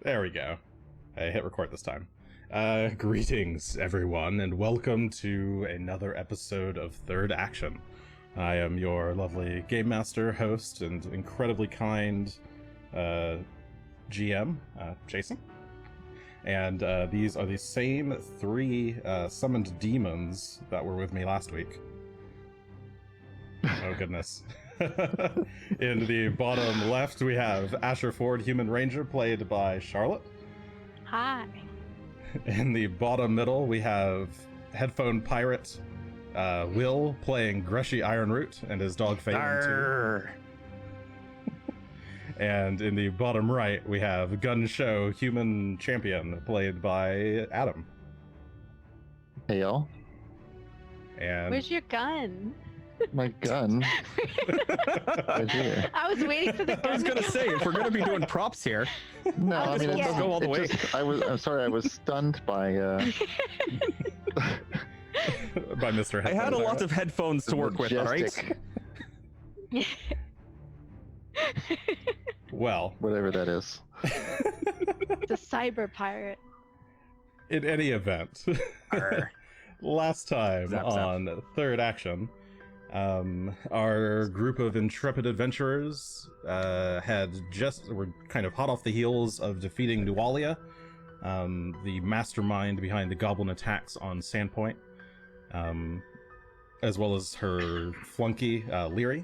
There we go. I hit record this time. Greetings, everyone, and welcome to another episode of Third Action. I am your lovely game master, host, and incredibly kind GM, Jason. And these are the same three summoned demons that were with me last week. Oh, goodness. In the bottom left, we have Asher Ford, Human Ranger, played by Charlotte. Hi. In the bottom middle, we have Headphone Pirate Will, playing Greshy Ironroot, and his dog Falen, too. And in the bottom right, we have Gunn, Shough, Human Champion, played by Adam. Hey, y'all. And Where's your gun? My gun. Right here. I was waiting for the gun. I was gonna say, if we're gonna be doing props here, No, I I mean, just it won't doesn't go all the way. I'm sorry, I was stunned by by Mr. I had a Headphone lot of headphones to work with, all right? majestic- Well, Whatever that is. The cyber pirate. in any event, Arr. last time Zap, zap. on Third Action, our group of intrepid adventurers were kind of hot off the heels of defeating Nualia, the mastermind behind the goblin attacks on Sandpoint, as well as her flunky, Leary.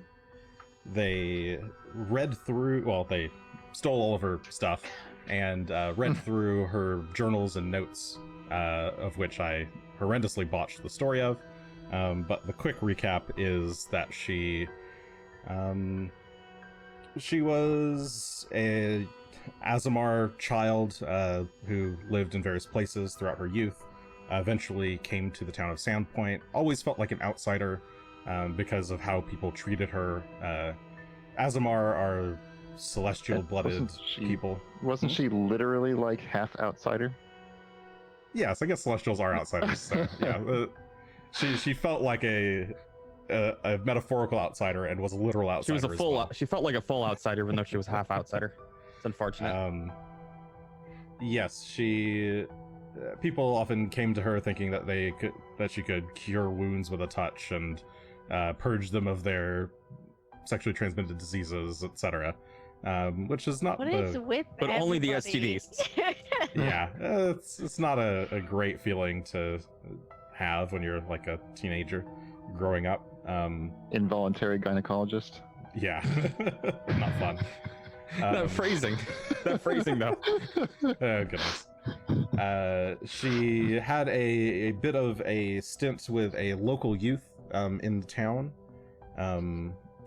They they stole all of her stuff and read through her journals and notes, of which I horrendously botched the story of. But the quick recap is that she was a Azamar child who lived in various places throughout her youth. Eventually came to the town of Sandpoint. Always felt like an outsider because of how people treated her. Azamar are celestial-blooded people. Wasn't she literally like half outsider? Yes, I guess Celestials are outsiders. So, yeah, she felt like a metaphorical outsider and was a literal She outsider. was a full. She felt like a full outsider, even though she was half outsider. It's unfortunate. Yes, she. People often came to her thinking that she could cure wounds with a touch and purge them of their sexually transmitted diseases, etc. Which is not What is with But only the everybody? STDs. Yeah, it's not a great feeling to have when you're like a teenager growing up. Involuntary gynecologist. Yeah, not fun. That phrasing though. Oh goodness. She had a bit of a stint with a local youth in the town,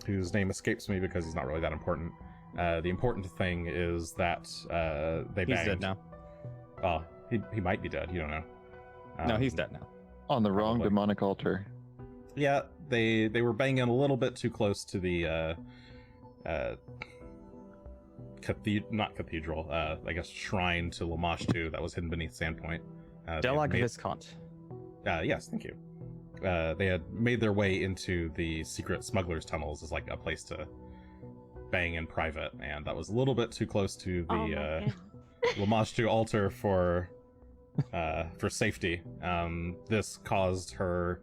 whose name escapes me because he's not really that important. The important thing is that they He's banged. dead now. Oh, he might be dead. You don't know. No, he's dead now. On the wrong Probably. demonic altar. Yeah, they were banging a little bit too close to the not cathedral. I guess shrine to Lamashtu that was hidden beneath Sandpoint. Delag Viscount. Yes, thank you. They had made their way into the secret smugglers' tunnels as like a place to bang in private, and that was a little bit too close to Oh my the God. Lamashtu altar for safety. This caused her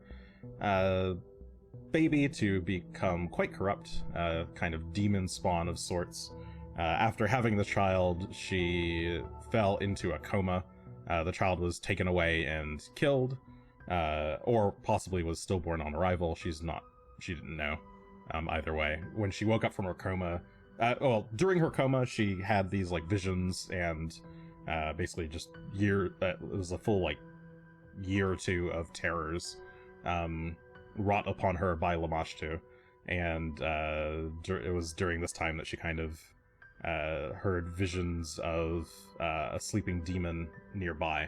baby to become quite corrupt, kind of demon spawn of sorts. After having the child, she fell into a coma. The child was taken away and killed, or possibly was stillborn on arrival. She didn't know. Either way, when she woke up from her coma, during her coma, she had these like visions and basically just it was a full like year or two of terrors wrought upon her by Lamashtu, and it was during this time that she kind of heard visions of a sleeping demon nearby,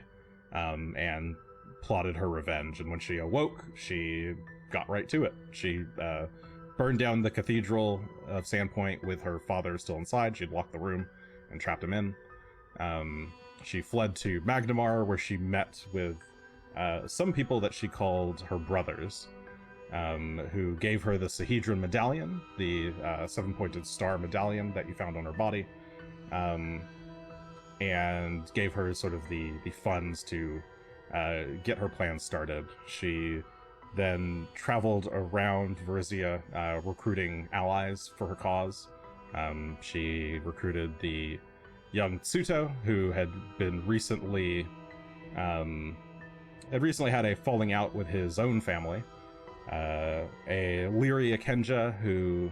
and plotted her revenge. And when she awoke, she got right to it. She burned down the cathedral of Sandpoint with her father still inside. She'd locked the room and trapped him in. She fled to Magnamar, where she met with some people that she called her brothers, who gave her the Sahedron medallion, the seven-pointed star medallion that you found on her body. and gave her sort of the funds to get her plan started. She then traveled around Varizia, recruiting allies for her cause. She recruited the young Tsuto, who had recently had a falling out with his own family. A Lyria Kenja, who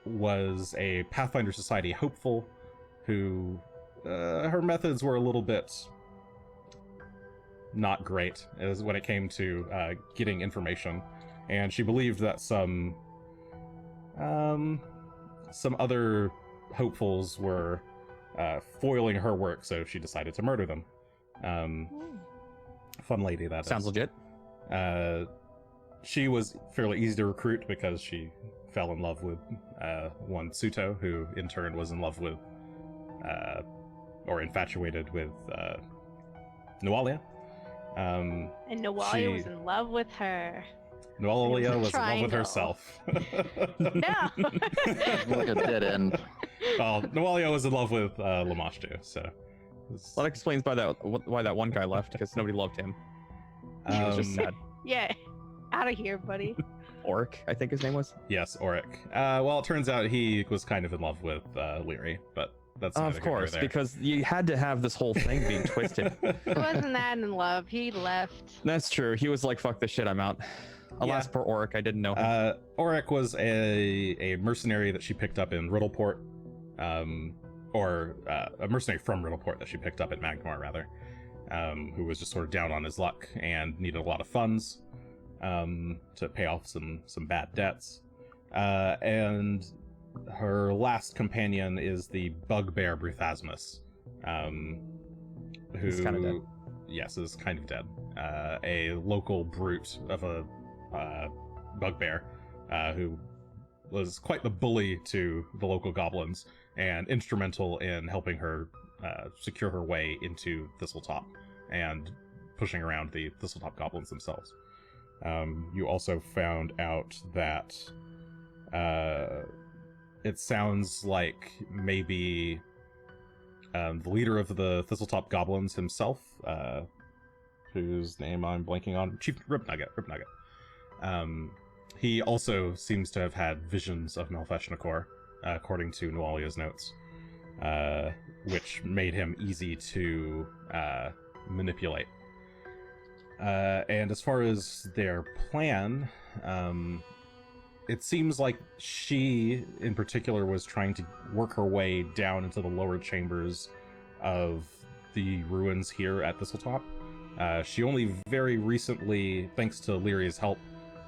was a Pathfinder Society hopeful, who her methods were a little bit not great as when it came to getting information, and she believed that some other hopefuls were foiling her work, so she decided to murder them. Fun lady, that Sounds is. legit. She was fairly easy to recruit because she fell in love with one Tsuto, who in turn was in love with or infatuated with Nualia. And Nualia was in love with her. Nualia It was was a in love with triangle. herself. No. Like a dead end. Well, Nualia was in love with Lamashtu, so... Well, that explains why that one guy left, because nobody loved him. He was just sad. Yeah. Out of here, buddy. Oric, I think his name was. Yes, Oric. Well, it turns out he was kind of in love with Lyri, but that's neither Of here nor course, there. because you had to have this whole thing being twisted. He wasn't that in love. He left. That's true. He was like, "Fuck this shit, I'm out." Alas, poor Oric, I didn't know him. Oric was a mercenary that she picked up in Riddleport, or a mercenary from Riddleport that she picked up at Magmar, rather, who was just sort of down on his luck and needed a lot of funds to pay off some bad debts. And her last companion is the bugbear Bruthasmus, who He's kinda dead. Yes, is kind of dead. A local brute of a bugbear who was quite the bully to the local goblins and instrumental in helping her secure her way into Thistletop and pushing around the Thistletop goblins themselves. You also found out that it sounds like maybe the leader of the Thistletop goblins himself, whose name I'm blanking on, Chief Ribnugget. He also seems to have had visions of Malfeshnakor, according to Nualia's notes, which made him easy to manipulate. And as far as their plan, it seems like she, in particular, was trying to work her way down into the lower chambers of the ruins here at Thistletop. She only very recently, thanks to Lyria's help,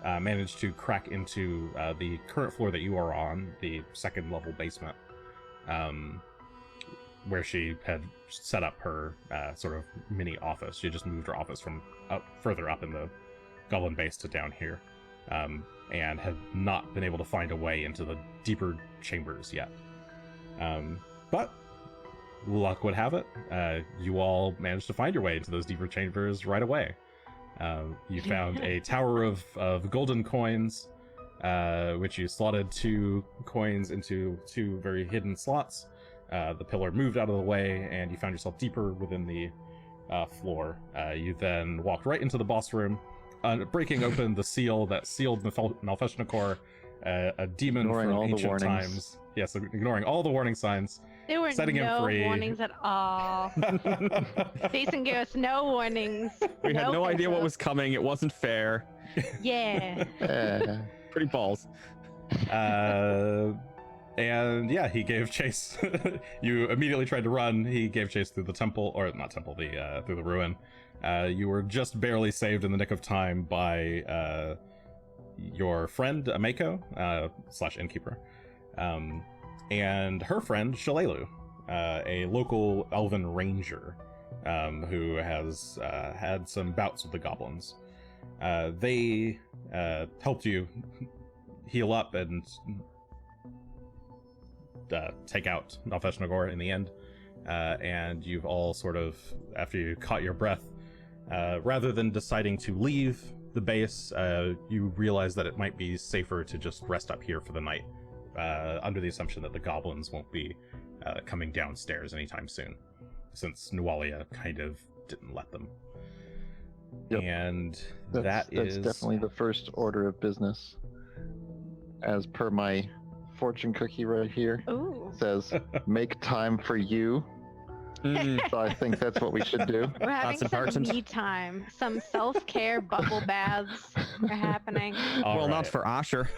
managed to crack into the current floor that you are on, the second level basement, where she had set up her sort of mini office. She just moved her office from further up in the goblin base to down here, and had not been able to find a way into the deeper chambers yet. But luck would have it, you all managed to find your way into those deeper chambers right away. You found a tower of golden coins, which you slotted 2 coins into 2 very hidden slots. The pillar moved out of the way, and you found yourself deeper within the floor. You then walked right into the boss room, breaking open the seal that sealed Malfeshnakor, a demon Ignoring from all the ancient warnings. times. Yes, ignoring all the warning signs. There were Setting him no free. warnings at all. Jason gave us no warnings. We had no idea what heads was coming. It wasn't fair. up. Yeah. Pretty balls. And yeah, he gave chase. You immediately tried to run. He gave chase through the temple, or not temple, through the ruin. You were just barely saved in the nick of time by your friend Ameko / innkeeper, and her friend Shalelu, a local elven ranger who has had some bouts with the goblins. They helped you heal up and take out Malfeshnagor in the end, and you've all sort of, after you caught your breath, rather than deciding to leave the base, you realize that it might be safer to just rest up here for the night, under the assumption that the goblins won't be coming downstairs anytime soon, since Nualia kind of didn't let them. Yep. And That's definitely the first order of business. As per my fortune cookie right here, Ooh. says, make time for you. So I think that's what we should do. We're having That's some important. me time. Some self-care bubble baths are happening. All Well, not right. for Asher.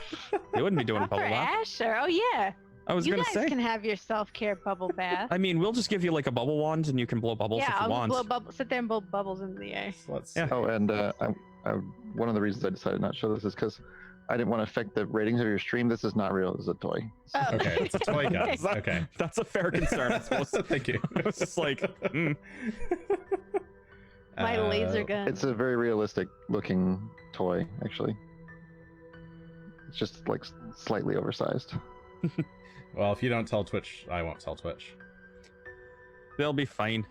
They wouldn't be doing a Not for bubble bath. Asher. Oh yeah. I was You gonna guys say. can have your self-care bubble bath. I mean, we'll just give you like a bubble wand, and you can blow bubbles Yeah, if you I'll want. blow bubbles. Sit there and blow bubbles into the air. So let's Yeah. see. Oh, and one of the reasons I decided not to show this is because I didn't want to affect the ratings of your stream. This is not real. This is a toy. Oh. Okay, it's a toy gun. That- Okay. That's a fair concern. I suppose. Thank you. I was just like, My laser gun. It's a very realistic looking toy, actually. It's just like slightly oversized. Well, if you don't tell Twitch, I won't tell Twitch. they'll be fine.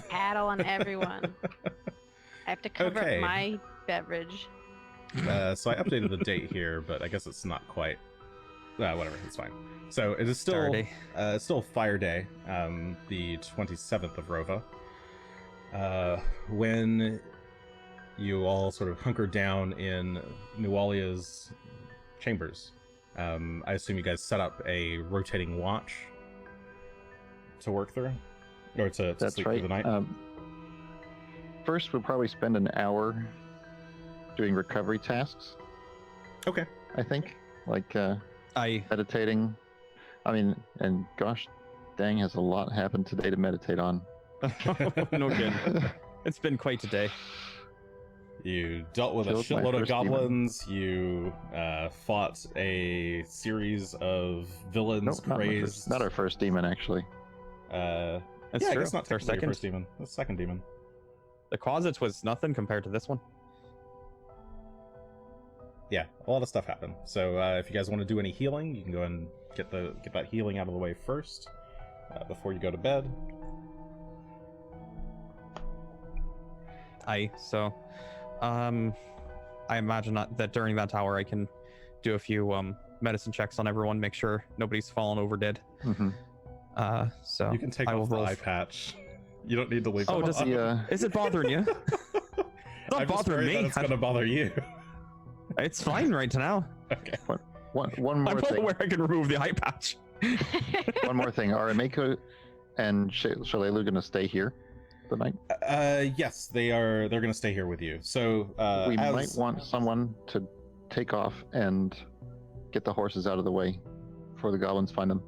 Paddle on everyone. I have to cover Okay. up my beverage. So I updated the date here, but I guess it's not quite. Whatever, it's fine. So it is still Saturday. it's still Fire Day, the 27th of Rova. When you all sort of hunker down in Nualia's chambers, I assume you guys set up a rotating watch to work through, or to That's sleep right. through the night. First, we'll probably spend an hour doing recovery tasks. Okay. I think, like I meditating. I mean, and gosh, dang, has a lot happened today to meditate on. no kidding. It's been quite a day. You dealt with a Killed my shitload of first demon. goblins. You fought a series of villains Nope, crazed. not our first demon, actually. That's That's yeah, true. I guess not Our technically your second. first demon. The second demon. The closets was nothing compared to this one. Yeah, a lot of stuff happened. So if you guys want to do any healing, you can go and get that healing out of the way first before you go to bed. So I imagine that during that hour I can do a few medicine checks on everyone, make sure nobody's fallen over dead. Mm-hmm. So You can take I will off the roll. eye patch. You don't need to leave. Oh, it does on. it- Yeah. Is it bothering you? It's not I'm just bothering worried that me. it's gonna bother you. It's fine right now. Okay. One I'm more well thing. aware I can remove the eye patch. One more thing. Are Emeko and Shalelu going to stay here the night? Yes, they're gonna stay here with you. So We as- might want someone to take off and get the horses out of the way before the goblins find them.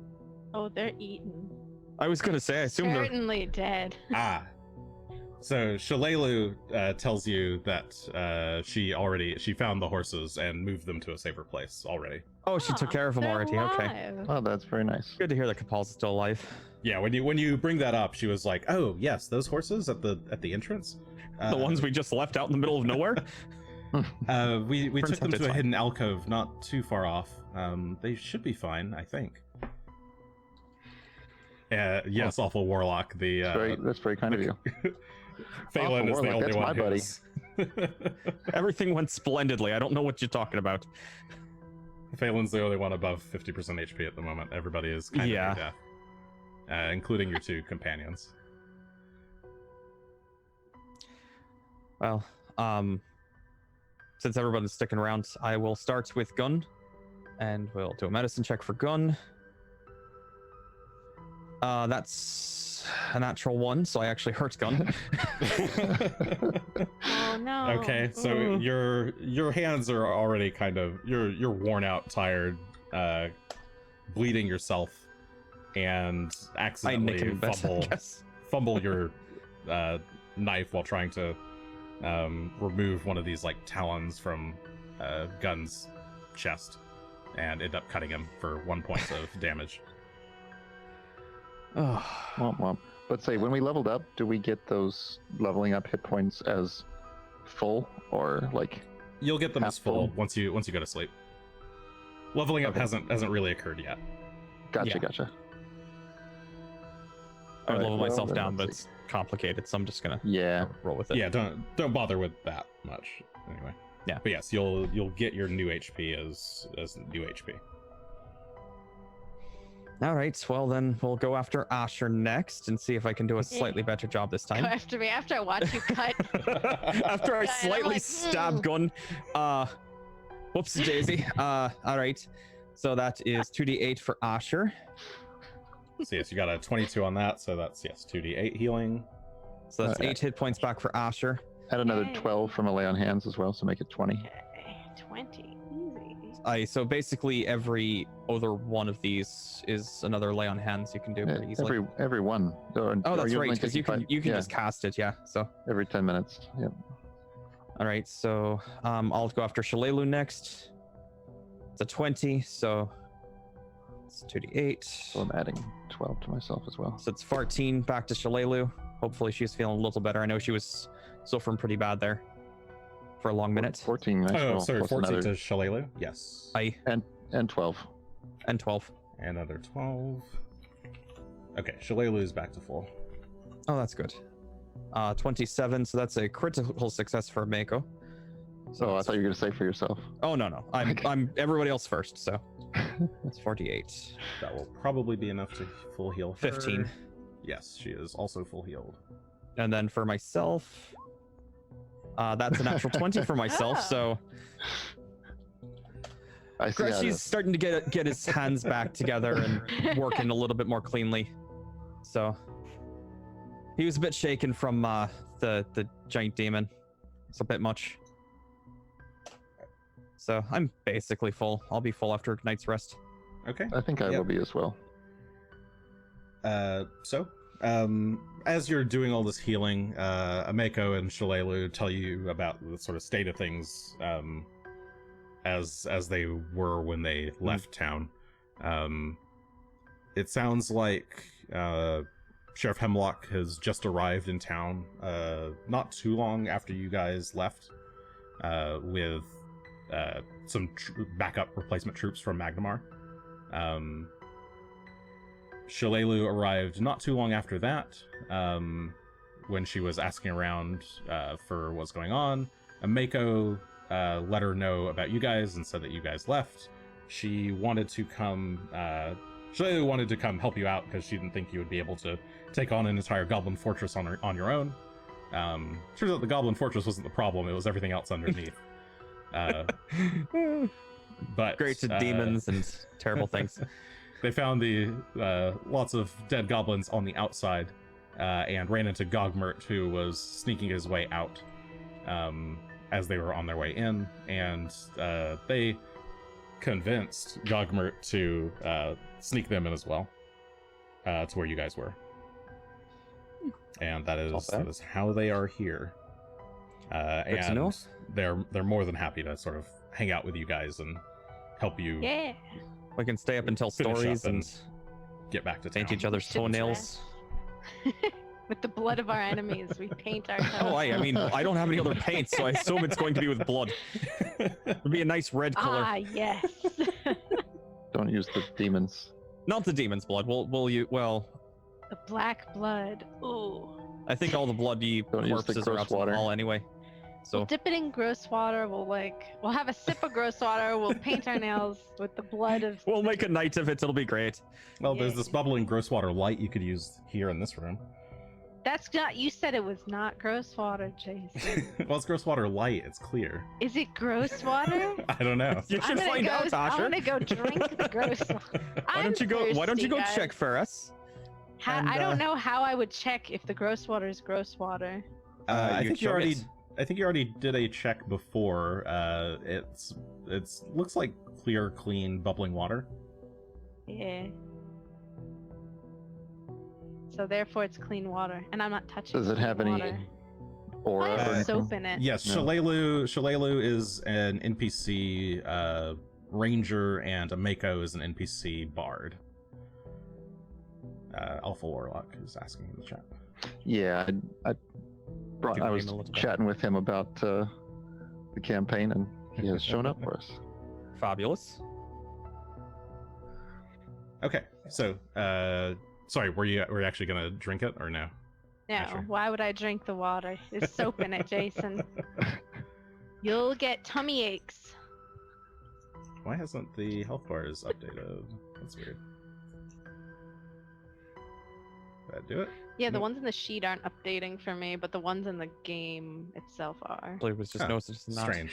Oh, they're eaten. I was gonna say, I assume they're. Certainly dead. Ah. So Shalelu tells you that she found the horses and moved them to a safer place already. Oh, she took care of them They're already. Okay. alive. Oh, that's very nice. Good to hear that Kapal's still alive. Yeah, when you bring that up, she was like, "Oh yes, those horses at the entrance, The ones we just left out in the middle of nowhere. we Turns took them out to it's a fine. hidden alcove not too far off. They should be fine, I think." Yes, awful warlock. The That's very kind of you. Phelan is Awful the warlock, only that's one. my who buddy. is- Everything went splendidly. I don't know what you're talking about. Phelan's the only one above 50% HP at the moment. Everybody is kind of Yeah. near death, including your two companions. Well, since everyone's sticking around, I will start with Gunn, and we'll do a medicine check for Gunn. That's a natural 1, so I actually hurt Gunn. Oh no. Okay, so your hands are already kind of you're worn out, tired, bleeding yourself, and I accidentally nick him best, I fumble guess. fumble your knife while trying to remove one of these like talons from Gunn's chest, and end up cutting him for 1 point of damage. Oh, Womp womp. But say, when we leveled up, do we get those leveling up hit points as full, or like? You'll get them as Half full full. once you go to sleep. Leveling up Okay. hasn't really occurred yet. Gotcha, Yeah. gotcha. I would Alright, level well, myself then down, but let's it's complicated, so I'm just gonna Yeah. roll with it. Yeah, don't bother with that much anyway. Yeah. But yes, you'll get your new HP as new HP. All right, well then we'll go after Asher next and see if I can do a slightly better job this Go time. after me after I watch you cut. After I Yeah, and I'm slightly like, stab Gunn. Whoops, Daisy. All right. So that is 2d8 for Asher. So yes, you got a 22 on that, so that's, yes, 2d8 healing. So that's Okay. 8 hit points back for Asher. Add another Yay. 12 from a lay on hands as well, so make it 20. Okay, 20. Easy. So basically every other one of these is another lay on hands you can do Yeah, pretty easily. every one. Oh, that's you're right, only because you taking can five- you can yeah, just cast it, yeah. So every 10 minutes. Yep. all right, so I'll go after Shalelu next. It's a 20, so it's 2d8. So I'm adding 12 to myself as well. So it's 14 back to Shalelu. Hopefully she's feeling a little better. I know she was suffering pretty bad there for a long minute. 14 nice Oh, roll, sorry, plus 14 another, to Shalelu. Yes. and 12. And 12. Another 12. Okay, Shalelu is back to full. Oh, that's good. 27, so that's a critical success for Mako. So I thought you were going to say for yourself. Oh no. I'm everybody else first, so it's 48. That will probably be enough to full heal her. 15. Yes, she is also full healed. And then for myself, that's an actual 20 for myself, so I see how it Greshy's is. starting to get his hands back together and working a little bit more cleanly. So he was a bit shaken from the giant demon. It's a bit much. So I'm basically full. I'll be full after night's rest. Okay. I think I Yep. will be as well. As you're doing all this healing, Ameko and Shalelu tell you about the sort of state of things as they were when they left town. It sounds like Sheriff Hemlock has just arrived in town not too long after you guys left with some backup replacement troops from Magnamar. Shalelu arrived not too long after that, when she was asking around for what's going on. Ameko let her know about you guys and said that you guys left. She wanted to come, Shalelu wanted to come help you out because she didn't think you would be able to take on an entire Goblin Fortress on your own. Turns out the Goblin Fortress wasn't the problem, it was everything else underneath. But Great to demons and terrible things. they found the lots of dead goblins on the outside and ran into Gogmert, who was sneaking his way out as they were on their way in, and they convinced Gogmert to sneak them in as well to where you guys were. And that is how they are here. Good to know. And they're more than happy to sort of hang out with you guys and help you Yeah. We can stay up and tell Finish up stories and and get back to town. paint each other's Shouldn't toenails. With the blood of our enemies, we paint our Oh, I mean, I don't have any other paint, so I assume it's going to be with blood. It'll be a nice red color. Ah, yes. Don't use the demons. Not the demon's blood. Well, The black blood. Ooh. I think all the bloody Don't use the corpses are gross out to the water. wall anyway. We'll So dip it in gross water. We'll have a sip of gross water. We'll paint our nails with the blood of. we'll make a night of it. It'll be great. Well, there's Yay. this bubbling gross water light you could use here in this room. That's not. You said it was not gross water, Jason. Well, it's gross water light. It's clear. Is it gross water? I don't know. You should find out, I'm Asher. gonna go drink the gross water. Why don't you go? Why don't you go check for us? And, I don't know how I would check if the gross water is gross water. I you think you chug already. it. I think you already did a check before. It's looks like clear, clean, bubbling water. Yeah. So therefore, it's clean water, and I'm not touching. Does it have clean any water. aura Why or has anything? soap in it? Yes, No. Shalelu is an NPC ranger, and Ameko is an NPC bard. Alpha Warlock is asking in the chat. Yeah, I Give I him was a little bit. chatting with him about the campaign, and he has shown up for us. Fabulous. Okay, so sorry, were you actually gonna drink it or no? No, Asher. why would I drink the water? There's soap in it, Jason. You'll get tummy aches. Why hasn't the health bars updated? That's weird. That do it? Yeah, the Nope. ones in the sheet aren't updating for me, but the ones in the game itself are. I believe it was just Huh, noticed in that. Strange.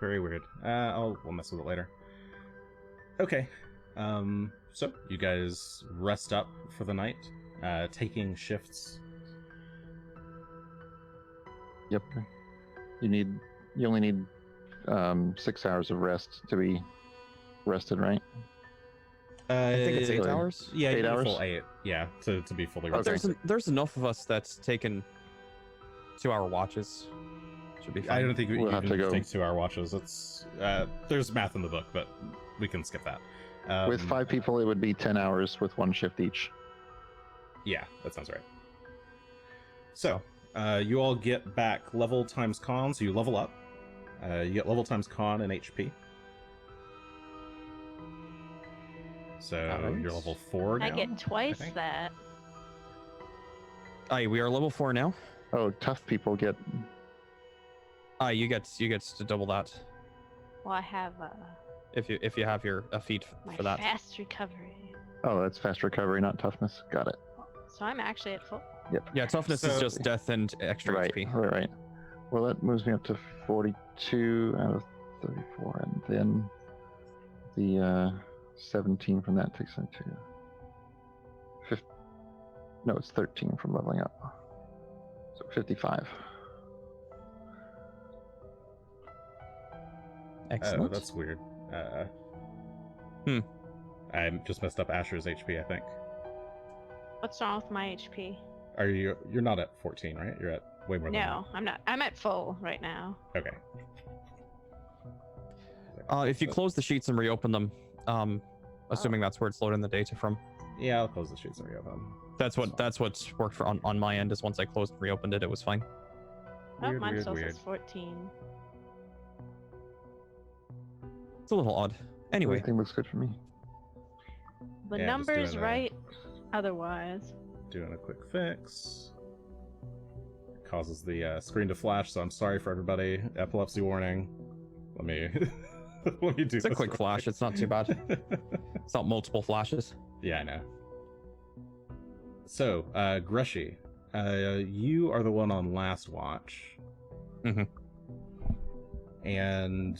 Very weird. We'll mess with it later. Okay. So you guys rest up for the night, taking shifts. Yep. You only need 6 hours of rest to be rested, right? I think it's 8 Uh, hours. Yeah, 8 you need a hours? full 8. Yeah, to be fully Okay. rested. There's enough of us that's taken 2-hour watches. Should be fine. I don't think We'll you have can to go. take 2-hour watches. It's there's math in the book, but we can skip that. With 5 people, it would be 10 hours with 1 shift each. Yeah, that sounds right. So, you all get back level times con, so you level up. You get level times con and HP. So Alright. you're level 4 now. I get twice think. that. Aye, we are level 4 now. Oh, tough people get. Aye, you get to double that Well, I have if you have your a feat my for that. fast recovery. Oh, that's fast recovery, not toughness. Got it. So I'm actually at full. Yeah, toughness is So- just death and extra Right, HP. right. Well, that moves me up to 42 out of 34, and then the 17 from that takes me to 50. No, it's 13 from leveling up. So 55. Excellent. Oh, that's weird. Hmm. I just messed up Asher's HP, I think. What's wrong with my HP? You're not at 14, right? You're at way more than No, I'm not. I'm at full right now. that. Okay. If you close the sheets and reopen them, assuming that's where it's loading the data from. Yeah, I'll close the sheets and reopen them. That's what's worked for on my end. Is once I closed and reopened it, it was fine. Oh, Weird, mine weird, still weird. says 14. It's a little odd. Anyway, Everything looks good for me. The Yeah, just numbers doing, right. Otherwise, Doing a quick fix. It causes the screen to flash, so I'm sorry for everybody. Epilepsy warning. Let me let me do it's a this quick real flash. quick. It's not too bad. It's not multiple flashes. Yeah, I know. So, Greshy, you are the one on last watch. Mhm. And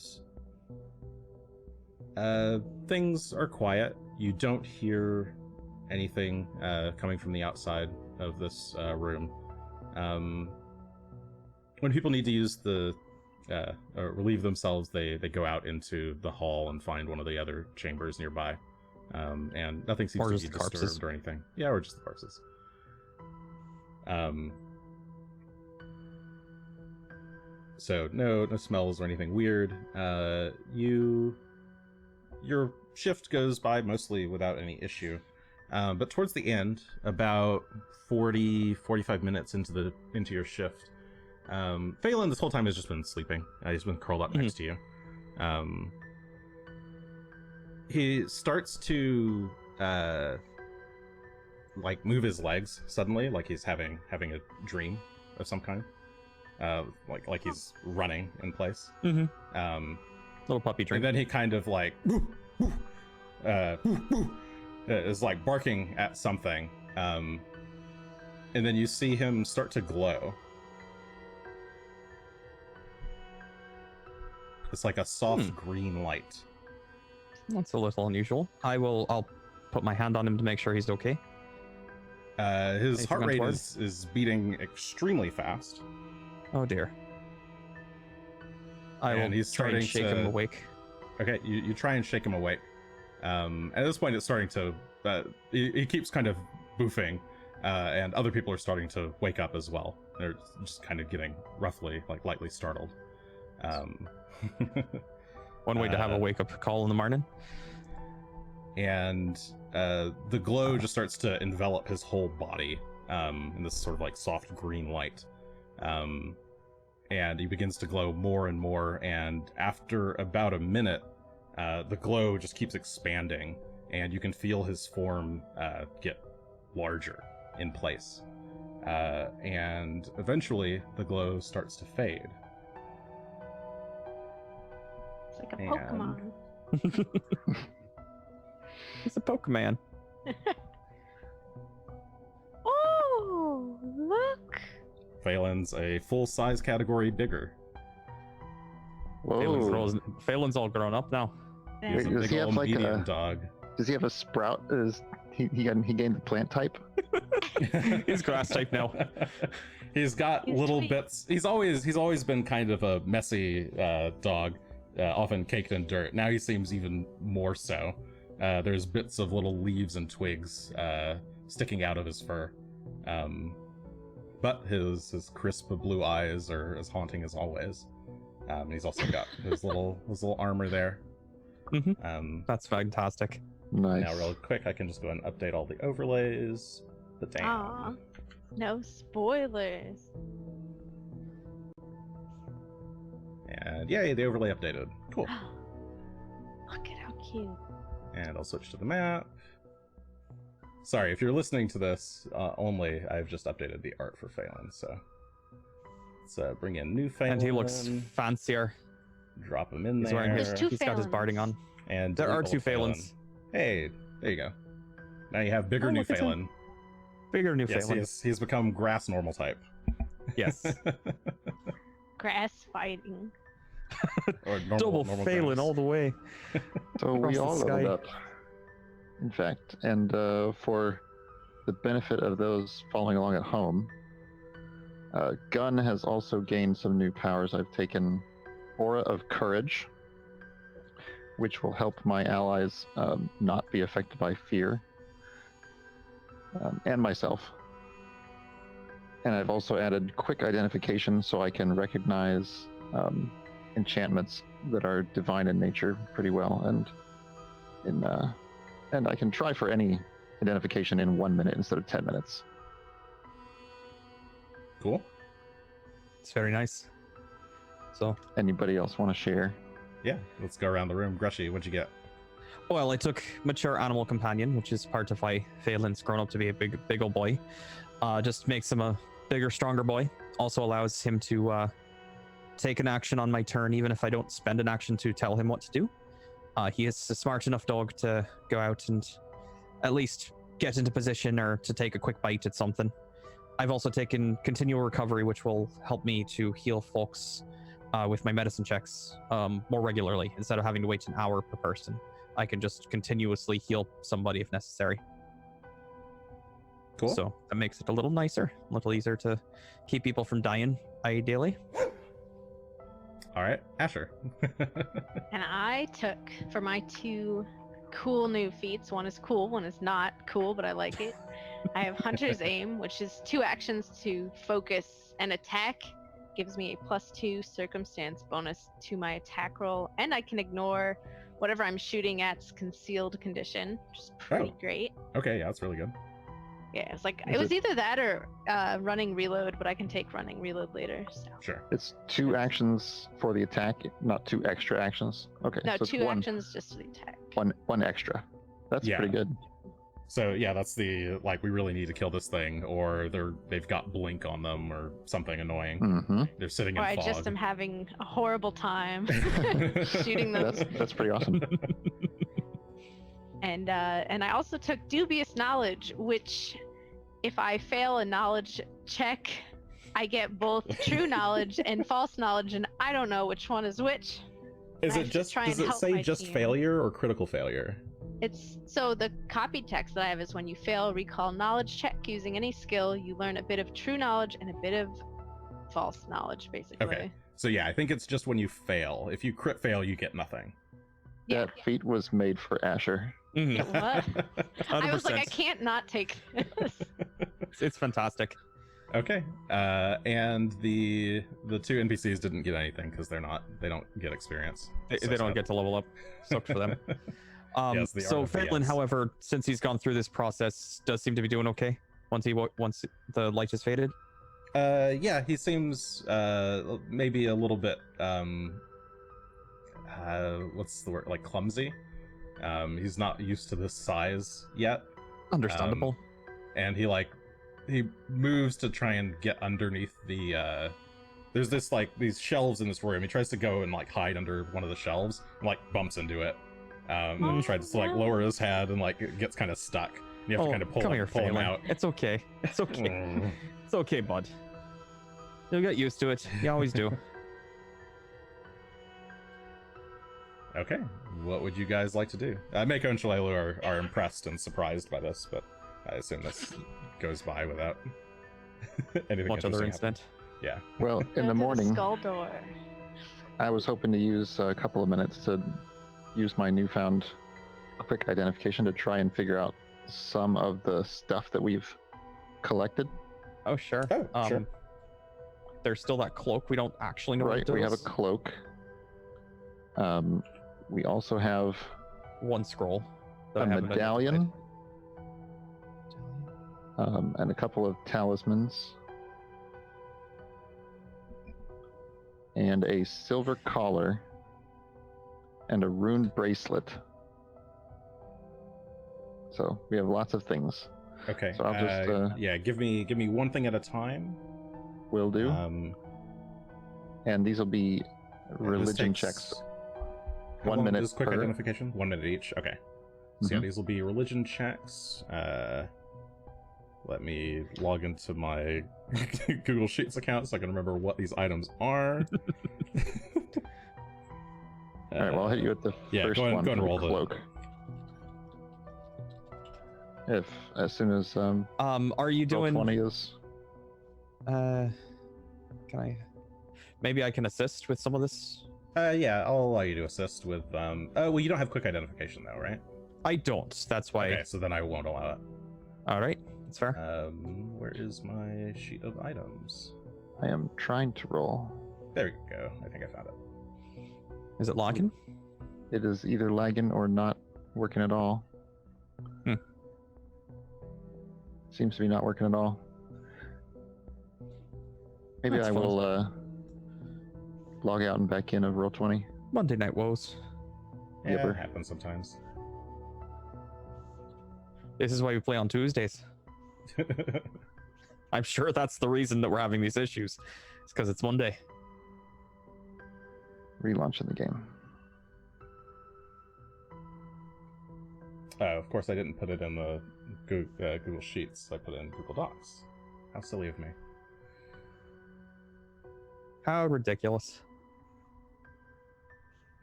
things are quiet. You don't hear anything coming from the outside of this room. When people need to use the or relieve themselves, they go out into the hall and find one of the other chambers nearby. And nothing seems Or to just be the corpses. disturbed or anything. Yeah, or just the corpses. So no smells or anything weird. Your shift goes by mostly without any issue. But towards the end, about 45 minutes into your shift, Falen this whole time has just been sleeping. He's been curled up next to you. He starts to like move his legs suddenly, like he's having a dream of some kind. Like he's running in place. Mm-hmm. Little puppy And drink. then he kind of like is like barking at something. And then you see him start to glow. It's like a soft green light. That's a little unusual. I'll put my hand on him to make sure he's okay. His Anything heart rate untoward? is beating extremely fast. Oh dear. I And will he's try and starting shake him to- awake. Okay, you try and shake him awake. At this point, it's starting to. He keeps kind of boofing, and other people are starting to wake up as well. They're just kind of getting roughly, like, lightly startled. One way to have a wake up call in the morning. And the glow just starts to envelop his whole body in this sort of like soft green light. And he begins to glow more and more, and after about a minute, the glow just keeps expanding, and you can feel his form get larger in place. And eventually, the glow starts to fade. it's like a And- Pokemon. He's a Pokemon. Phalen's a full-size category bigger. Whoa. Phalen's all grown up now. He's a Does big he have old like medium a- dog. Does he have a sprout? He gained the plant type? He's grass type now. He's got He's little tweet. bits. He's always been kind of a messy dog, often caked in dirt. Now he seems even more so. There's bits of little leaves and twigs sticking out of his fur. But his crisp blue eyes are as haunting as always. He's also got his little armor there. That's fantastic. Nice. Now, real quick, I can just go and update all the overlays. But damn. Aw, no spoilers. And yay, the overlay updated. Cool. Look at how cute. And I'll switch to the map. Sorry, if you're listening to this only, I've just updated the art for Falen, so let's bring in new Falen. And he looks fancier. Drop him in He's there. wearing his, There's two he's got his barding Phalens. on. And There are delete two old Phalens. Hey, there you go. Now you have bigger Oh, new look at him. Falen. Bigger new Yes, Phalan. he's become grass normal type. Yes. Grass fighting. Or normal, Double normal Phalan grass. all the way. So we across the all sky. leveled up, in fact. And for the benefit of those following along at home, Gunn has also gained some new powers. I've taken Aura of Courage, which will help my allies not be affected by fear, and myself. And I've also added Quick Identification so I can recognize enchantments that are divine in nature pretty well, and I can try for any identification in 1 minute instead of 10 minutes. Cool. It's very nice. So, Anybody else want to share? Yeah, let's go around the room. Greshy, what'd you get? well, I took Mature Animal Companion, which is part of why Phalan's grown up to be a big old boy. Just makes him a bigger, stronger boy. Also allows him to take an action on my turn, even if I don't spend an action to tell him what to do. He is a smart enough dog to go out and at least get into position or to take a quick bite at something. I've also taken Continual Recovery, which will help me to heal folks with my medicine checks more regularly. Instead of having to wait an hour per person, I can just continuously heal somebody if necessary. Cool. So that makes it a little nicer, a little easier to keep people from dying, ideally. All right, Asher. And I took for my two cool new feats. One is cool, one is not cool, but I like it. I have Hunter's Aim, which is 2 actions to focus and attack. Gives me a +2 circumstance bonus to my attack roll, and I can ignore whatever I'm shooting at's concealed condition, which is pretty great. Okay, yeah, that's really good. Yeah, it's like Is it was it- either that or running reload, but I can take running reload later. So Sure. It's 2 actions for the attack, not 2 extra actions. Okay, no, so it's 2 actions just for the attack. one extra. That's Yeah. pretty good. So yeah, that's the like we really need to kill this thing, or they've got blink on them or something annoying. Mm-hmm. They're sitting Or in I fog. just am having a horrible time shooting them. That's pretty awesome. And I also took Dubious Knowledge, which if I fail a knowledge check, I get both true knowledge and false knowledge, and I don't know which one is which. Is I it have to just try does and it help say my just team. failure or critical failure? It's so the copy text that I have is when you fail recall knowledge check using any skill, you learn a bit of true knowledge and a bit of false knowledge, basically. Okay. So yeah, I think it's just when you fail. If you crit fail, you get nothing. Yeah. That feat was made for Asher. Mhm. What? I was like, I 100%. can't not take this. It's fantastic. Okay. And the 2 NPCs didn't get anything because they don't get experience. They don't get to level up. Sucked for them. Yes, the So art of the Phalan, yes. however, since he's gone through this process, does seem to be doing okay once the light is faded. Yeah, he seems maybe a little bit what's the word, like clumsy. He's not used to this size yet, Understandable. and he moves to try and get underneath the there's this like these shelves in this room. He tries to go and like hide under one of the shelves and like bumps into it. And tries to like no. lower his head and like it gets kind of stuck. You have to kind of pull come him, here, pull him Phalan. out. It's okay. It's okay. Mm. It's okay, bud. You'll get used to it. You always do. Okay, what would you guys like to do? Mako and Shalelu are impressed and surprised by this, but I assume this goes by without anything Much other interesting incident. happening. Yeah. Well, Go in the to morning, skull door. I was hoping to use a couple of minutes to use my newfound quick identification to try and figure out some of the stuff that we've collected. Oh, sure. Oh, sure. There's still that cloak. We don't actually know what it Right, does. we have a cloak. We also have One scroll. that a I haven't medallion identified. and a couple of talismans and a silver collar and a rune bracelet. So we have lots of things. Okay. So I'll just, yeah, give me one thing at a time. Will do. And these will be this religion takes- checks. how 1 long minute is quick per. identification. 1 minute each. Okay. So yeah, Mhm. these will be religion checks. Let me log into my Google Sheets account so I can remember what these items are. All right, well, I'll hit you with the yeah, first go ahead, one go ahead for and roll the cloak. As soon as Are you doing? 20 is. Can I? Maybe I can assist with some of this. Yeah, I'll allow you to assist with. Oh, well, you don't have quick identification though, right? I don't. That's why. Okay, so then I won't allow it. All right, that's fair. Where is my sheet of items? I am trying to roll. There we go. I think I found it. Is it logging? It is either lagging or not working at all. Hmm. Seems to be not working at all. Maybe That's I fun. will log out and back in of Roll20. Monday Night Woes. Yeah, Yipper. it happens sometimes. This is why we play on Tuesdays. I'm sure that's the reason that we're having these issues. It's because it's Monday. Relaunching the game. Of course, I didn't put it in the Google Sheets. I put it in Google Docs. How silly of me. How ridiculous.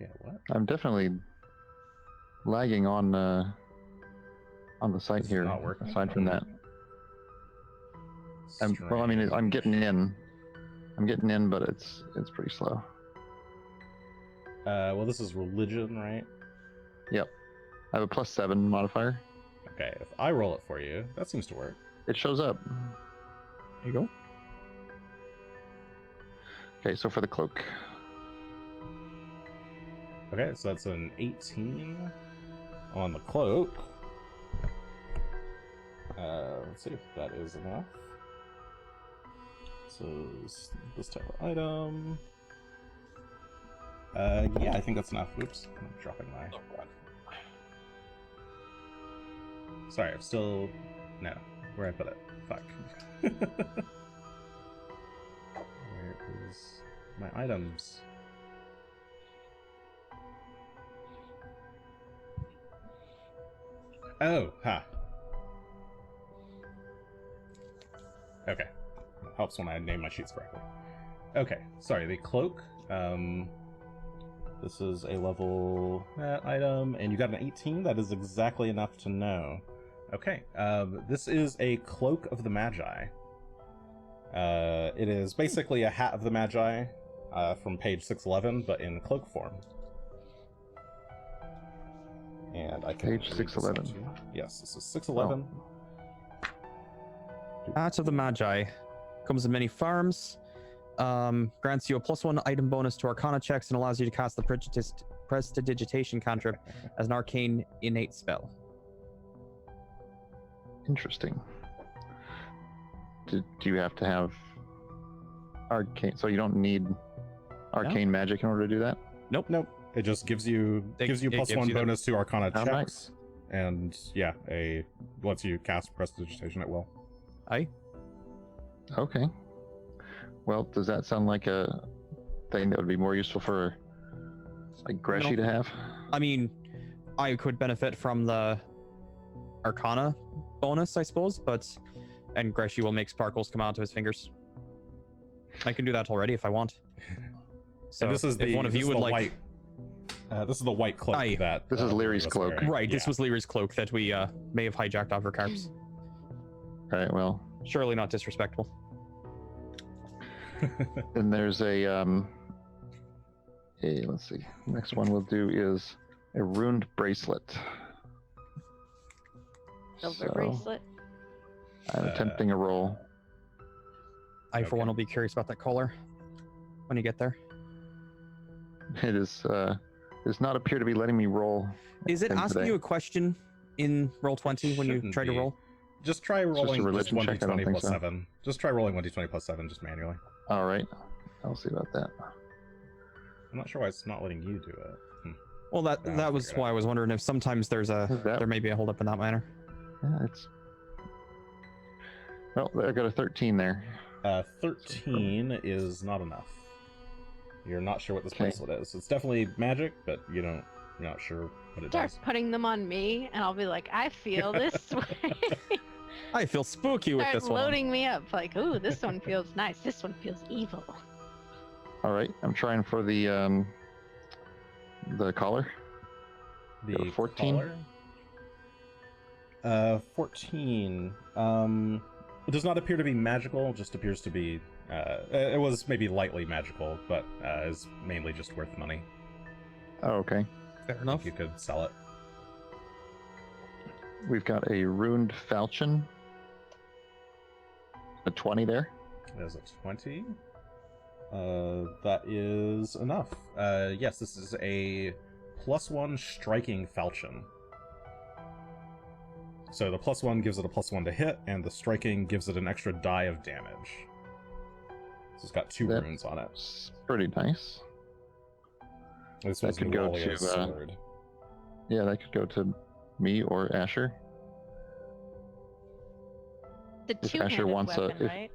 Yeah, what? I'm definitely lagging on the site This is here. not working? Aside from that, well, I mean, I'm getting in. I'm getting in, but it's pretty slow. Well, this is religion, right? Yep. I have a +7 modifier. Okay, if I roll it for you, that seems to work. It shows up. There you go. Okay, so for the cloak. Okay, so that's an 18 on the cloak. Let's see if that is enough. So this type of item. Yeah, I think that's enough. Oops, I'm dropping my. Sorry, I'm still. No, where I put it? Fuck. Where is my items? Oh, ha. Okay. Helps when I name my sheets correctly. Okay, sorry, the cloak. This is a level item, and you got an 18. That is exactly enough to know. Okay, this is a Cloak of the Magi. It is basically a Hat of the Magi from page 611, but in cloak form. And I can Page read this 611. out to you. Yes, this is 611. Hat of the Magi comes in many farms. Grants you a +1 item bonus to Arcana checks and allows you to cast the Prestidigitation cantrip as an arcane innate spell. Interesting. Do you have to have arcane? So you don't need arcane magic in order to do that? Nope. Nope. It just gives you It +1 gives you the- bonus to Arcana Oh, checks, nice. and yeah, lets you cast Prestidigitation at will. Aye. Okay. Well, does that sound like a thing that would be more useful for like Greshy to have? I mean, I could benefit from the Arcana bonus, I suppose, and Greshy will make sparkles come out of his fingers. I can do that already if I want. So And this is if the one of you would like, white. This is the white cloak Aye. that. This is Leary's was cloak. wearing. right? This Yeah. was Leary's cloak that we may have hijacked off her carps. Right. Well, Surely not disrespectful. then there's a let's see. Next one we'll do is a runed bracelet. Silver So, bracelet. I'm attempting a roll. I, for Okay. one, will be curious about that collar when you get there. It does not appear to be letting me roll. Is it anything asking today. you a question in roll 20 when you Shouldn't try to be. roll? Just try just a rolling just religion check, I don't 1d20 think plus so. 7. Just try rolling 1d20 plus 7 just manually. All right. I'll see about that. I'm not sure why it's not letting you do it. Well, that Yeah, I'll that was figure it why I was wondering if sometimes there's That- there may be a holdup in that manner. Yeah, it's. Well, I got a 13 there. 13 is not enough. You're not sure what this Okay. bracelet is. It's definitely magic, but you're not sure what it Start does. putting them on me, and I'll be like, I feel this way. I feel spooky with Start this one. loading me up. Like, ooh, this one feels nice. This one feels evil. All right. I'm trying for the collar. The 14? collar? 14. It does not appear to be magical, just appears to be it was maybe lightly magical, but is mainly just worth money. Oh, okay. Fair enough. You could sell it. We've got a runed falchion. A 20 there. There's a 20. That is enough. Yes, this is a +1 striking falchion. So the +1 gives it a +1 to hit, and the striking gives it an extra die of damage. So it's got 2 That- runes on it. It's pretty nice. This that was could go Nulalia's to, sword. Yeah, that could go to me or Asher. The If two-handed Asher wants a- weapon, if- right?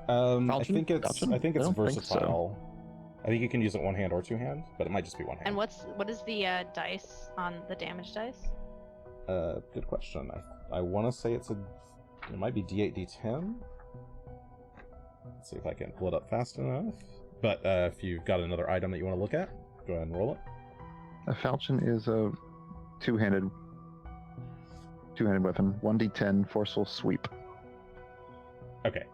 I Falchion? think it's Falchion? I think I it's don't think so. versatile. I think you can use it one hand or two hand, but it might just be one hand. And what is the dice on the damage dice? Good question. I want to say it might be D8 D10. Let's see if I can pull it up fast enough. But if you've got another item that you want to look at, go ahead and roll it. A falchion is a two-handed weapon. 1d10 forceful sweep. Okay.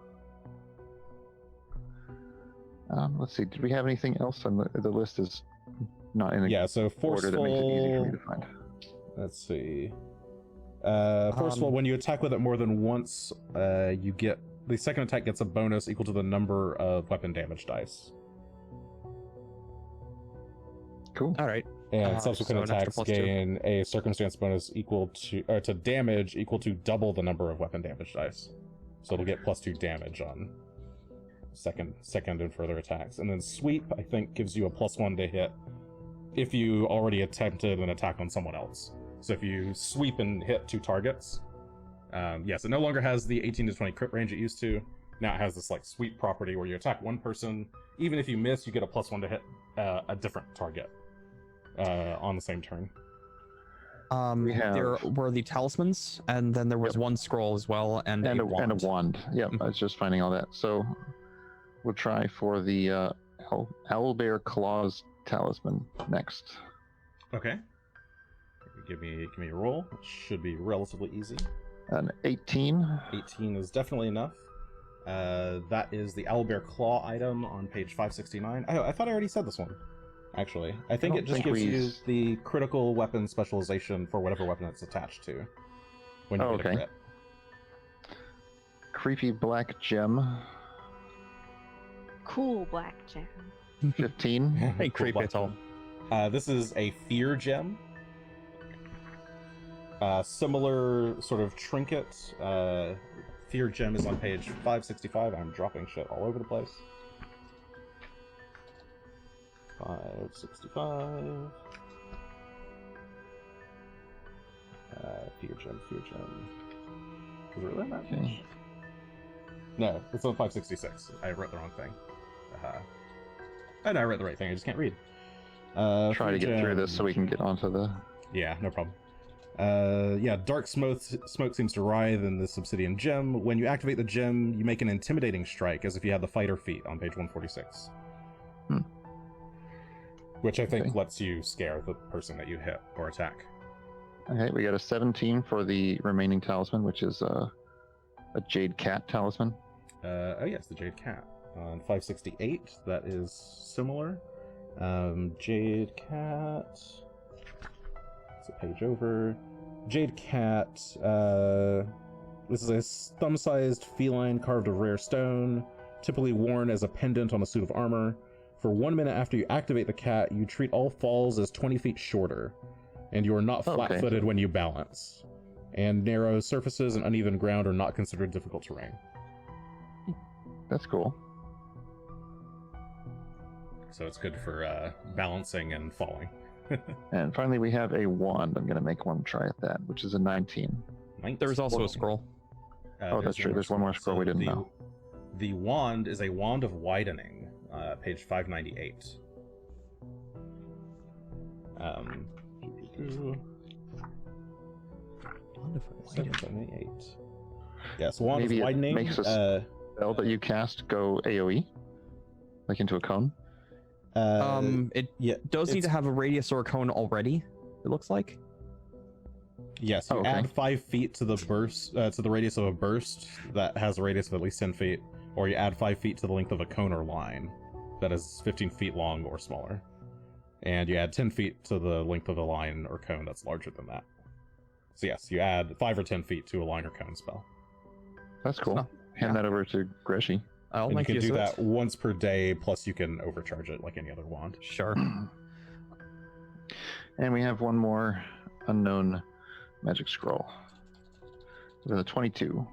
Let's see. Did we have anything else on the list? Is not in a Yeah. So order that makes it easy for me forceful. to find. Let's see. First of all, Um, when you attack with it more than once, you get the second attack gets a bonus equal to the number of weapon damage dice, Cool. All right. and So subsequent an extra attacks +2. gain a circumstance bonus equal to damage equal to double the number of weapon damage dice. So it'll get +2 damage on second and further attacks, and then sweep I think gives you a +1 to hit if you already attempted an attack on someone else. So if you sweep and hit 2 targets, yes, it no longer has the 18 to 20 crit range it used to. Now it has this like sweep property where you attack one person, even if you miss, you get a +1 to hit a different target on the same turn. We have- There were the talismans, and then there was one scroll as well, and a wand. And a wand. Yeah, I was just finding all that. So we'll try for the Owlbear Claws talisman next. Okay. Give me a roll. It should be relatively easy. An 18. 18 is definitely enough. That is the Owlbear Claw item on page 569. I thought I already said this one. Actually, I think don't it just think gives we- you the critical weapon specialization for whatever weapon it's attached to. When you Oh, get a okay. crit. Creepy black gem. Cool black gem. 15. Hey, creepy black at all. gem. This is a fear gem. Similar sort of trinket. Fear gem is on page 565. I'm dropping shit all over the place. 565. Fear gem. Is it really on that Okay. page? No, it's on 566. I wrote the wrong thing. Oh no, I wrote the right thing. I just can't read. Try Fear to get through this so gem. we can get onto the. Yeah, no problem. Yeah, dark smoke seems to writhe in this obsidian gem. When you activate the gem, you make an intimidating strike as if you had the fighter feat on page 146. Which I think lets you scare the person that you hit or attack. Okay, we got a 17 for the remaining talisman, which is a Jade Cat talisman. Oh yes, the Jade Cat. On 568, that is similar. Jade Cat. It's a page over. Jade Cat. This is a thumb-sized feline carved of rare stone, typically worn as a pendant on a suit of armor. For 1 minute after you activate the cat, you treat all falls as 20 feet shorter, and you are not flat-footed when you balance. And narrow surfaces and uneven ground are not considered difficult terrain. That's cool. So it's good for balancing and falling. And finally, we have a wand. I'm going to make one try at that, which is a 19. There's also a scroll. Oh, that's true. There's one more scroll we didn't know. The wand is a wand of widening, page 598. Wand of widening. 778. Yes, wand Maybe of widening. It makes a spell that you cast go AoE, like into a cone. It does need to have a radius or a cone already, it looks like. Yes, you add 5 feet to the burst, to the radius of a burst that has a radius of at least 10 feet, or you add 5 feet to the length of a cone or line that is 15 feet long or smaller. And you add 10 feet to the length of a line or cone that's larger than that. So yes, you add 5 or 10 feet to a line or cone spell. That's cool. Oh, Hand that over to Greshy. I'll And you make can use do of that it. once per day, plus you can overcharge it like any other wand. Sure. And we have one more unknown magic scroll. There's a 22.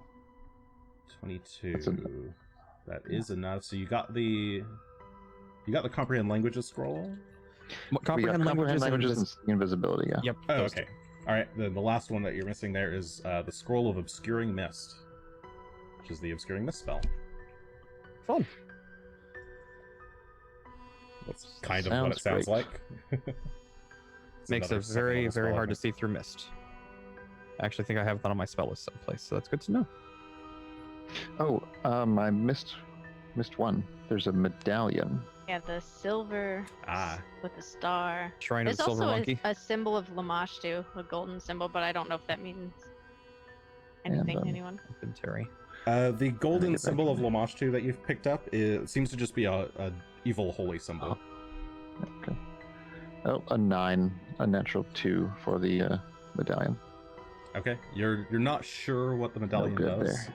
22. That is enough. So you got the comprehend languages scroll. Comprehend languages, and invisibility. Yeah. Yep. Oh, okay. All right. Then the last one that you're missing there is the scroll of obscuring mist, which is the obscuring mist spell. Fun. That's kind of what it sounds great. like. Makes it very, very hard to see through mist. I actually think I have that on my spell list someplace, so that's good to know. Oh, I missed one. There's a medallion. Yeah, the silver with the star. Shrine of There's the Silver also Monkey. a symbol of Lamash too, a golden symbol, but I don't know if that means anything to anyone. Inventory. The golden symbol of Lamashtu that you've picked up, it seems to just be a evil holy symbol. Okay. Oh, a 9, a natural 2 for the medallion. Okay, you're not sure what the medallion good does.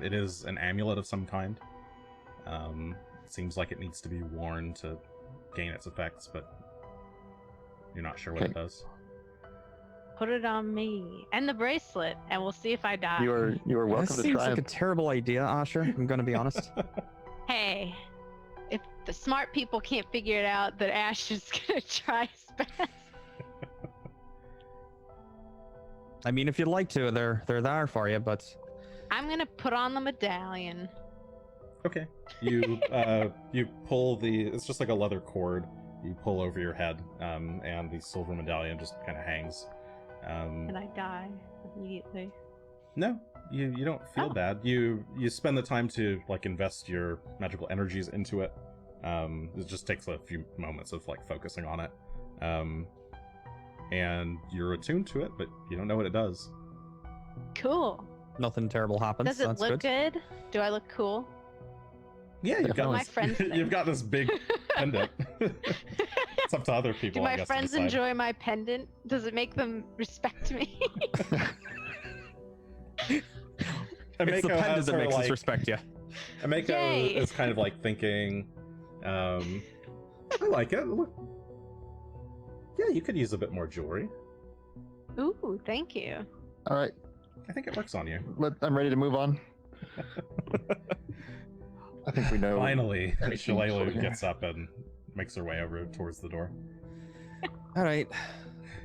It is an amulet of some kind. It seems like it needs to be worn to gain its effects, but you're not sure what it does. Put it on me and the bracelet, and we'll see if I die. You are welcome That to seems try. like a terrible idea, Asher. I'm going to be honest. Hey, if the smart people can't figure it out, then Ash is gonna try his best. I mean, if you'd like to, they're there for you, but I'm gonna put on the medallion. Okay. You you pull it's just like a leather cord. You pull over your head, and the silver medallion just kind of hangs. And I die immediately. No, you don't feel bad. You spend the time to like invest your magical energies into it. It just takes a few moments of like focusing on it. And you're attuned to it, but you don't know what it does. Cool. nothing terrible happens. Does it That's look good. good? Do I look cool? Yeah, you've got My this, friends think. you've got this big pendant. It's up to other people. Do I my guess, friends to decide. enjoy my pendant? Does it make them respect me? It's the Ameko pendant has that her, makes us like- respect you. Ameko Yay. is kind of like thinking, I like it. Look, yeah, you could use a bit more jewelry. Ooh, thank you. All right, I think it works on you. I'm ready to move on. I think we know. Finally, Anything Shillelagh for- gets up and makes her way over towards the door. All right.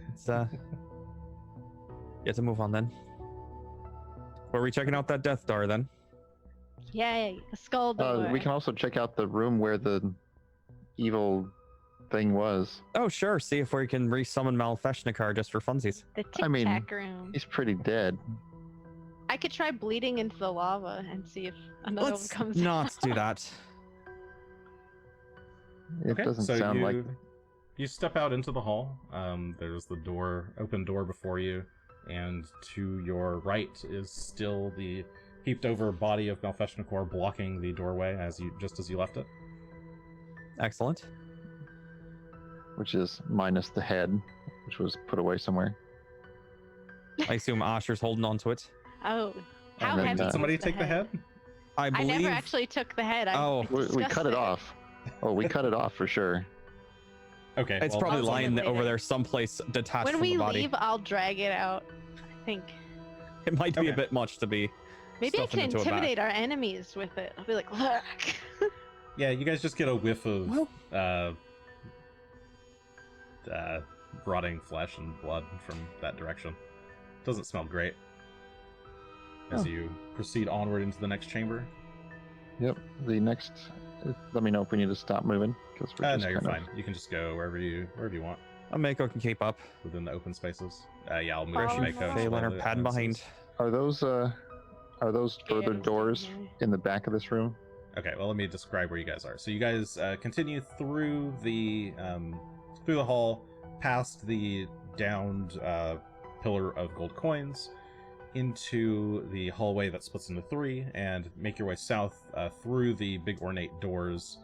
Let's get to move on then. Were we checking out that Death Star then? Yay, a skull door. We can also check out the room where the evil thing was. Oh, sure. See if we can resummon Malfeshnikar just for funsies. The I mean, tic-tac room. He's pretty dead. I could try bleeding into the lava and see if another one Let's comes not out. do that. It doesn't so sound like. you step out into the hall. There's the open door before you, and to your right is still the heaped over body of Malfeshnikor blocking the doorway as you left it. Excellent. Which is minus the head, which was put away somewhere. I assume Asher's holding on to it. Oh, how And then, heavy Did was somebody the take the head? I I believe. never actually took the head. Oh. We cut discussed it off. Oh, we cut it off for sure. Okay, It's well, probably I'll take it lying over later. there someplace detached When from we the body. leave, I'll drag it out. I think It might be Okay. a bit much to be. maybe I stuffing can into a bag. intimidate our enemies with it. I'll be like, look. Yeah, you guys just get a whiff of Well- rotting flesh and blood from that direction. Doesn't smell great. As Oh. you proceed onward into the next chamber. Yep. The next. Let me know if we need to stop moving because we're just No, you're kind fine. You can just go wherever you want Mako can keep up. within the open spaces. Yeah, I'll move Follow Mako. along. into Phelan are the padding behind. entrances. Are those further Scared doors of in the back of this room? Okay, well, let me describe where you guys are. So you guys continue through the hall, past the downed pillar of gold coins, into the hallway that splits into three, and make your way south through the big ornate doors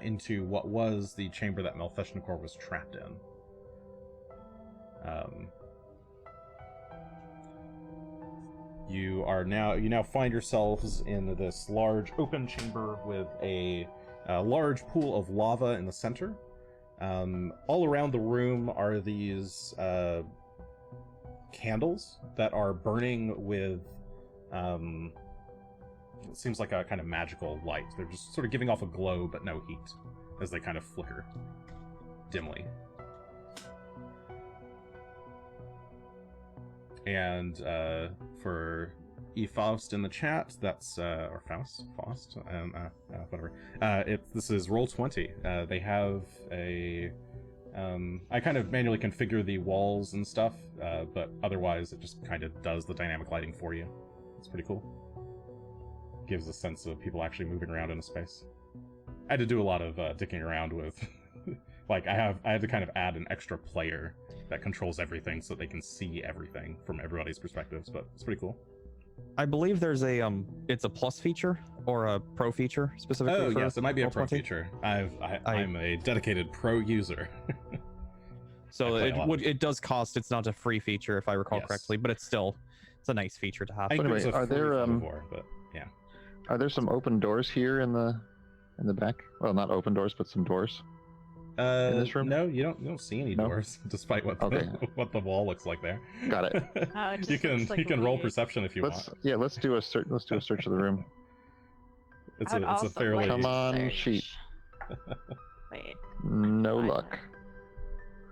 into what was the chamber that Malfeshnikor was trapped in. You now find yourselves in this large open chamber with a large pool of lava in the center. All around the room are these candles that are burning with it seems like a kind of magical light. They're just sort of giving off a glow but no heat as they kind of flicker dimly. And for E016 in the chat, that's or Faust, whatever. This is Roll20. They have a I kind of manually configure the walls and stuff, but otherwise it just kind of does the dynamic lighting for you. It's pretty cool. Gives a sense of people actually moving around in a space. I had to do a lot of dicking around with, like I had to kind of add an extra player that controls everything so they can see everything from everybody's perspectives, but it's pretty cool. I believe there's a it's a plus feature or a pro feature specifically. Oh for yes, it might be a pro Roll20. feature. I'm a dedicated pro user. So I play a lot. it does cost. It's not a free feature if I recall Yes. correctly, but it's a nice feature to have. I think Anyway, there's a are free there, one before, but yeah. Are there some open doors here in the back? Well, not open doors, but some doors. In this room? No, you don't see any No? doors, despite what Okay. what the wall looks like there. Got it. Oh, it just you can looks like you can roll weird. perception if you Let's want. let's do a search. Let's do a search of the room. It's I would a also fairly like Come to on, search. sheep. Wait. No Fine. luck.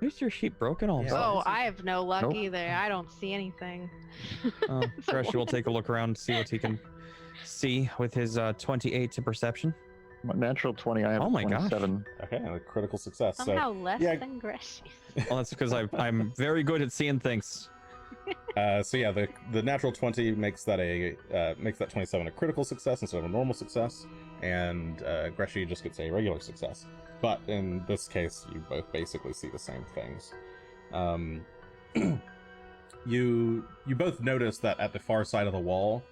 Who's your sheep broken all of a Yeah. sudden? Oh, I have no luck Nope. either. I don't see anything. Oh, It's a Greshy will one. take a look around, see what he can see with his 28 to perception. Natural 20. I have Oh my gosh. 27. okay. A critical success. Somehow less yeah. than Greshy. Well, that's because I'm very good at seeing things. So yeah, the natural 20 makes that 27 a critical success instead of a normal success, and Greshy just gets a regular success. But in this case, you both basically see the same things. You both notice that at the far side of the wall,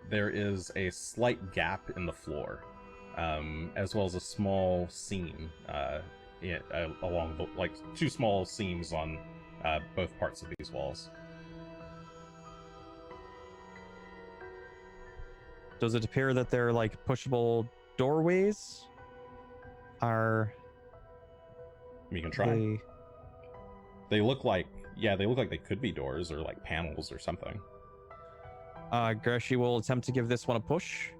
there is a slight gap in the floor, as well as a small seam along the, like two small seams on both parts of these walls. Does it appear that they're like pushable doorways? Are You can try. they? They look like they could be doors or like panels or something. Greshy will attempt to give this one a push.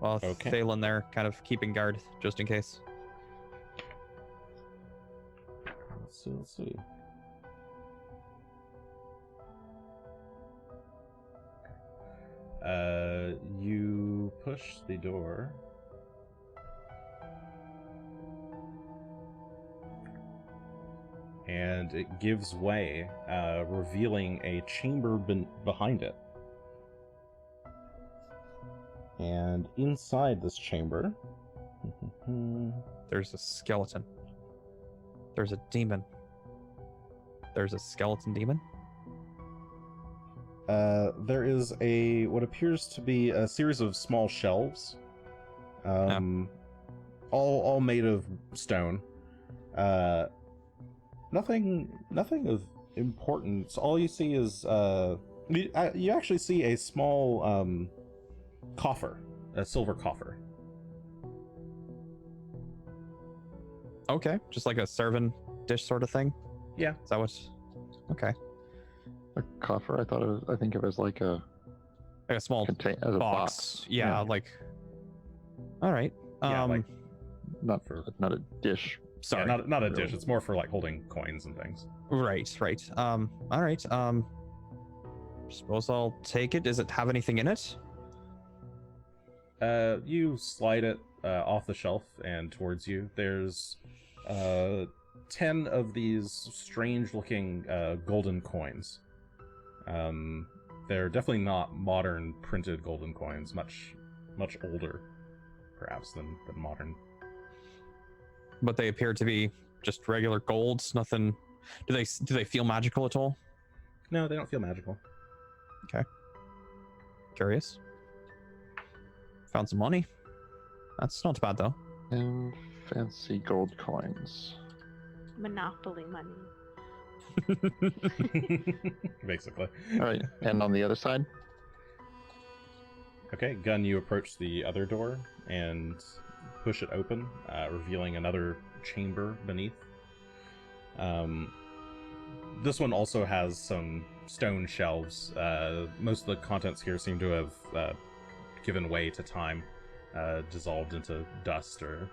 While Okay. Phelan there, kind of keeping guard just in case. Let's see. You push the door. and it gives way, revealing a chamber behind it. And inside this chamber, There's a skeleton. There's a demon. There's a skeleton demon. there is what appears to be a series of small shelves, all made of stone. Nothing of importance. All you see is you actually see a small coffer, a silver coffer. Okay, just like a serving dish sort of thing. Yeah. Is that what? Okay, A coffer. I think of it as like a like a small contain as a box. box. Yeah, like. All right. Yeah, like not a dish. Sorry. Yeah, not a dish. Really. It's more for like holding coins and things. Right. All right. Suppose I'll take it. Does it have anything in it? You slide it off the shelf and towards you. There's 10 of these strange-looking golden coins. They're definitely not modern printed golden coins. Much older, perhaps, than modern. But they appear to be just regular golds. Nothing. Do they feel magical at all? No, they don't feel magical. Curious. Found some money. That's not bad though. And fancy gold coins. Monopoly money. Basically. All right. And on the other side? Okay, Gunn, you approach the other door and push it open, revealing another chamber beneath. This one also has some stone shelves. Most of the contents here seem to have given way to time, dissolved into dust, or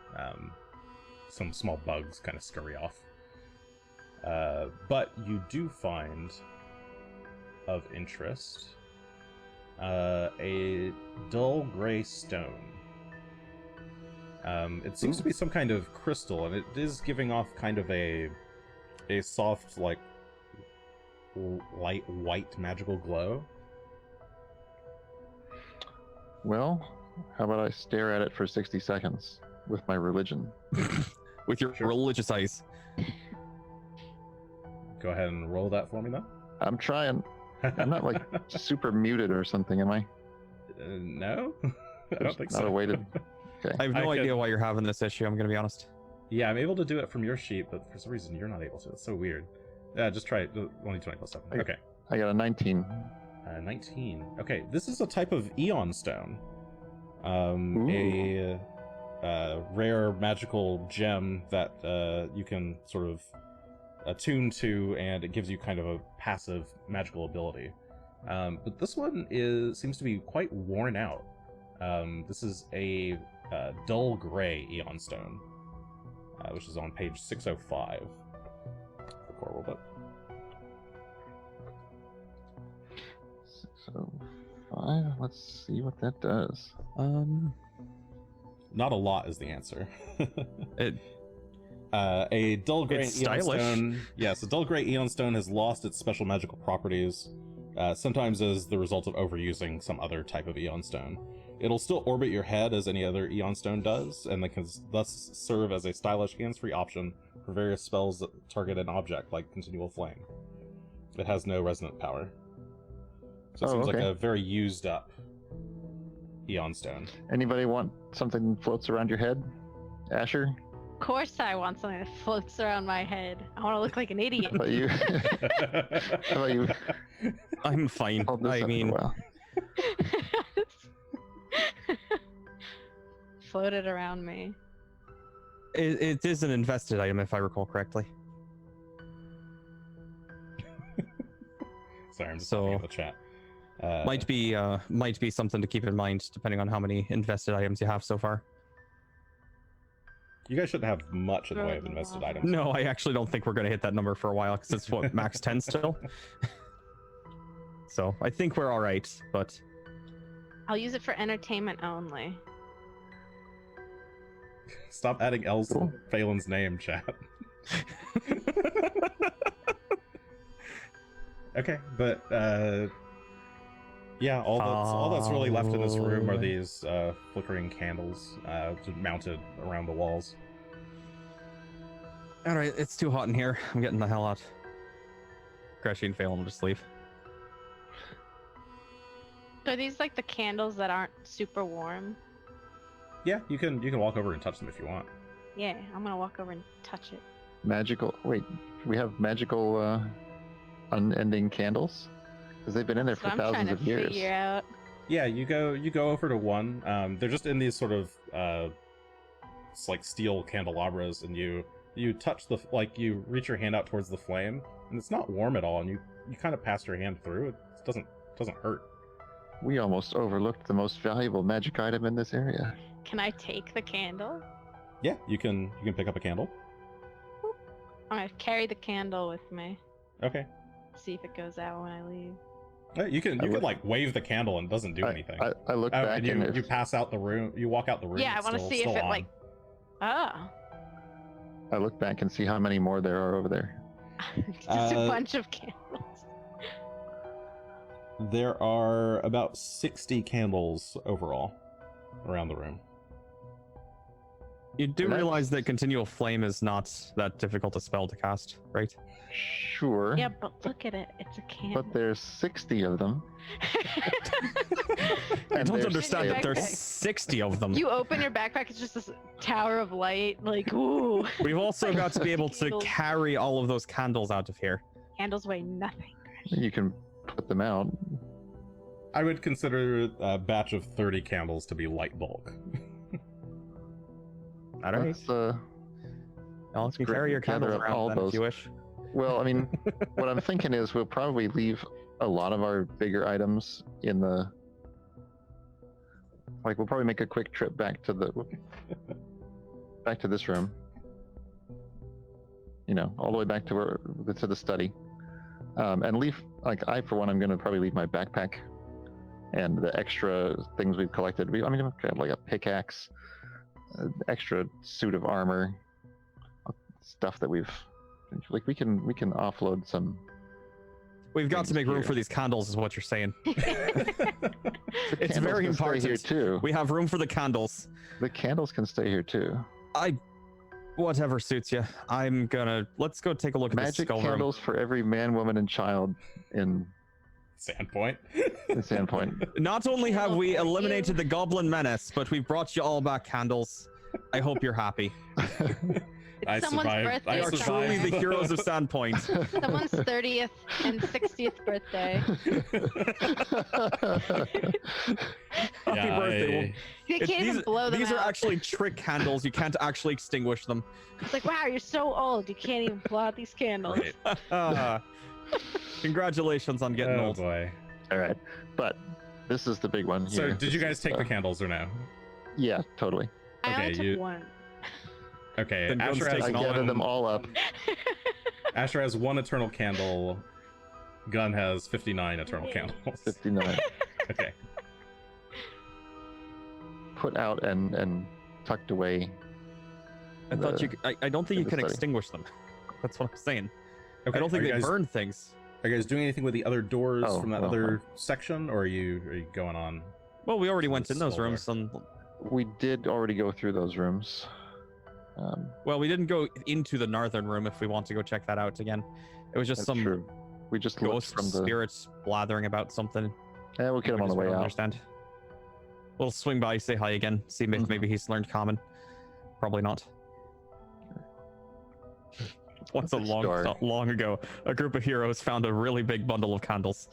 some small bugs kind of scurry off. But you do find of interest a dull gray stone. It seems to be some kind of crystal, and it is giving off kind of a soft, like, light white magical glow. Well, how about I stare at it for 60 seconds with my religion? With your Sure. religious eyes. Go ahead and roll that for me, then. I'm trying. I'm not like super muted or something, am I? No, I don't There's think not so. a way to. Okay. I have no I idea could- why you're having this issue. I'm gonna be honest. Yeah, I'm able to do it from your sheet, but for some reason you're not able to. It's so weird. Yeah, just try it. Only 20 plus 7. Okay. I got a 19. 19. Okay, this is a type of Eon stone. Ooh. A rare magical gem that you can sort of attune to, and it gives you kind of a passive magical ability. But this one seems to be quite worn out. This is a dull gray Eon stone, which is on page 605 of the core rulebook. 605. Let's see what that does. Not a lot is the answer. It A dull gray It's Eon stylish. stone. Yes, a dull gray Eon stone has lost its special magical properties, sometimes as the result of overusing some other type of Eon stone. It'll still orbit your head as any other Eon stone does, and it can thus serve as a stylish hands-free option for various spells that target an object, like Continual Flame. It has no resonant power. So it Oh, seems like okay. a very used up Eon stone. Anybody want something that floats around your head? Asher? Of course, I want something that floats around my head. I want to look like an idiot. How about you? How about you? I'm fine. Hold this I up for a mean, while. Floated around me. it is an invested item if I recall correctly. Sorry, I'm just So- looking at the chat. Might be something to keep in mind depending on how many invested items you have so far. You guys shouldn't have much in the way of invested items. No, I actually don't think we're gonna hit that number for a while because it's what max 10 still. So I think we're all right, but I'll use it for entertainment only. Stop adding L's Cool. to Phalen's name, chat. Okay, but yeah, all that's really left in this room are these flickering candles mounted around the walls. All right, it's too hot in here. I'm getting the hell out. Greshy and Falen will just leave. So are these like the candles that aren't super warm? Yeah, you can walk over and touch them if you want. Yeah, I'm gonna walk over and touch it. Magical. Wait, we have magical unending candles? Because they've been in there for So I'm trying thousands to of years. figure out. Yeah, you go over to one. They're just in these sort of it's like steel candelabras, and you touch you reach your hand out towards the flame, and it's not warm at all, and you kind of pass your hand through. It doesn't hurt. We almost overlooked the most valuable magic item in this area. Can I take the candle? Yeah, you can pick up a candle. I'm gonna carry the candle with me. Okay. See if it goes out when I leave. You can like wave the candle and it doesn't do anything. I look back and and you pass out the room. You walk out the room. Yeah, I want to see if it on. like. Oh. I look back and see how many more there are over there. Just a bunch of candles. There are about 60 candles overall around the room. You do realize that continual flame is not that difficult a spell to cast, right? Sure. Yeah, but look at it. It's a candle. But there's 60 of them. I And don't there's understand that there's backpack. 60 of them. You open your backpack, it's just this tower of light. Like, ooh. We've also got to be able to Candles. carry all of those candles out of here. Candles weigh nothing. You can put them out. I would consider a batch of 30 candles to be light bulk. All right. Let's, Y'all can carry your gather candles up around all then if those. you wish. well, I mean, what I'm thinking is we'll probably leave a lot of our bigger items in the. Like, we'll probably make a quick trip back to this room. You know, all the way back to the study, and leave. Like, I for one, I'm gonna probably leave my backpack and the extra things we've collected. I'm gonna have like a pickaxe, extra suit of armor, stuff that we've like we can offload some. We've got to things make room here. for these candles, is what you're saying. The It's candles very can stay important. here too. We have room for the candles. The candles can stay here too. Whatever suits you. Let's go take a look at this Magic skull room. candles for every man, woman, and child in Sandpoint. Sandpoint. Not only have we Thank you. eliminated the goblin menace, but we've brought you all back candles. I hope you're happy. It's I someone's survived. birthday. I We are or survived. truly something. the heroes of Sandpoint. Someone's 30th and 60th birthday. Happy Yeah, birthday. You can't even blow them These are out. actually trick candles. You can't actually extinguish them. It's like, wow, you're so old. You can't even blow out these candles. Right. Congratulations on getting Oh old. boy. All right, but this is the big one So here. did you This guys is, take the candles or no? Yeah, totally. I only Okay, took you- one. Okay. Then Gunn's Asher has, I taking all gathered of them all up. Asher has 1 eternal candle. Gunn has 59 eternal candles. 59. Okay. Put out and tucked away. I thought The- I don't think you the can study. extinguish them. That's what I'm saying. Okay. I don't think are they you guys, burn things. Are you guys doing anything with the other doors Oh, from that well, other section, or are you going on? Well, we already went in those Skull rooms. And, We did already go through those rooms. well, we didn't go into the northern room if we want to go check that out again. It was just That's some true. We just looked ghost from the. spirits blathering about something. Yeah, we'll get him We on the just way don't out. understand. We'll swing by, say hi again, see if Mhm. maybe he's learned common. Probably not. Once Good story. not long ago, a group of heroes found a really big bundle of candles,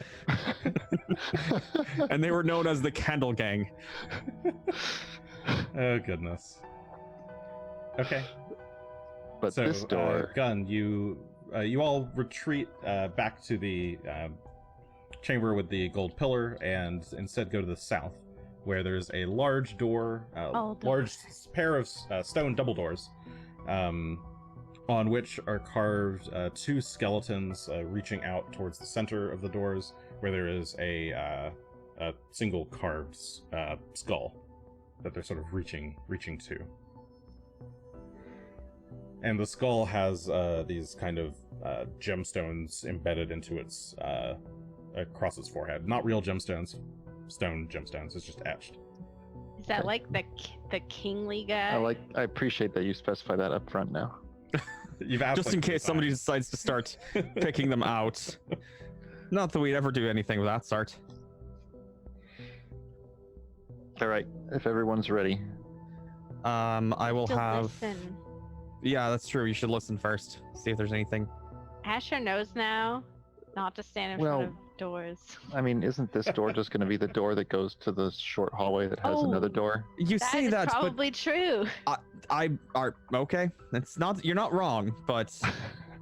and they were known as the Candle Gang. Oh goodness. Okay. But So, this door. Gunn, you all retreat back to the chamber with the gold pillar, and instead go to the south, where there's a large door, Oh, the- large pair of stone double doors, on which are carved 2 skeletons reaching out towards the center of the doors, where there is a single carved skull that they're sort of reaching to. And the skull has these kind of gemstones embedded into its across its forehead. Not real gemstones, stone gemstones. It's just etched. Is that like the kingly guy? I appreciate that you specify that up front now. You've asked Just like in 3 case somebody times. decides to start picking them out. Not that we'd ever do anything of that sort. All right, if everyone's ready. I will Still have. listen. Yeah, that's true. You should listen first. See if there's anything. Asher knows now not to stand in Well, front of doors. I mean, isn't this door just going to be the door that goes to the short hallway that has another Oh. door? You That say is that, probably true. but I are okay. It's not. You're not wrong, but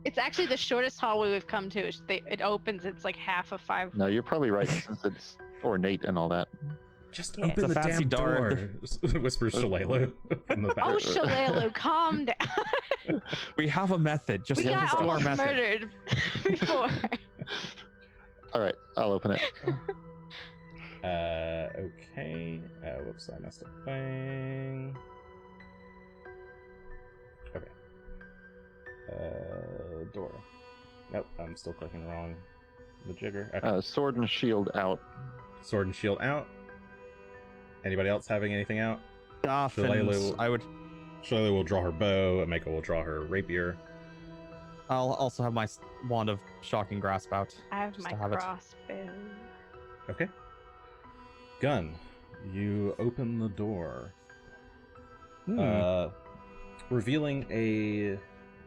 It's actually the shortest hallway we've come to. It opens. It's like half of 5. No, you're probably right since it's ornate and all that. Just Yeah. open It's a the fancy damn door. door. Whispers Shalelu from the back. Oh, Shalelu, calm down. we have a method. Just We listen got to our almost method. murdered before. All right, I'll open it. Okay. Whoops, I messed up thing. Okay. Door. Nope, I'm still clicking wrong. The jigger. Okay. Sword and shield out. Sword and shield out. Anybody else having anything out? Staff and Shalelu- I would. Shirley will draw her bow. Ameka will draw her rapier. I'll also have my wand of shocking grasp out. I have Just my to have it. crossbow. Okay. Gunn, you open the door, revealing a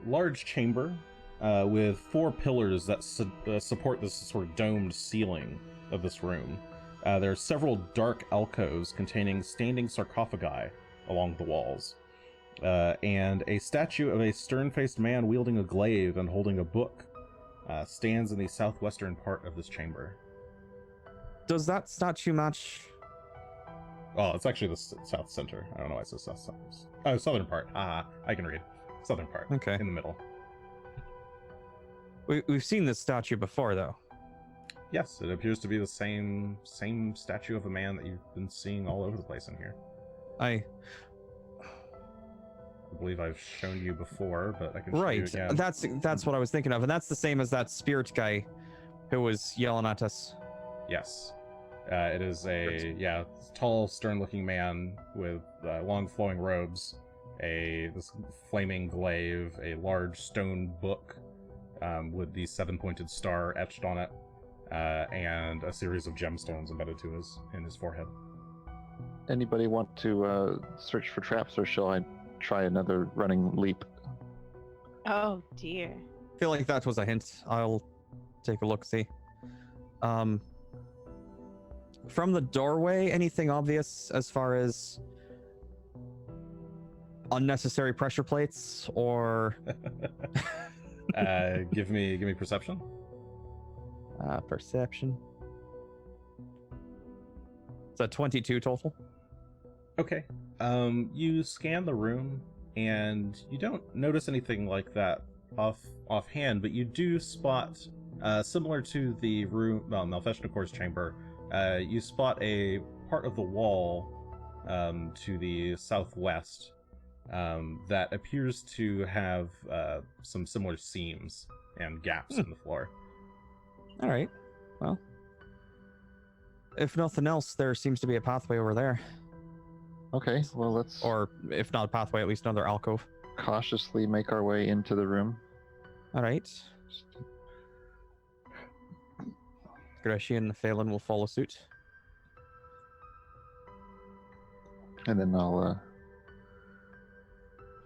large chamber with 4 pillars that support this sort of domed ceiling of this room. There are several dark alcoves containing standing sarcophagi along the walls, and a statue of a stern-faced man wielding a glaive and holding a book stands in the southwestern part of this chamber. Does that statue match? Oh, it's actually the south center. I don't know why it says south center. Oh, southern part. Ah, I can read. Southern part. Okay. In the middle. We've seen this statue before, though. Yes, it appears to be the same statue of a man that you've been seeing all over the place in here. I believe I've shown you before, but I can show you right. again. That's what I was thinking of, and that's the same as that spirit guy who was yelling at us. Yes. It is a tall, stern-looking man with long flowing robes, this flaming glaive, a large stone book with the 7-pointed star etched on it, and a series of gemstones embedded in his forehead. Anybody want to search for traps, or shall I try another running leap? Oh dear. I feel like that was a hint. I'll take a look. See. From the doorway, anything obvious as far as unnecessary pressure plates or Give me perception. perception? It's a 22 total. Okay. You scan the room, and you don't notice anything like that offhand, but you do spot, similar to the room, Malfeshnakor's chamber, you spot a part of the wall to the southwest that appears to have some similar seams and gaps in the floor. All right. Well, if nothing else, there seems to be a pathway over there. Okay, well, let's Or if not a pathway, at least another alcove. cautiously make our way into the room. All right. Greshy and Falen will follow suit. And then I'll,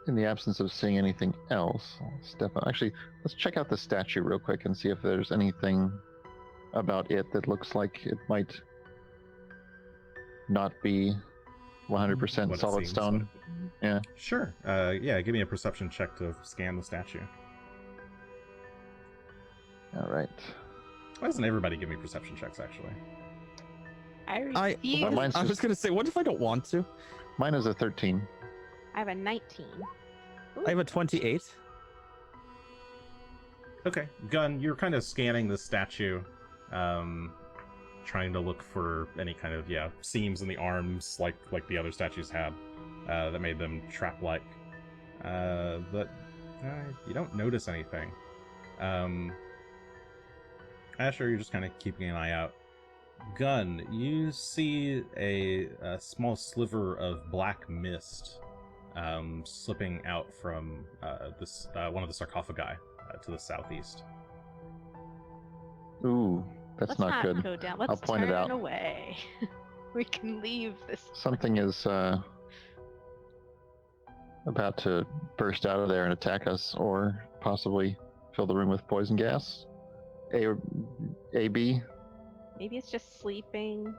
in the absence of seeing anything else, I'll step up. Actually, let's check out the statue real quick and see if there's anything about it that looks like it might not be 100% What it solid seems stone. like. Yeah. Sure. Give me a perception check to scan the statue. All right. Why doesn't everybody give me perception checks, actually? I refuse. Well, mine's I was just- gonna say, what if I don't want to? Mine is a 13. I have a 19. I have a 28. Okay. Gunn, you're kind of scanning the statue, trying to look for any kind of, seams in the arms like the other statues had, that made them trap-like. But You don't notice anything. Asher, you're just kind of keeping an eye out. Gunn, you see a small sliver of black mist slipping out from this one of the sarcophagi to the southeast. Ooh, that's Let's not good. go down. Let's I'll point it turn out. away. We can leave this. Something is about to burst out of there and attack us, or possibly fill the room with poison gas. A, B. Maybe it's just sleeping.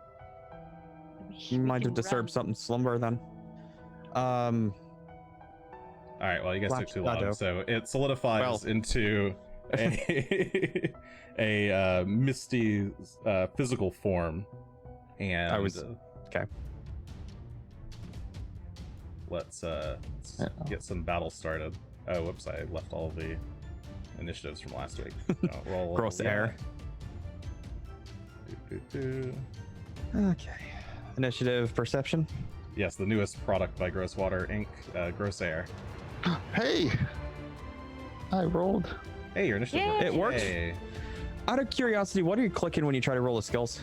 You might have disturbed something slumber then. All right, well, you guys took too long, so it solidifies into a misty physical form, and okay. Let's get some battle started. Oh, whoops! I left all the initiatives from last week. Roll Gross error. Okay. Initiative perception. Yes, the newest product by Grosswater Inc. Gross Air. Hey! I rolled. Hey, your initiative worked. It worked. Yay. Out of curiosity, what are you clicking when you try to roll the skills?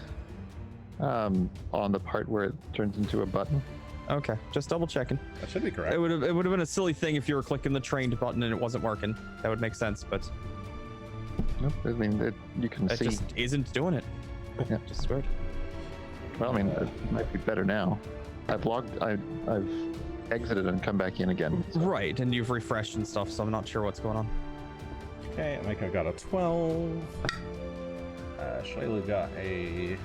On the part where it turns into a button. Okay, just double checking. That should be correct. It would have been a silly thing if you were clicking the trained button and it wasn't working. That would make sense, but Nope, I mean, you can it see. just isn't doing it. Yeah. Just weird. Well, I mean, it might be better now. I've exited and come back in again. So. Right, and you've refreshed and stuff, so I'm not sure what's going on. Okay, Micah got a 12. Shayla got a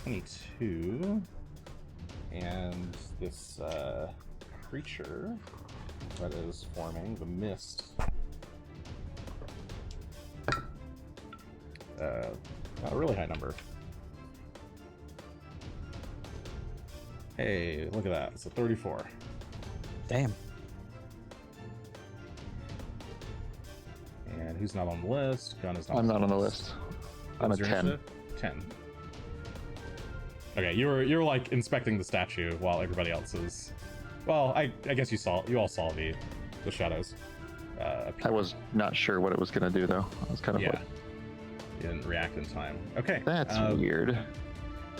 22. And this creature that is forming, the mist. A really high number. Hey, look at that. It's a 34. Damn. And who's not on the list? Gunn is not. I'm not on the list. I'm a What's your 10. initiative? 10. Okay, you're like inspecting the statue while everybody else is. Well, I guess you all saw the shadows. I was not sure what it was going to do, though. I was kind of Yeah. like, You didn't react in time. Okay. that's weird.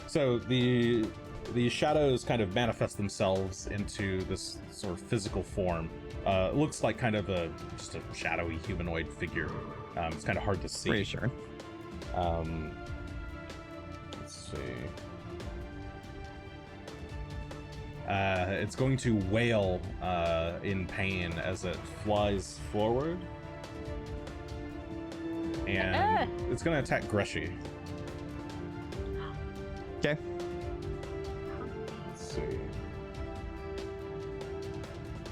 So the shadows kind of manifest themselves into this sort of physical form. Looks like kind of just a shadowy humanoid figure. It's kind of hard to see. Pretty sure. Let's see. It's going to wail in pain as it flies forward. And it's going to attack Greshy. Okay. Let's see.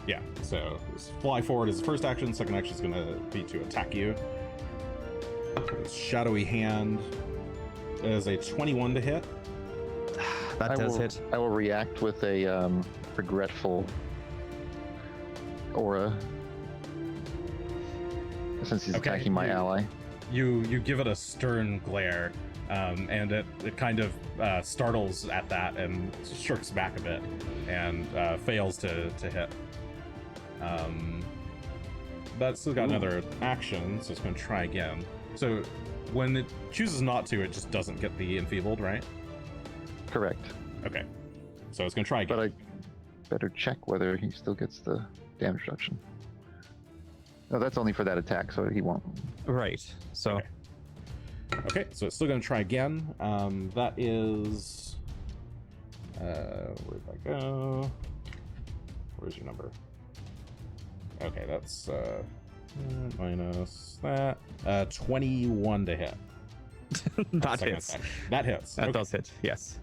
Yeah, so fly forward is the first action. Second action is going to be to attack you. Its shadowy hand is a 21 to hit. That does hit. I will react with a regretful aura. Since he's attacking my ally. You give it a stern glare, and it kind of startles at that and shirks back a bit and fails to hit. But it's still got another action, so it's going to try again. So when it chooses not to, it just doesn't get the enfeebled, right? Correct. Okay. So it's going to try again. But I better check whether he still gets the damage reduction. No, that's only for that attack, so he won't. Right. So. Okay, so it's still going to try again. That is. Where'd that go? Where's your number? Okay, that's minus that. 21 to hit. That hits. That hits. That Okay. does hit. Yes.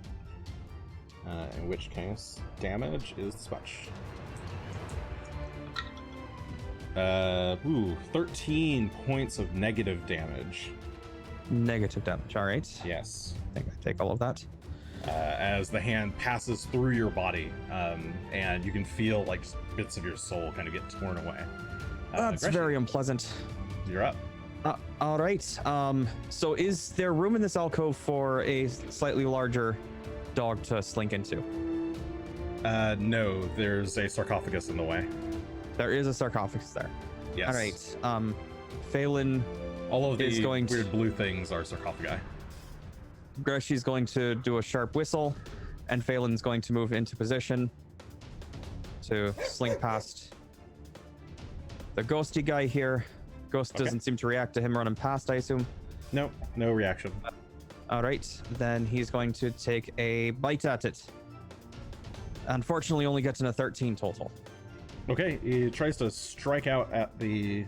In which case, damage is much. 13 points of negative damage. Negative damage. All right. Yes. I think I take all of that. As the hand passes through your body, and you can feel like just bits of your soul kind of get torn away. That's Greshy, very unpleasant. You're up. All right. So is there room in this alcove for a slightly larger dog to slink into? No, there's a sarcophagus in the way. There is a sarcophagus there. Yes. All right. Phelan, All of is the going to- weird blue things are sarcophagi. Greshy's going to do a sharp whistle, and Phelan's going to move into position to slink past the ghosty guy here. Ghost Okay. doesn't seem to react to him running past, I assume. No, no reaction. All right, then he's going to take a bite at it. Unfortunately, only gets in a 13 total. Okay, he tries to strike out at the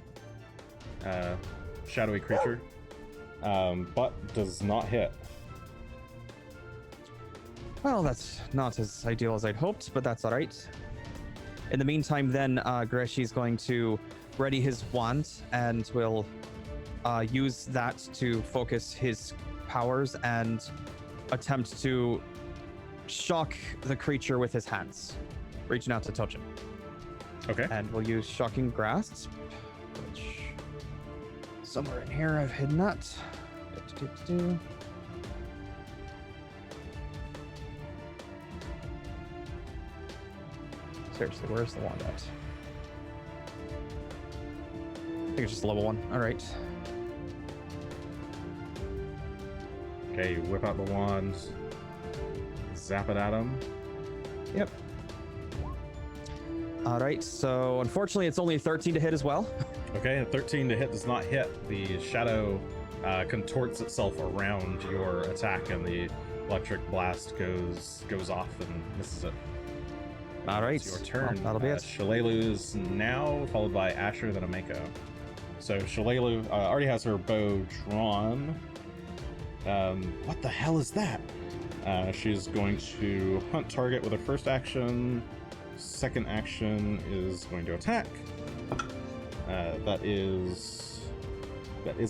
shadowy creature, but does not hit. Well, that's not as ideal as I'd hoped, but that's all right. In the meantime, then, Greshy's going to ready his wand and will use that to focus his powers and attempt to shock the creature with his hands, reaching out to touch him. Okay. And we'll use Shocking Grasp, which somewhere in here I've hidden that. Seriously, where's the wand at? I think it's just level 1. All right. Okay, you whip out the wand, zap it at him. Yep. All right. So unfortunately, it's only a 13 to hit as well. Okay, a 13 to hit does not hit. The shadow contorts itself around your attack, and the electric blast goes off and misses it. All right. It's your turn. Well, that'll be it. Shalelu's now, followed by Asher, then Ameko. So Shalelu already has her bow drawn. What the hell is that? She's going to hunt target with her first action. Second action is going to attack. That is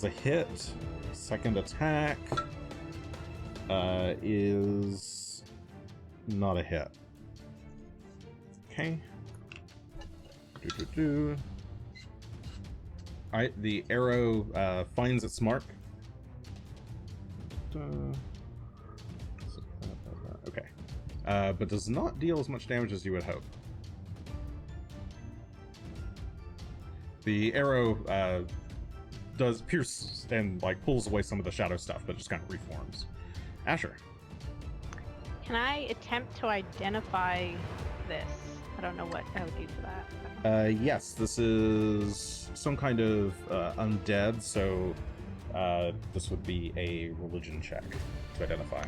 a hit. Second attack is not a hit. Okay. All right, the arrow finds its mark. Okay, but does not deal as much damage as you would hope. The arrow does pierce and like pulls away some of the shadow stuff, but just kind of reforms. Asher. Can I attempt to identify this? I don't know what I would do for that. Yes, this is some kind of undead, so this would be a religion check to identify.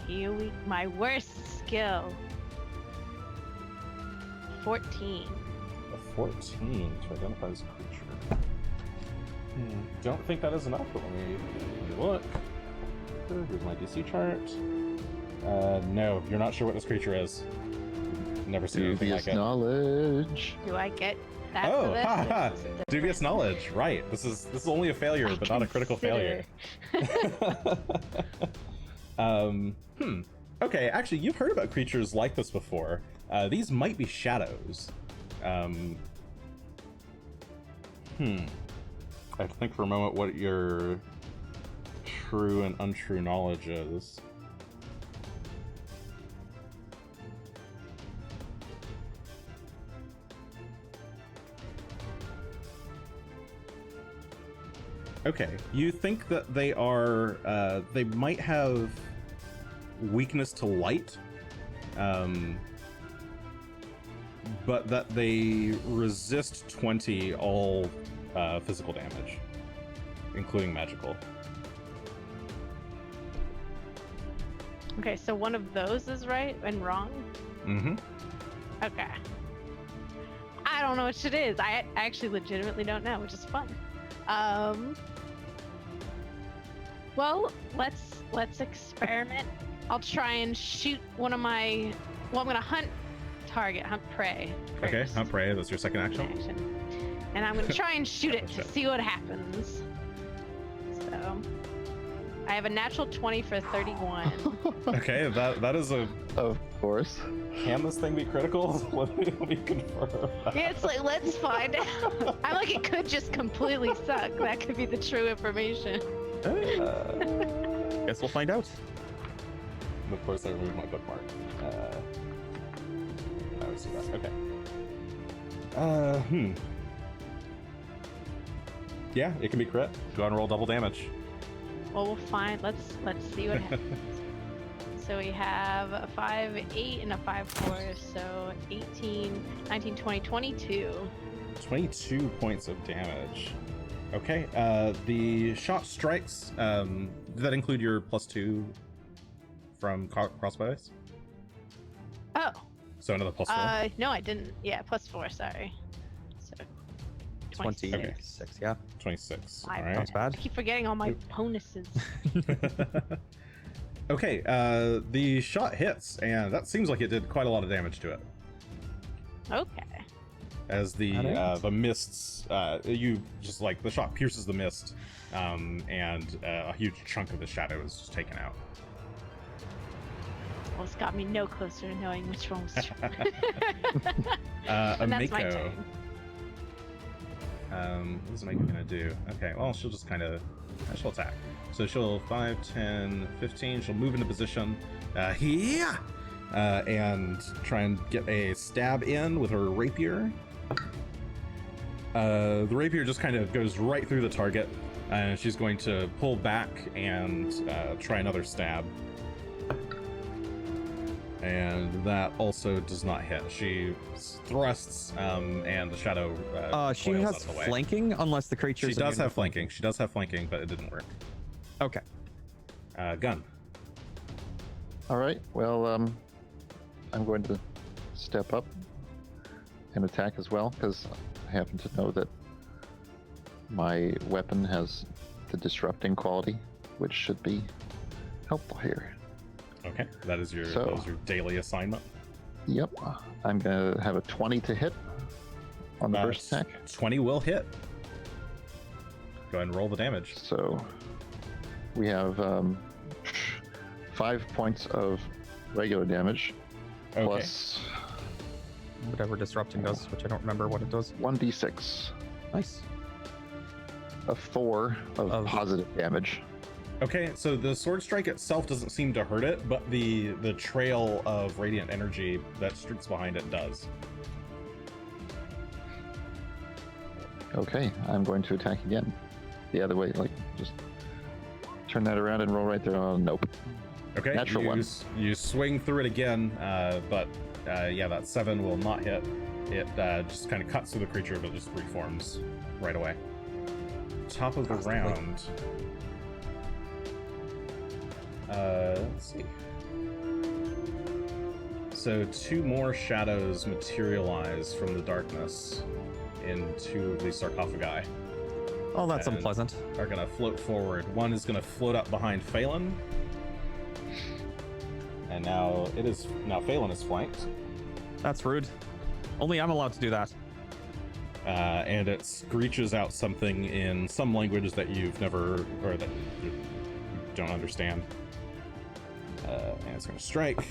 Here we my worst skill. 14. A 14 to identify this creature. Don't think that is enough, but let me look. Here's my DC chart. No, you're not sure what this creature is. Never seen anything like Dubious it. knowledge. Do I get that Oh, for this? ha ha! Is it Dubious knowledge, right. This is only a failure, I but not a critical failure. consider- Okay, actually, you've heard about creatures like this before. These might be shadows. I have to think for a moment what your true and untrue knowledge is. Okay, you think that they are, they might have weakness to light, but that they resist 20 all physical damage, including magical. Okay, so one of those is right and wrong? Mm-hmm. Okay. I don't know which it is. I actually legitimately don't know, which is fun. Well, let's experiment. I'll try and shoot one of my. Well, I'm gonna hunt prey. Okay, first. hunt prey, that's your second action. And I'm gonna try and shoot it to Gotcha. see what happens. So, I have a natural 20 for 31. Okay, that is a. Of course. Can this thing be critical? Let me confirm. Yeah, it's like, let's find out. I'm like, it could just completely suck. That could be the true information. Guess we'll find out. Of course, I removed my bookmark. I would see that. Okay. Yeah, it can be crit. Go ahead and roll double damage. Well, we'll find. Let's see what happens. So we have a 5, 8, and a 5, 4. So 18, 19, 20, 22. 22 points of damage. Okay, the shot strikes. Does that include your +2 from crossbows? Oh. So another +4. No, I didn't. Yeah, +4. Sorry. So 26. 26, yeah. 26. Five. All right. That's bad. I keep forgetting all my bonuses. Okay, the shot hits, and that seems like it did quite a lot of damage to it. Okay. As the Alright. the mists, you just like the shot pierces the mist, and a huge chunk of the shadow is just taken out. Well, it's got me no closer to knowing which one was true. And that's my Mako. turn. What is Mako gonna do? Okay, well, she'll just kind of she'll attack. So she'll 5, 10, 15. She'll move into position, here, and try and get a stab in with her rapier. The rapier just kind of goes right through the target, and she's going to pull back and try another stab. And that also does not hit. She thrusts, and the shadow. She coils has out of the way. flanking unless the creature. She does have flanking. She does have flanking, but it didn't work. Okay. Gun. All right. Well, I'm going to step up and attack as well because I happen to know that my weapon has the disrupting quality, which should be helpful here. Okay, that is your So- daily assignment. Yep. I'm gonna have a 20 to hit on the first attack. 20 will hit. Go ahead and roll the damage. So we have 5 points of regular damage Okay. plus Whatever disrupting does, which I don't remember what it does. 1d6 Nice. of 4 of positive damage. Okay, so the sword strike itself doesn't seem to hurt it, but the trail of radiant energy that streaks behind it does. Okay, I'm going to attack again. The other way, like just turn that around and roll right there. Oh, nope. Okay, Natural you, one. You swing through it again, but yeah, that 7 will not hit. It just kind of cuts through the creature, but just reforms right away. Top of the Constantly. round. Let's see. So 2 more shadows materialize from the darkness into the sarcophagi. Oh, that's And- unpleasant. Are gonna float forward. One is gonna float up behind Falen. And now Falen is flanked. That's rude. Only I'm allowed to do that. And it screeches out something in some language that you've never, or that you don't understand. And it's gonna strike.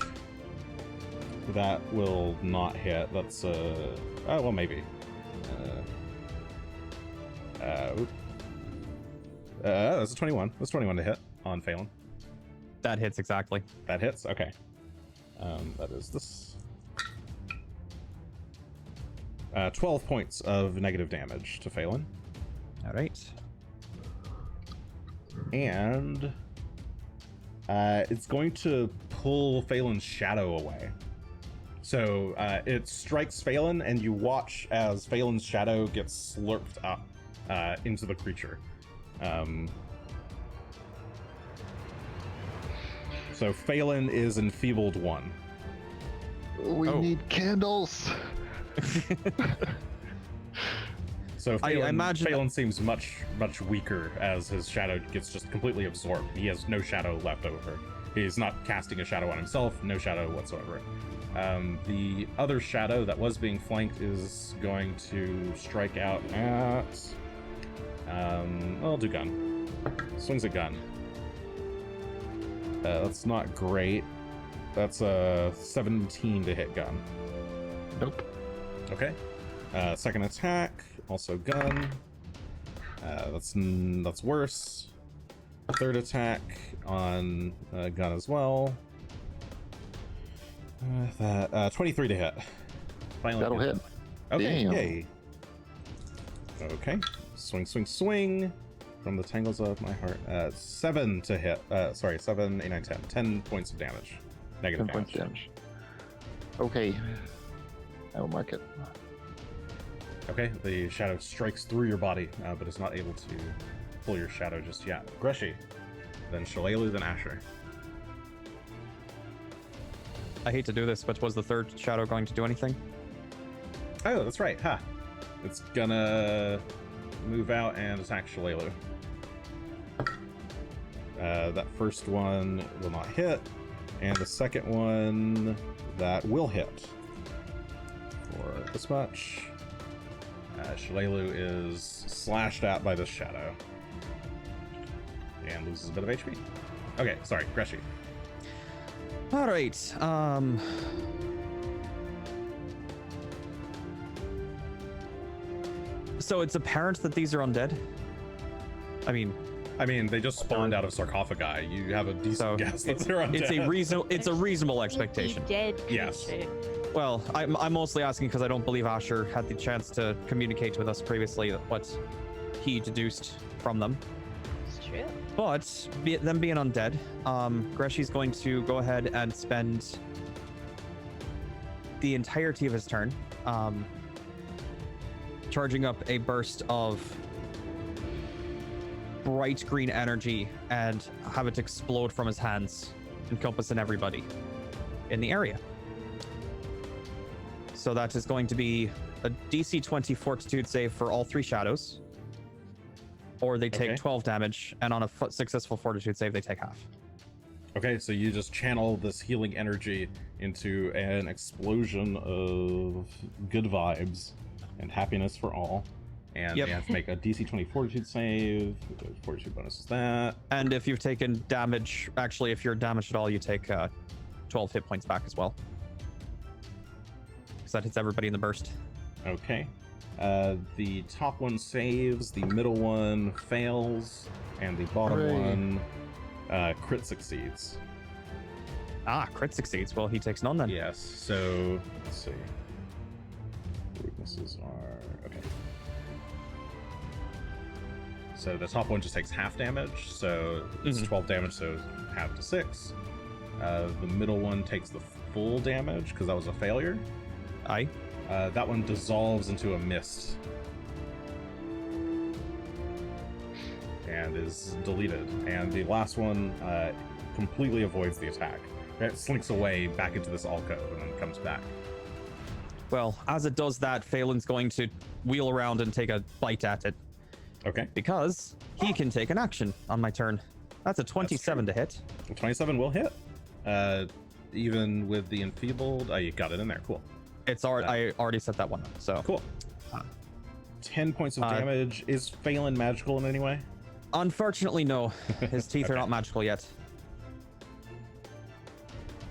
That will not hit. That's oh well, maybe. That's a 21. That's 21 to hit on Phelan. That hits exactly. That hits. Okay. That is this. 12 points of negative damage to Phelan. All right. And it's going to pull Phelan's shadow away. So it strikes Phelan, and you watch as Phelan's shadow gets slurped up into the creature. So Phelan is enfeebled 1. We Oh. need candles. So I Phelan, imagine- Phelan seems much weaker as his shadow gets just completely absorbed. He has no shadow left over. He's not casting a shadow on himself, no shadow whatsoever. The other shadow that was being flanked is going to strike out at... I'll do Gun. Swings a Gun. That's not great. That's a 17 to hit Gun. Nope. Okay. Second attack, also Gun. That's worse. Third attack on Gun as well. 23 to hit. Finally That'll hit. Okay, Damn. yay. Okay, Swing, swing, swing from the tangles of my heart. 7 to hit. Sorry, 7, 8, 9, 10. 10 points of damage. Negative 10 points damage. Okay. I will mark it. Okay, the shadow strikes through your body, but is not able to pull your shadow just yet. Greshy, then Shough, then Asher. I hate to do this, but was the third shadow going to do anything? Oh, that's right. Ha! It's gonna move out and attack Shough. That first one will not hit, and the second one that will hit for this much. Shough is slashed at by this shadow and loses a bit of HP. Okay, sorry, Greshy. All right. So it's apparent that these are undead. I mean, they just spawned out of sarcophagi. You have a decent So, guess that they're undead. it's a reasonable expectation. Dead Yes. creature. Well, I'm mostly asking because I don't believe Asher had the chance to communicate with us previously what he deduced from them. It's true. But them being undead, Greshy's going to go ahead and spend the entirety of his turn charging up a burst of bright green energy and have it explode from his hands, encompassing everybody in the area. So that is going to be a DC 20 fortitude save for all 3 shadows, or they take Okay. 12 damage, and on a successful fortitude save, they take half. Okay, so you just channel this healing energy into an explosion of good vibes and happiness for all. And Yep. they have to make a DC 20 fortitude save. Fortitude bonus is that. And if you've taken damage, actually, if you're damaged at all, you take 12 hit points back as well. Because that hits everybody in the burst. Okay. The top one saves, the middle one fails, and the bottom Hooray. one crit succeeds. Ah, crit succeeds. Well, he takes none then. Yes, so let's see. The weaknesses are okay. So the top one just takes half damage, so it's 12 damage, so half to 6. The middle one takes the full damage because that was a failure. Aye. That one dissolves into a mist and is deleted. And the last one completely avoids the attack. It slinks away back into this alcove and then comes back. Well, as it does that, Phalen's going to wheel around and take a bite at it Okay. because he can take an action on my turn. That's a 27 to hit. 27 will hit. Even with the enfeebled, you got it in there. Cool. It's already I already set that one up. So Cool. 10 points of damage. Is Falen magical in any way? unfortunately, no. His teeth are Okay. not magical yet.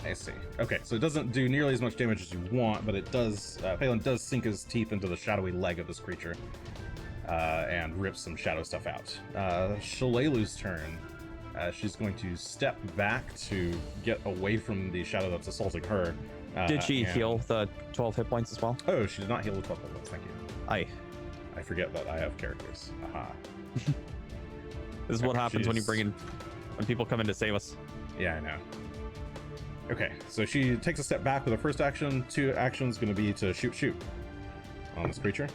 I see. Okay, so it doesn't do nearly as much damage as you want, but it does. Phelan does sink his teeth into the shadowy leg of this creature and rips some shadow stuff out. Shough's turn. She's going to step back to get away from the shadow that's assaulting her. Did she and- heal the 12 hit points as well? Oh, she did not heal the 12 points. Thank you. Aye. I forget that I have characters. Aha. This is what Okay, happens when you jeez. bring in when people come in to save us. Yeah, I know. Okay, so she takes a step back with her first action. 2 actions going to be to shoot on this creature.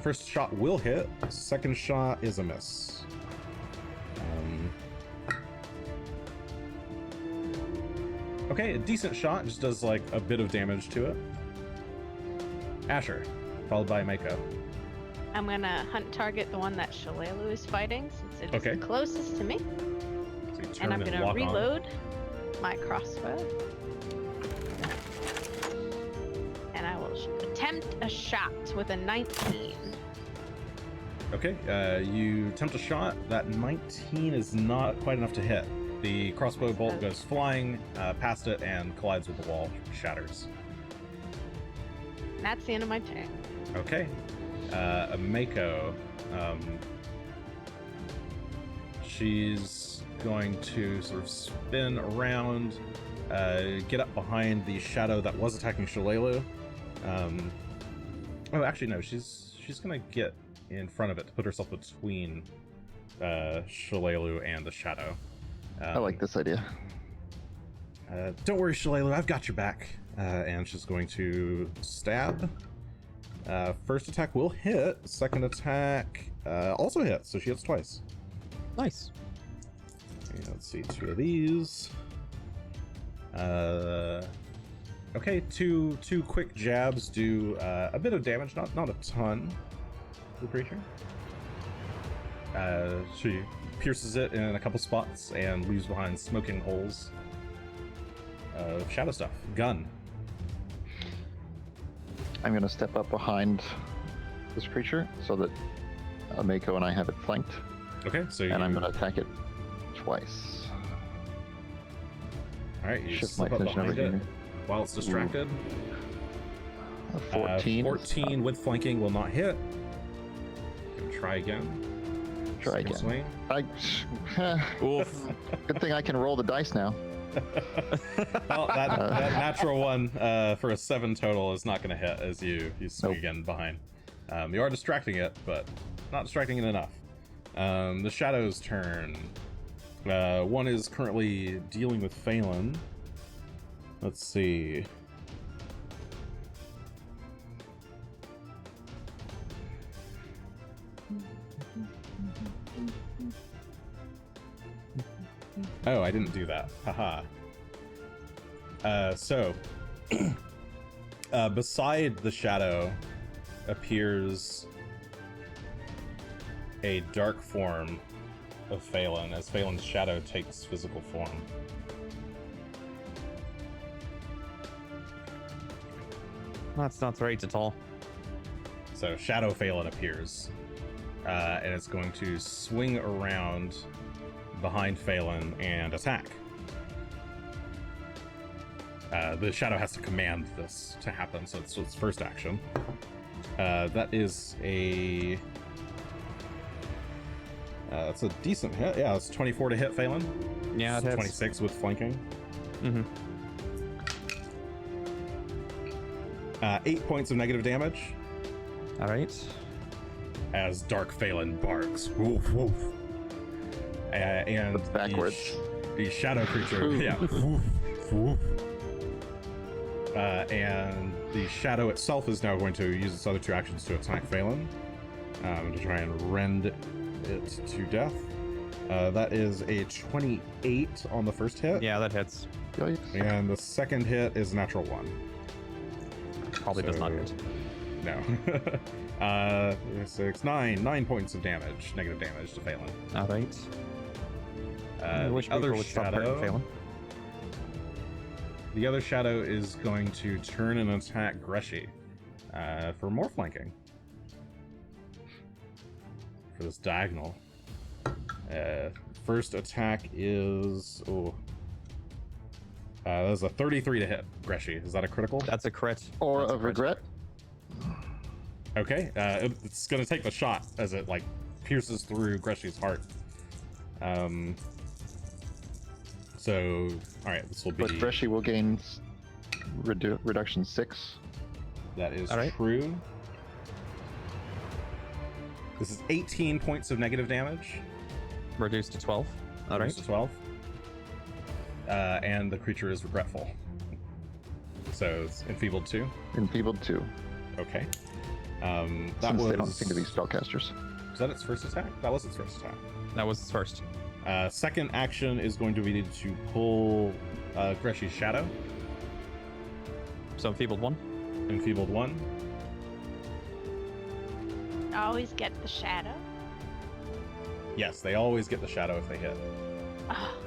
First shot will hit. Second shot is a miss. Okay, a decent shot. Just does like a bit of damage to it. Asher, followed by Mako. I'm gonna hunt target the one that Shough is fighting since it's Okay. the closest to me. So you turn And I'm gonna lock on. reload my crossbow. And I will attempt a shot with a 19. Okay, you attempt a shot. That 19 is not quite enough to hit. The crossbow bolt goes flying past it and collides with the wall, shatters. And that's the end of my turn. Okay, Mako. She's going to sort of spin around, get up behind the shadow that was attacking Shough. Oh, actually, no. She's gonna get in front of it to put herself between Shalelu and the shadow. I like this idea. Don't worry, Shalelu, I've got your back. And she's going to stab. First attack will hit. Second attack also hits, so she hits twice. Nice. And let's see, 2 of these. Okay, two quick jabs do a bit of damage, not a ton to the creature. She pierces it in a couple spots and leaves behind smoking holes of shadow stuff. Gun. I'm going to step up behind this creature so that Mako and I have it flanked, Okay, so and I'm going to attack it twice. All right, you Shift my slip up attention over behind it here. while it's distracted. A 14. 14 with flanking will not hit. Gonna try again. Try Second again. Swing. Oof. Good thing I can roll the dice now. Well, that natural one for a 7 total is not going to hit as you swing Nope. again behind. You are distracting it, but not distracting it enough. The Shadow's turn. One is currently dealing with Falen. Let's see. Oh, I didn't do that. Haha. So, beside the shadow appears a dark form of Falen as Phalen's shadow takes physical form. That's not right at all. So Shadow Phalan appears, and it's going to swing around behind Phalan and attack. The Shadow has to command this to happen, so it's its first action. That is a... that's a decent hit. Yeah, it's 24 to hit Phalan. Yeah, it hits. 26 with flanking. Mm-hmm. 8 points of negative damage All right. as Dark Phalan barks. Woof, woof. And That's backwards. The shadow creature, yeah. Woof, woof. And the shadow itself is now going to use its other 2 actions to attack Phalan, to try and rend it to death. That is a 28 on the first hit. Yeah, that hits. Yikes. And the second hit is a natural 1. Probably does not So- hit. No. 6, 9 points of damage, negative damage to Phalan. All right. I wish The other people would stop hurting shadow. Phalan. The other shadow is going to turn and attack Greshy for more flanking. For this diagonal. First attack is... that's a 33 to hit, Greshy. Is that a critical? That's a crit. Or That's a of crit. regret. Okay, it's going to take the shot as it, like, pierces through Greshy's heart. So, alright, this will be... But Greshy will gain reduction 6. That is All right. true. This is 18 points of negative damage. Reduced to 12. All right. Reduced to 12. And the creature is regretful. So it's enfeebled 2. Enfeebled 2. Okay. That Since was... they don't seem to be spellcasters. Was that its first attack? That was its first attack. That was his first. Second action is going to be to pull Greshy's shadow. So enfeebled 1. Enfeebled 1. Always get the shadow. Yes, they always get the shadow if they hit. Oh.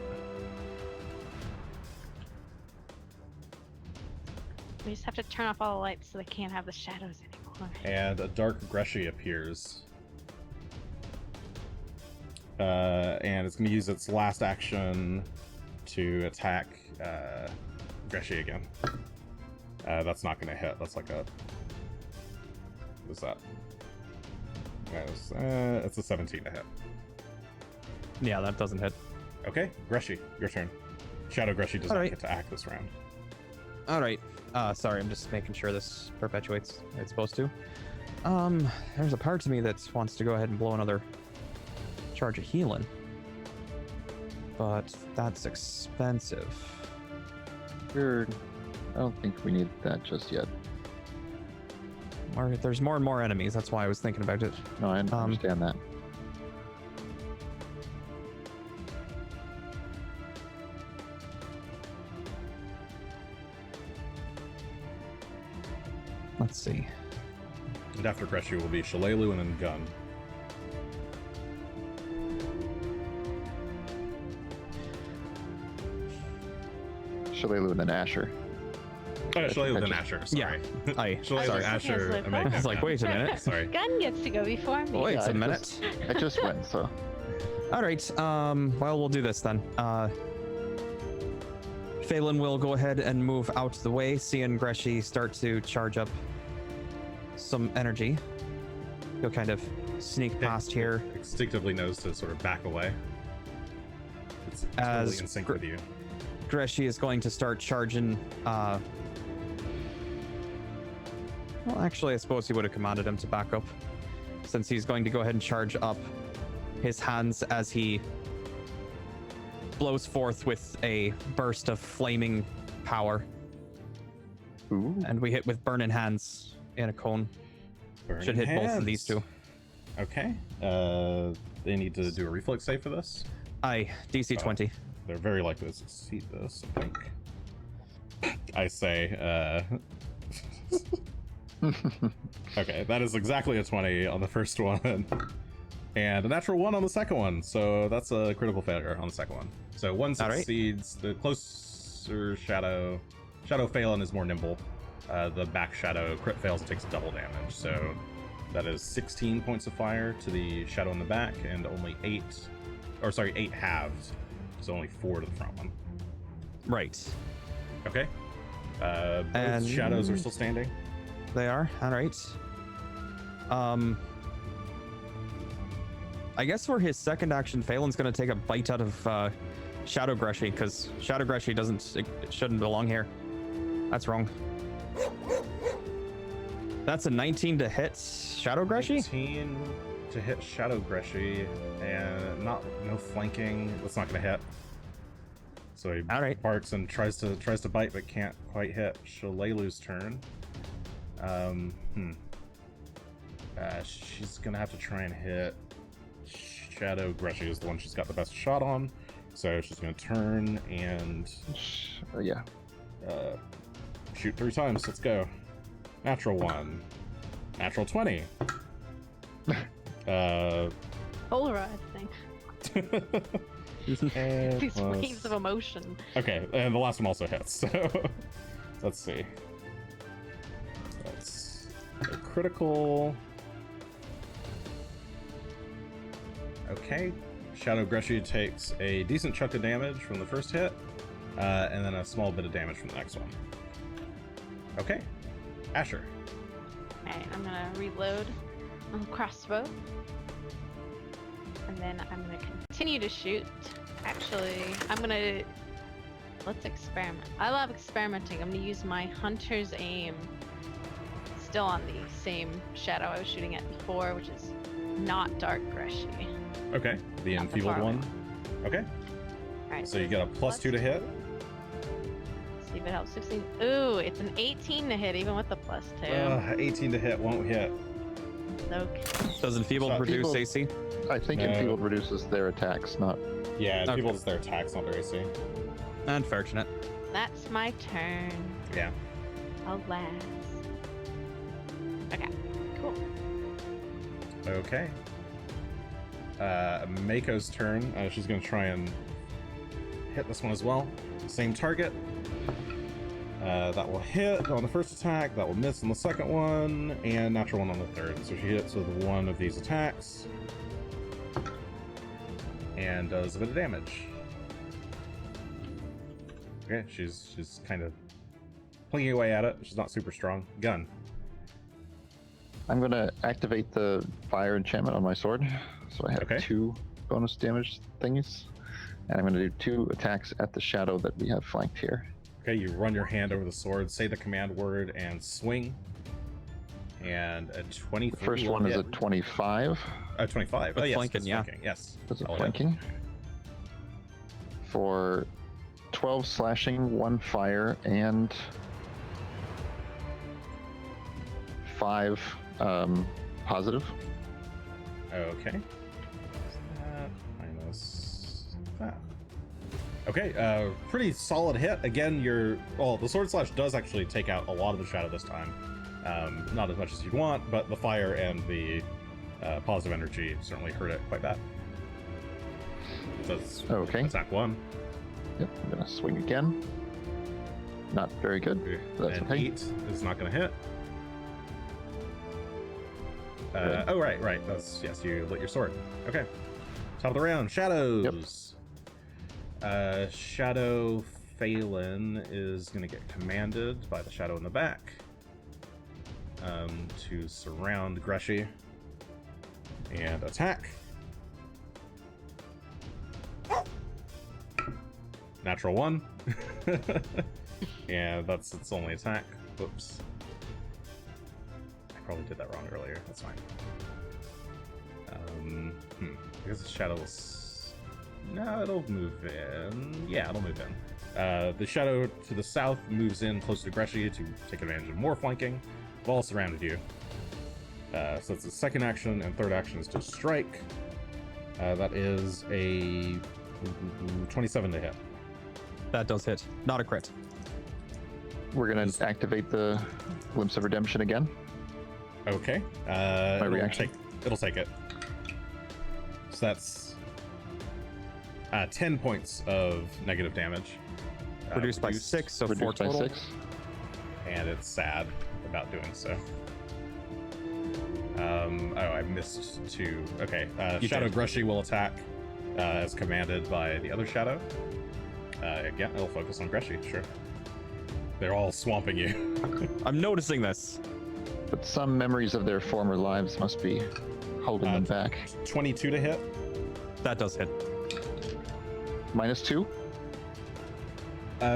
We just have to turn off all the lights so they can't have the shadows anymore. And a dark Greshy appears. And it's going to use its last action to attack Greshy again. That's not going to hit. That's like a... What's that? It's a 17 to hit. Yeah, that doesn't hit. Okay, Greshy, your turn. Shadow Greshy does not Alright. get to act this round. All right. Sorry, I'm just making sure this perpetuates. It's supposed to. There's a part to me that wants to go ahead and blow another charge of healing. But that's expensive. I don't think we need that just yet. There's more and more enemies, that's why I was thinking about it. No, I understand that. Let's see. And after Greshy will be Shough and then Gunn. Shough and then Asher. Oh, Shough and then Asher, sorry. Aye. Shough Sorry. and Asher. Yes, Omega. I was like, wait a minute. Sorry. Gunn gets to go before me. Wait Yeah, a minute. I just went, so. All right. Well, we'll do this then. Falen will go ahead and move out the way, seeing Greshy start to charge up some energy. He'll kind of sneak past here. Instinctively knows to sort of back away. It's As totally in sync with you. Greshy is going to start charging. Well, actually, I suppose he would have commanded him to back up, since he's going to go ahead and charge up his hands as he blows forth with a burst of flaming power. Ooh. And we hit with burning hands in a cone. Burning Should hit both of hands. these two. Okay. They need to do a reflex save for this. Aye, DC 20. They're very likely to succeed this, I think. I say, okay, that is exactly a 20 on the first one. And a natural 1 on the second one, so that's a critical failure on the second one. So one All right. succeeds. The closer Shadow Phelan is more nimble. The back Shadow crit fails and takes double damage. So that is 16 points of fire to the Shadow in the back, and only 8 halved. So only 4 to the front one. Right. Okay. Both And- Shadows are still standing. They are. All right. I guess for his second action, Phelan's going to take a bite out of Shadow Greshy, because Shadow Greshy shouldn't belong here. That's wrong. That's a 19 to hit Shadow Greshy? 19 to hit Shadow Greshy, and no flanking. That's not going to hit. So he All right. barks and tries to bite, but can't quite hit. Shalalu's turn. She's gonna have to try and hit Shadow Greshy is the one she's got the best shot on. So she's gonna turn and Yeah. shoot 3 times. Let's go. Natural 1. Natural 20. Polarized thing. And These plus- waves of emotion. Okay, and the last one also hits. So let's see. That's a critical. Okay, Shadow Greshy takes a decent chunk of damage from the first hit, and then a small bit of damage from the next one. Okay, Asher. Alright, I'm gonna reload on the crossbow. And then I'm gonna continue to shoot. Actually, let's experiment. I love experimenting. I'm gonna use my hunter's aim still on the same shadow I was shooting at before, which is not Dark Greshy. Okay, the Not the enfeebled far one. Okay, Alright, so you get a +2 to hit. see if it helps. 16. Ooh, it's an 18 to hit even with the +2. 18 to hit won't hit. Okay. Does Enfeebled So reduce people- AC? I think No. Enfeebled reduces their attacks, not. Yeah, Okay. people is their attacks, not their AC. Unfortunate. That's my turn. Yeah. Alas. Okay, cool. Okay. Mako's turn. She's going to try and hit this one as well. Same target. That will hit on the first attack. That will miss on the second one. And natural 1 on the third. So she hits with one of these attacks. And does a bit of damage. Okay, she's kind of plinging away at it. She's not super strong. Gun. I'm gonna activate the fire enchantment on my sword, so I have Okay. 2 bonus damage thingies, and I'm gonna do 2 attacks at the shadow that we have flanked here. Okay, you run your hand over the sword, say the command word, and swing. And a 23. The first one is a 25. 25. With Oh, yes. flanking, it's yeah. flanking, yes. That's a I'll hit. flanking. For 12 slashing, 1 fire, and 5 positive. Okay. That minus that. Okay, pretty solid hit. Again, the sword slash does actually take out a lot of the shadow this time. Not as much as you'd want, but the fire and the positive energy certainly hurt it quite bad. So that's Okay. attack 1. Yep, I'm gonna swing again. Not very good. But that's and okay. 8 is not going to hit. Right. Oh, right. That's, yes, you lit your sword. Okay. Top of the round, shadows. Shadow Falen is going to get commanded by the shadow in the back to surround Greshy and attack. Natural 1. Yeah, that's its only attack. Whoops. I probably did that wrong earlier. That's fine. I guess the shadow will... No, it'll move in. Yeah, it'll move in. The shadow to the south moves in closer to Greshy to take advantage of more flanking. They've all surrounded you. So it's the second action, and third action is to strike. That is a 27 to hit. That does hit. Not a crit. We're gonna activate the Glimpse of Redemption again. Okay. reaction? It'll take it. So that's 10 points of negative damage. Reduced by 6, so 4 Reduced by total. 6. And it's sad about doing so. I missed 2. Okay. You Shadow did. Greshy will attack as commanded by the other shadow. Again, it'll focus on Greshy, sure. They're all swamping you. I'm noticing this. But some memories of their former lives must be holding them back. 22 to hit. That does hit. -2?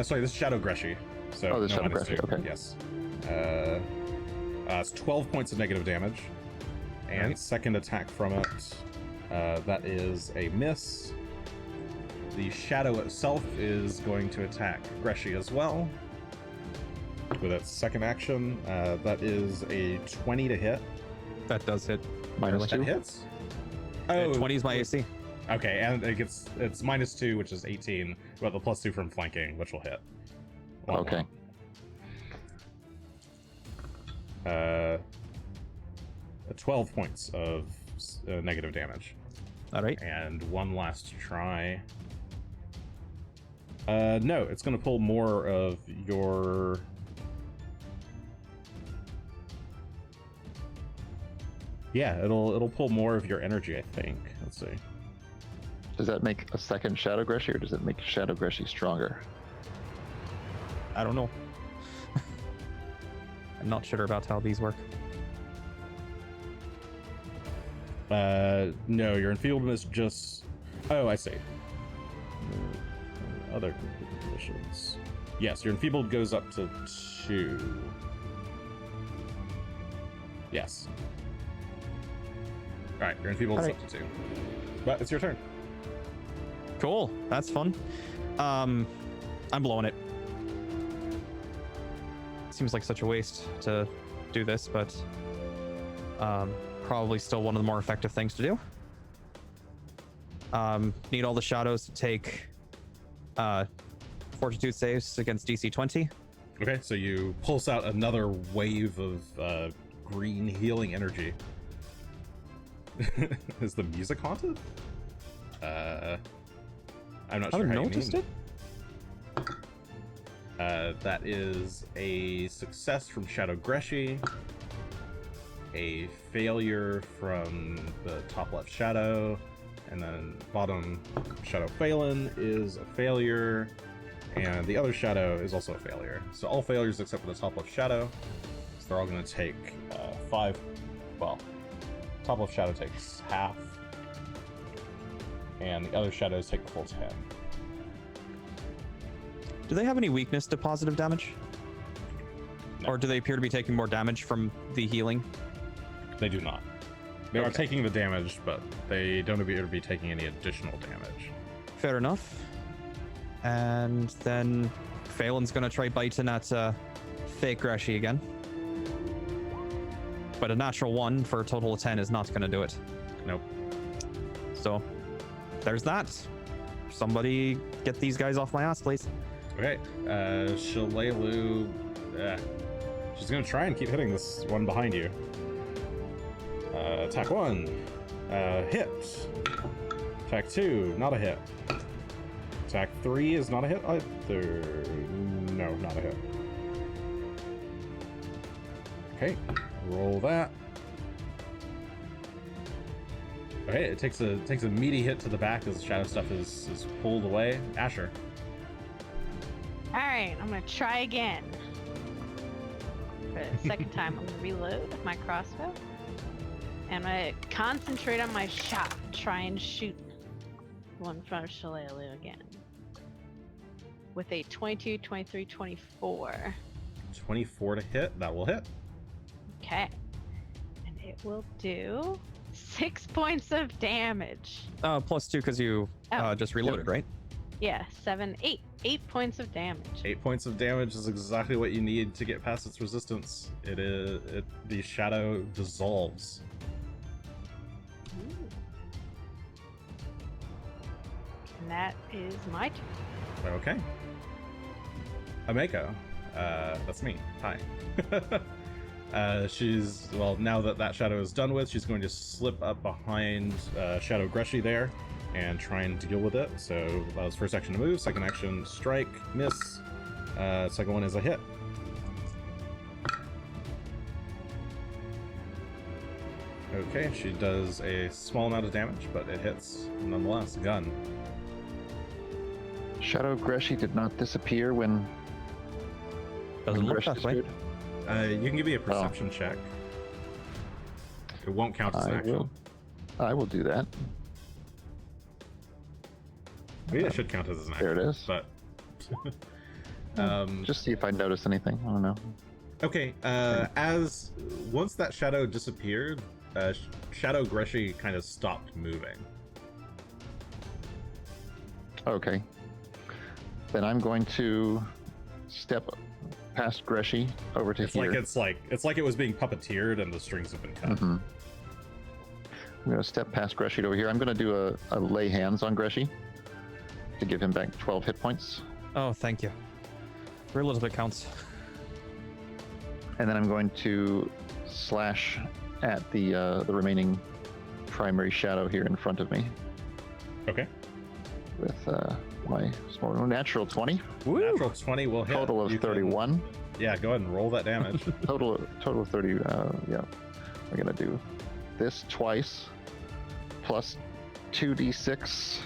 Sorry, this is Shadow Greshy. So Oh, this is no Shadow -2. Greshy, okay. Yes. It's 12 points of negative damage. And Right. second attack from it, that is a miss. The shadow itself is going to attack Greshy as well. With its second action, that is a 20 to hit. That does hit. -2? That hits? Oh, 20 is my AC. Okay, and it's -2, which is 18, but the +2 from flanking, which will hit. Okay. 12 points of negative damage. All right. And one last try. No, it's going to pull more of your... Yeah, it'll pull more of your energy, I think. Let's see. Does that make a second Shadow Greshy, or does it make Shadow Greshy stronger? I don't know. I'm not sure about how these work. No, your enfeeblement is just... Oh, I see. Other conditions. Yes, your enfeebled goes up to 2. Yes. Alright, your enfeebled is up to 2. But it's your turn. Cool. That's fun. I'm blowing it. Seems like such a waste to do this, but probably still one of the more effective things to do. Need all the shadows to take fortitude saves against DC 20. Okay, so you pulse out another wave of green healing energy. Is the music haunted? I'm not I sure haven't how noticed you it. mean. That is a success from Shadow Greshy, a failure from the top left shadow, and then bottom Shadow Falen is a failure, and the other shadow is also a failure. So all failures except for the top left shadow. So they're all going to take 5. Well, top left shadow takes half, and the other shadows take the full 10. Do they have any weakness to positive damage? No. Or do they appear to be taking more damage from the healing? They do not. They are Okay. taking the damage, but they don't appear to be taking any additional damage. Fair enough. And then Falen's gonna try biting at fake Greshy again. But a natural 1 for a total of 10 is not gonna do it. Nope. So there's that. Somebody get these guys off my ass, please. Okay. Shalelu. She's gonna try and keep hitting this one behind you. Attack 1. Hit. Attack 2. Not a hit. Attack 3 is not a hit either. No, not a hit. Okay. Roll that. Okay, it takes a meaty hit to the back as the shadow stuff is pulled away. Asher. Alright, I'm gonna try again. For the second time, I'm gonna reload my crossbow. And I'm gonna concentrate on my shot and try and shoot one in front of Shalelu again. With a 22, 23, 24. 24 to hit. That will hit. Okay. And it will do 6 points of damage. +2 because you Oh. just reloaded, right? Yeah, 7, 8. 8 points of damage. 8 points of damage is exactly what you need to get past its resistance. The shadow dissolves. Ooh. And that is my turn. Okay. Ameko. That's me. Hi. Now that shadow is done with, she's going to slip up behind Shadow Greshy there and try and deal with it. So that was first action to move, second action strike, miss. Second one is a hit. Okay, she does a small amount of damage, but it hits nonetheless. Gun. Shadow Greshy did not disappear when Doesn't look Gresh that way. disappeared. You can give me a perception check. It won't count as an I action. will. I will do that. Maybe it should count as an action. There it is. But Just see if I notice anything. I don't know. okay. As once that shadow disappeared, Shadow Greshy kind of stopped moving. Okay. Then I'm going to step past Greshy over to It's here. like it was being puppeteered and the strings have been cut. Mhm. I'm going to step past Greshy over here. I'm going to do a lay hands on Greshy to give him back 12 hit points. Oh, thank you. Every little bit counts. And then I'm going to slash at the remaining primary shadow here in front of me Okay. with my small natural 20. Natural 20 will hit. Total of You can- 31. Yeah, go ahead and roll that damage. Total of 30. Yeah, we're gonna do this twice, plus 2d6.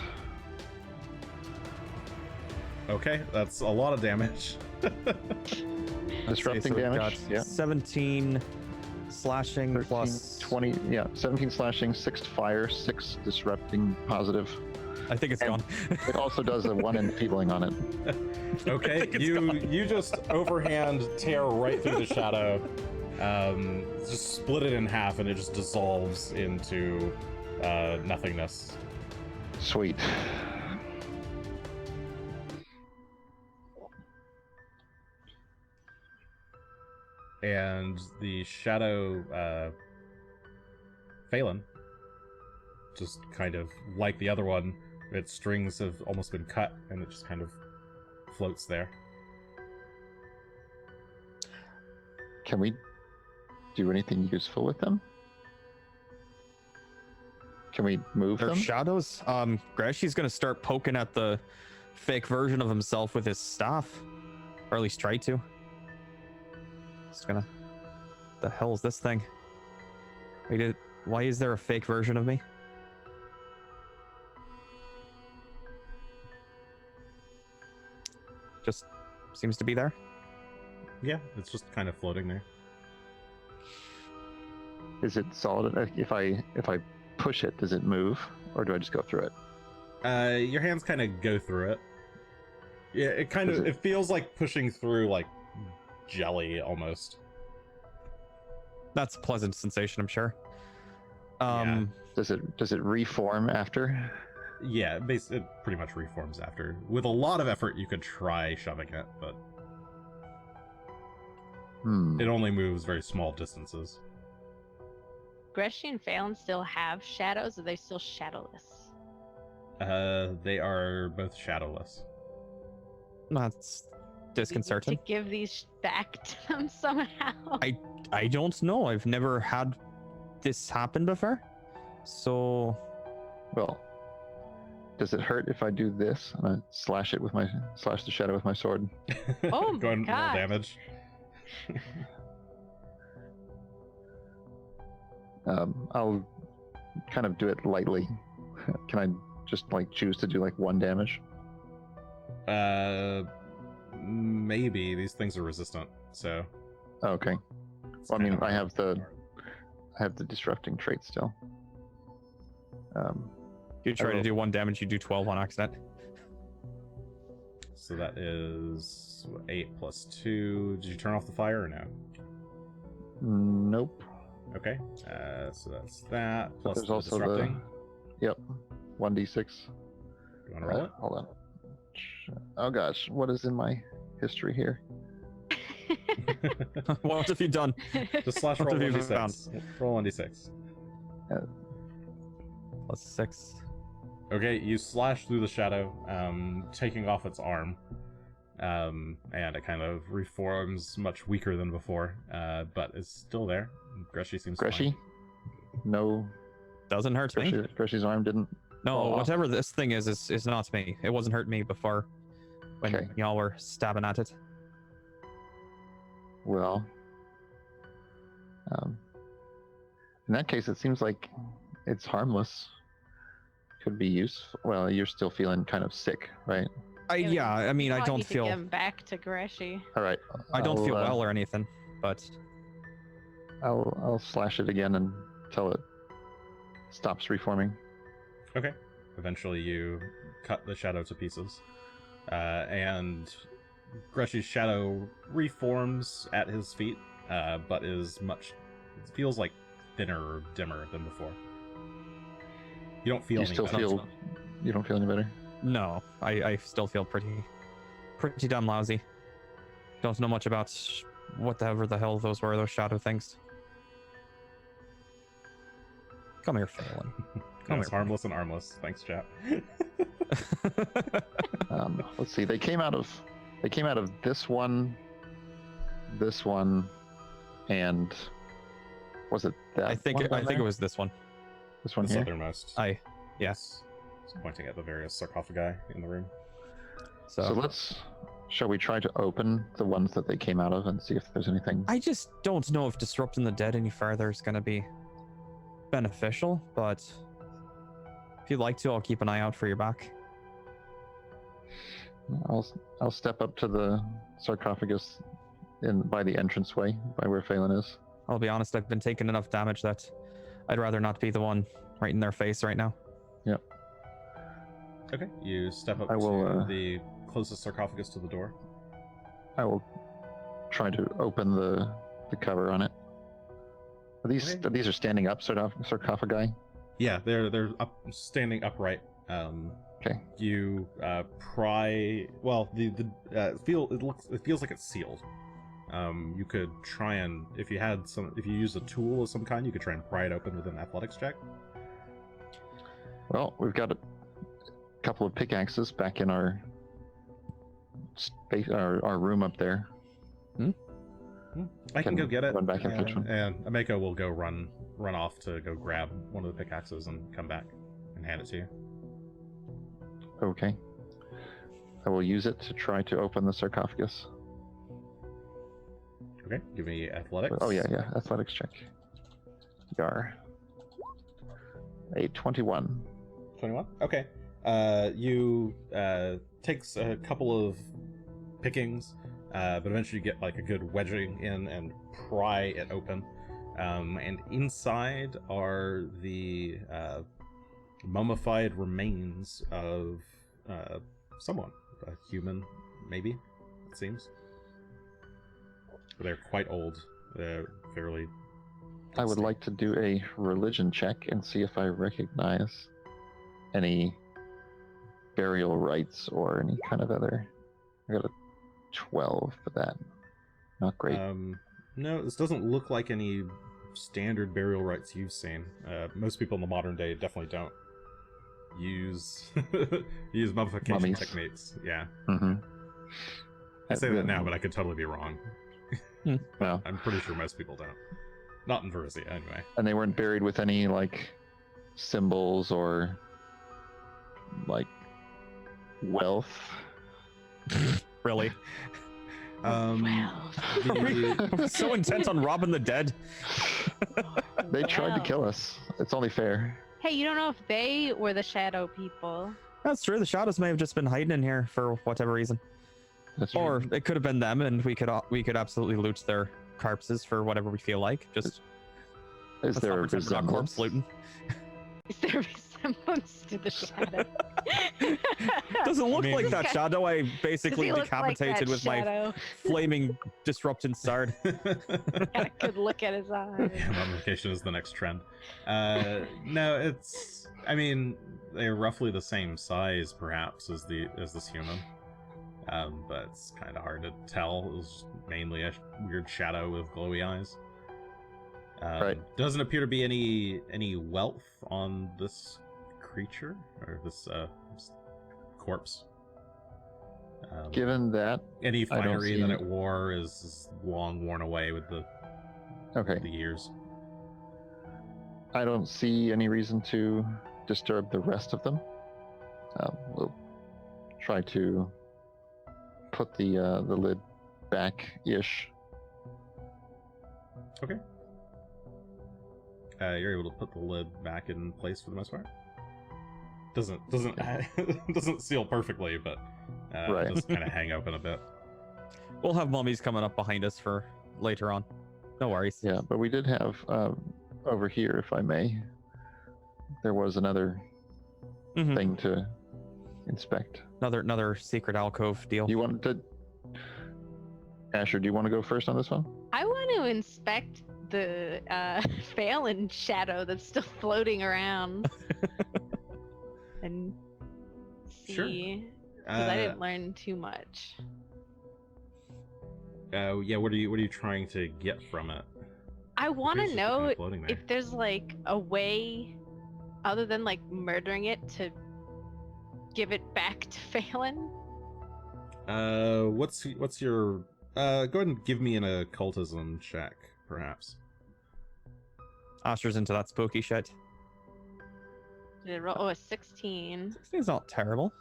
Okay, that's a lot of damage. Disrupting So we've damage. got Yeah. 17 slashing 13, plus 20. Yeah, 17 slashing, 6 fire, 6 disrupting positive. I think it's And- gone. It also does a 1 enfeebling on it. Okay, think it's you just overhand tear right through the shadow, just split it in half, and it just dissolves into nothingness. Sweet. And the shadow Falen, just kind of like the other one, its strings have almost been cut, and it just kind of floats there. Can we do anything useful with them? Can we move They're them? shadows. Greshy's gonna start poking at the fake version of himself with his staff, or at least try to. Just gonna. The hell is this thing? Why is there a fake version of me? Just seems to be there. Yeah, it's just kind of floating there. Is it solid? If I push it, does it move, or do I just go through it? Your hands kind of go through it. Yeah, it kind Is of it- it feels like pushing through like jelly almost. That's a pleasant sensation, I'm sure. Yeah. Does it reform after? Yeah, it pretty much reforms after. With a lot of effort, you could try shoving it, but it only moves very small distances. Greshy and Falen still have shadows, or are they still shadowless? They are both shadowless. That's Do we need disconcerting. to give these back to them somehow. I don't know. I've never had this happen before. So Well, does it hurt if I do this and I slash the shadow with my sword? Oh my Go ahead and roll God. damage. I'll kind of do it lightly. Can I just like choose to do like 1 damage? Maybe these things are resistant, so. Oh, okay. it's Well, I mean, kind of I have the hard. disrupting trait still. you try to will- do 1 damage, you do 12 on accident. So that is 8 plus 2. Did you turn off the fire or no? Nope. Okay. So that's that. But Plus there's the also disrupting. Yep. 1d6. You want to roll it? Hold on. Oh gosh, what is in my history here? What have you done? Just slash What roll have you 1d6. Roll 1d6. Plus 6. Okay, you slash through the shadow, taking off its arm. And it kind of reforms much weaker than before, but is still there. Greshy seems Greshy? fine. No, Doesn't hurt me. Greshy's arm didn't. No, fall off. whatever this thing is not me. It wasn't hurting me before when Okay. y'all were stabbing at it. Well, in that case, it seems like it's harmless. Could be useful. Well, you're still feeling kind of sick, right? Yeah, I mean, I Might don't need to feel give 'em back to Greshy. All right. I don't feel I'll, well or anything, but I'll slash it again until it stops reforming. Okay. Eventually, you cut the shadow to pieces, and Greshy's shadow reforms at his feet, but is much. It feels like thinner or dimmer than before. You don't feel You any still better. feel? You don't feel any better? no, I still feel pretty damn lousy. Don't know much about whatever the hell those were, those shadow things. Come here, Falen. Come It's here. harmless and armless. Thanks, chat. Let's see. They came out of this one, and was it that? I think one down it there? was this one. This one The here. southernmost. Yes. It's pointing at the various sarcophagi in the room. So, Shall we try to open the ones that they came out of and see if there's anything? I just don't know if disrupting the dead any further is going to be beneficial, but if you'd like to, I'll keep an eye out for your back. I'll step up to the sarcophagus by the entranceway, by where Phelan is. I'll be honest, I've been taking enough damage that I'd rather not be the one right in their face right now. Okay. You step up I will, to the closest sarcophagus to the door. I will try to open the cover on it. These are standing up sarcophagi. Yeah, they're up, standing upright. Okay. You pry. Well, it feels like it's sealed. You could try and if you use a tool of some kind, you could try and pry it open with an athletics check. Well, we've got a couple of pickaxes back in our space, our room up there. I can go get it. Run back and fetch one. And Ameko will go run off to go grab one of the pickaxes and come back and hand it to you. Okay. I will use it to try to open the sarcophagus. Okay, give me athletics. Oh yeah, athletics check. Yar. A 21. 21. Okay. You takes a couple of pickings, but eventually you get like a good wedging in and pry it open. And inside are the mummified remains of someone, a human, maybe. It seems. They're quite old. They're fairly. I would like to do a religion check and see if I recognize any burial rites or any kind of other. I got a 12 for that. Not great. No, this doesn't look like any standard burial rites you've seen. Most people in the modern day definitely don't use mummification Mummies. techniques. Yeah, Mm-hmm. I say that now, but I could totally be wrong. Well, I'm pretty sure most people don't. Not in Verisia, anyway. and they weren't buried with any like symbols or like wealth. Really? Well, The, So intent on robbing the dead. They tried to well. kill us. It's only fair. Hey, you don't know if they were the shadow people. That's true. The shadows may have just been hiding in here for whatever reason, That's or true. it could have been them, and we could absolutely loot their corpses for whatever we feel like. Just Is let's there not a pretend we're not corpse resemblance? looting. Is there a resemblance to the shadow? Doesn't look mean- like that shadow. I Does basically he look like decapitated that with my shadow? flaming disrupting sword. I could look at his eyes. Yeah, mummification is the next trend. No, it's. I mean, they're roughly the same size, perhaps, as this human. But it's kind of hard to tell. It was mainly a weird shadow with glowy eyes. Right. Doesn't appear to be any wealth on this creature or this corpse. Given that, Any I don't finery see that any- it wore is long worn away with the okay, years. I don't see any reason to disturb the rest of them. We'll try to put the lid back-ish. Okay. You're able to put the lid back in place for the most part. Doesn't doesn't seal perfectly, but Right. it does kind of hang open a bit. We'll have mummies coming up behind us for later on. No worries. Yeah, but we did have over here, if I may, there was another Mhm. thing to inspect. Another secret alcove deal. You wanted to, Asher? Do you want to go first on this one? I want to inspect the Falen shadow that's still floating around and Sure. see, because I didn't learn too much. Yeah. What are you trying to get from it? I want Appears to just be kinda know floating there. if there's like a way other than like murdering it to give it back to Falen. What's your go ahead and give me an occultism check, perhaps. Asher's into that spooky shit. Did it roll? Oh, a 16. 16's not terrible.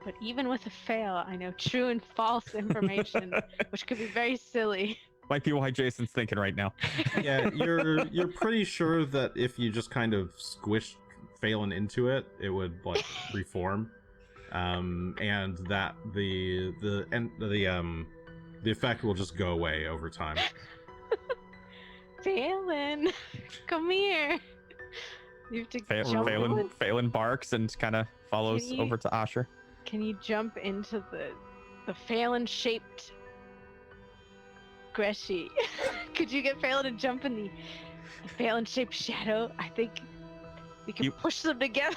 But even with a fail, I know true and false information, which could be very silly. Might be why Jason's thinking right now. Yeah, you're pretty sure that if you just kind of squished Phelan into it, it would like reform, and that the effect will just go away over time. Phelan, come here. You have to jump. Phelan barks and kind of follows Can you- over to Asher. Can you jump into the Phelan-shaped Greshy? Could you get Phelan to jump in the Phelan-shaped shadow? I think we can You- push them together.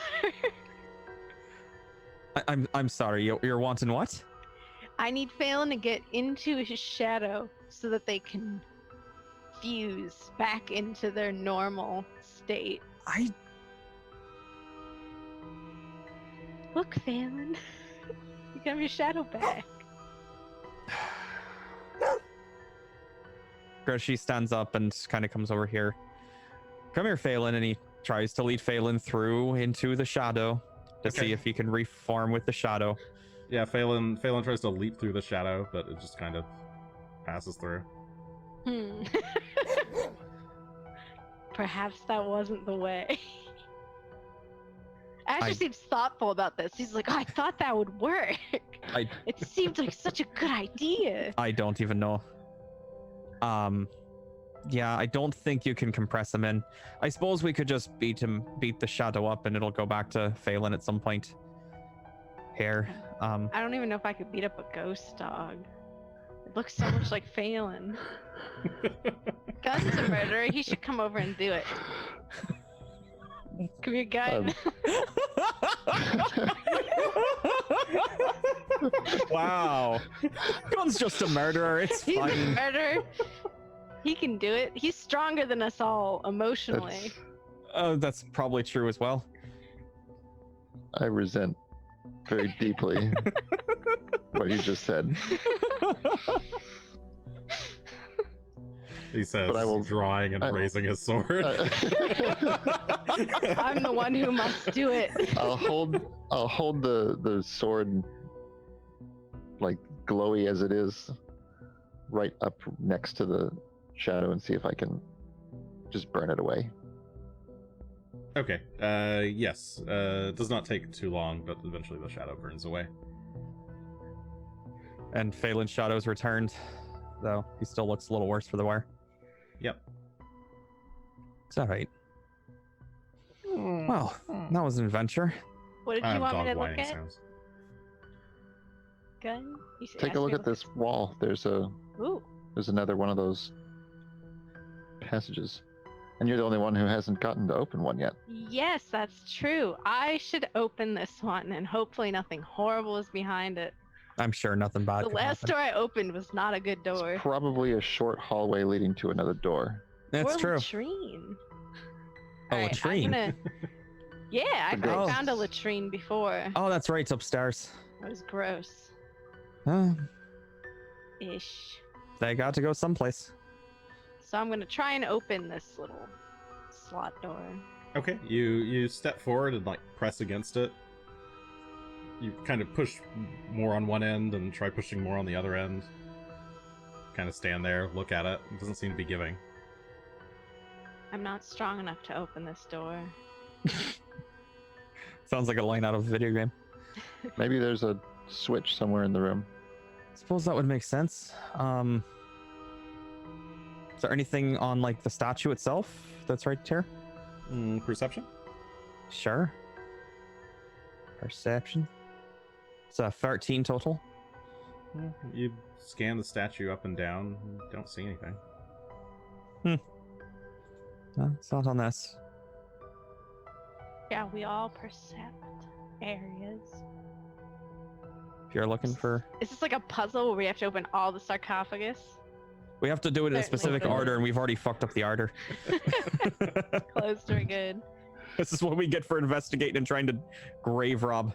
I'm sorry. You're wanting what? I need Phelan to get into his shadow so that they can fuse back into their normal state. Look, Phelan. You can have your shadow back. Greshy stands up and kind of comes over here. Come here, Phelan, and he tries to lead Phelan through into the shadow to Okay. see if he can reform with the shadow. Yeah, Phelan tries to leap through the shadow, but it just kind of passes through. Perhaps that wasn't the way. Asher I- seems thoughtful about this. He's like, I thought that would work. I It seemed like such a good idea. I don't even know. Yeah, I don't think you can compress him in. I suppose we could just beat the shadow up and it'll go back to Phelan at some point. hair. I don't even know if I could beat up a ghost dog. It looks so much like Falen. Gunn's a murderer. He should come over and do it. Come here, Gunn. Wow. Gunn's just a murderer. It's He's a fine. murderer. He can do it. He's stronger than us all emotionally. That's probably true as well. I resent very deeply what you just said. He says, But I will- drawing and raising his sword. I'm the one who must do it. I'll hold the sword, like glowy as it is, right up next to the shadow and see if I can just burn it away. Okay. Yes. It does not take too long, but eventually the shadow burns away. And Phalan's shadow's returned, though he still looks a little worse for the wear. Yep. It's all right. Well, that was an adventure. What did I you have want me dog to look whining at? sounds. Gun? You should Take ask a look me at this wall. There's another one of those passages, and you're the only one who hasn't gotten to open one yet. Yes, that's true. I should open this one, and hopefully nothing horrible is behind it. I'm sure nothing bad The could last happen. door I opened was not a good door. It's probably a short hallway leading to another door. That's Or true. latrine. A Alright, latrine? Yeah, I Oh. found a latrine before. Oh, that's right. It's upstairs. It was gross. Ish. They got to go someplace. So I'm gonna try and open this little slot door. Okay. You step forward and like press against it. You kind of push more on one end and try pushing more on the other end. Kind of stand there, look at it. It doesn't seem to be giving. I'm not strong enough to open this door. Sounds like a line out of a video game. Maybe there's a switch somewhere in the room. Suppose that would make sense. Is there anything on like the statue itself that's right here? Perception? Sure. Perception. It's a 13 total. You scan the statue up and down. Don't see anything. No, it's not on this. Yeah, we all percept areas. If you're looking for, Is this like a puzzle where we have to open all the sarcophagus? we have to do it in a Certainly specific could. order, and we've already fucked up the order. Closed are good. This is what we get for investigating and trying to grave rob.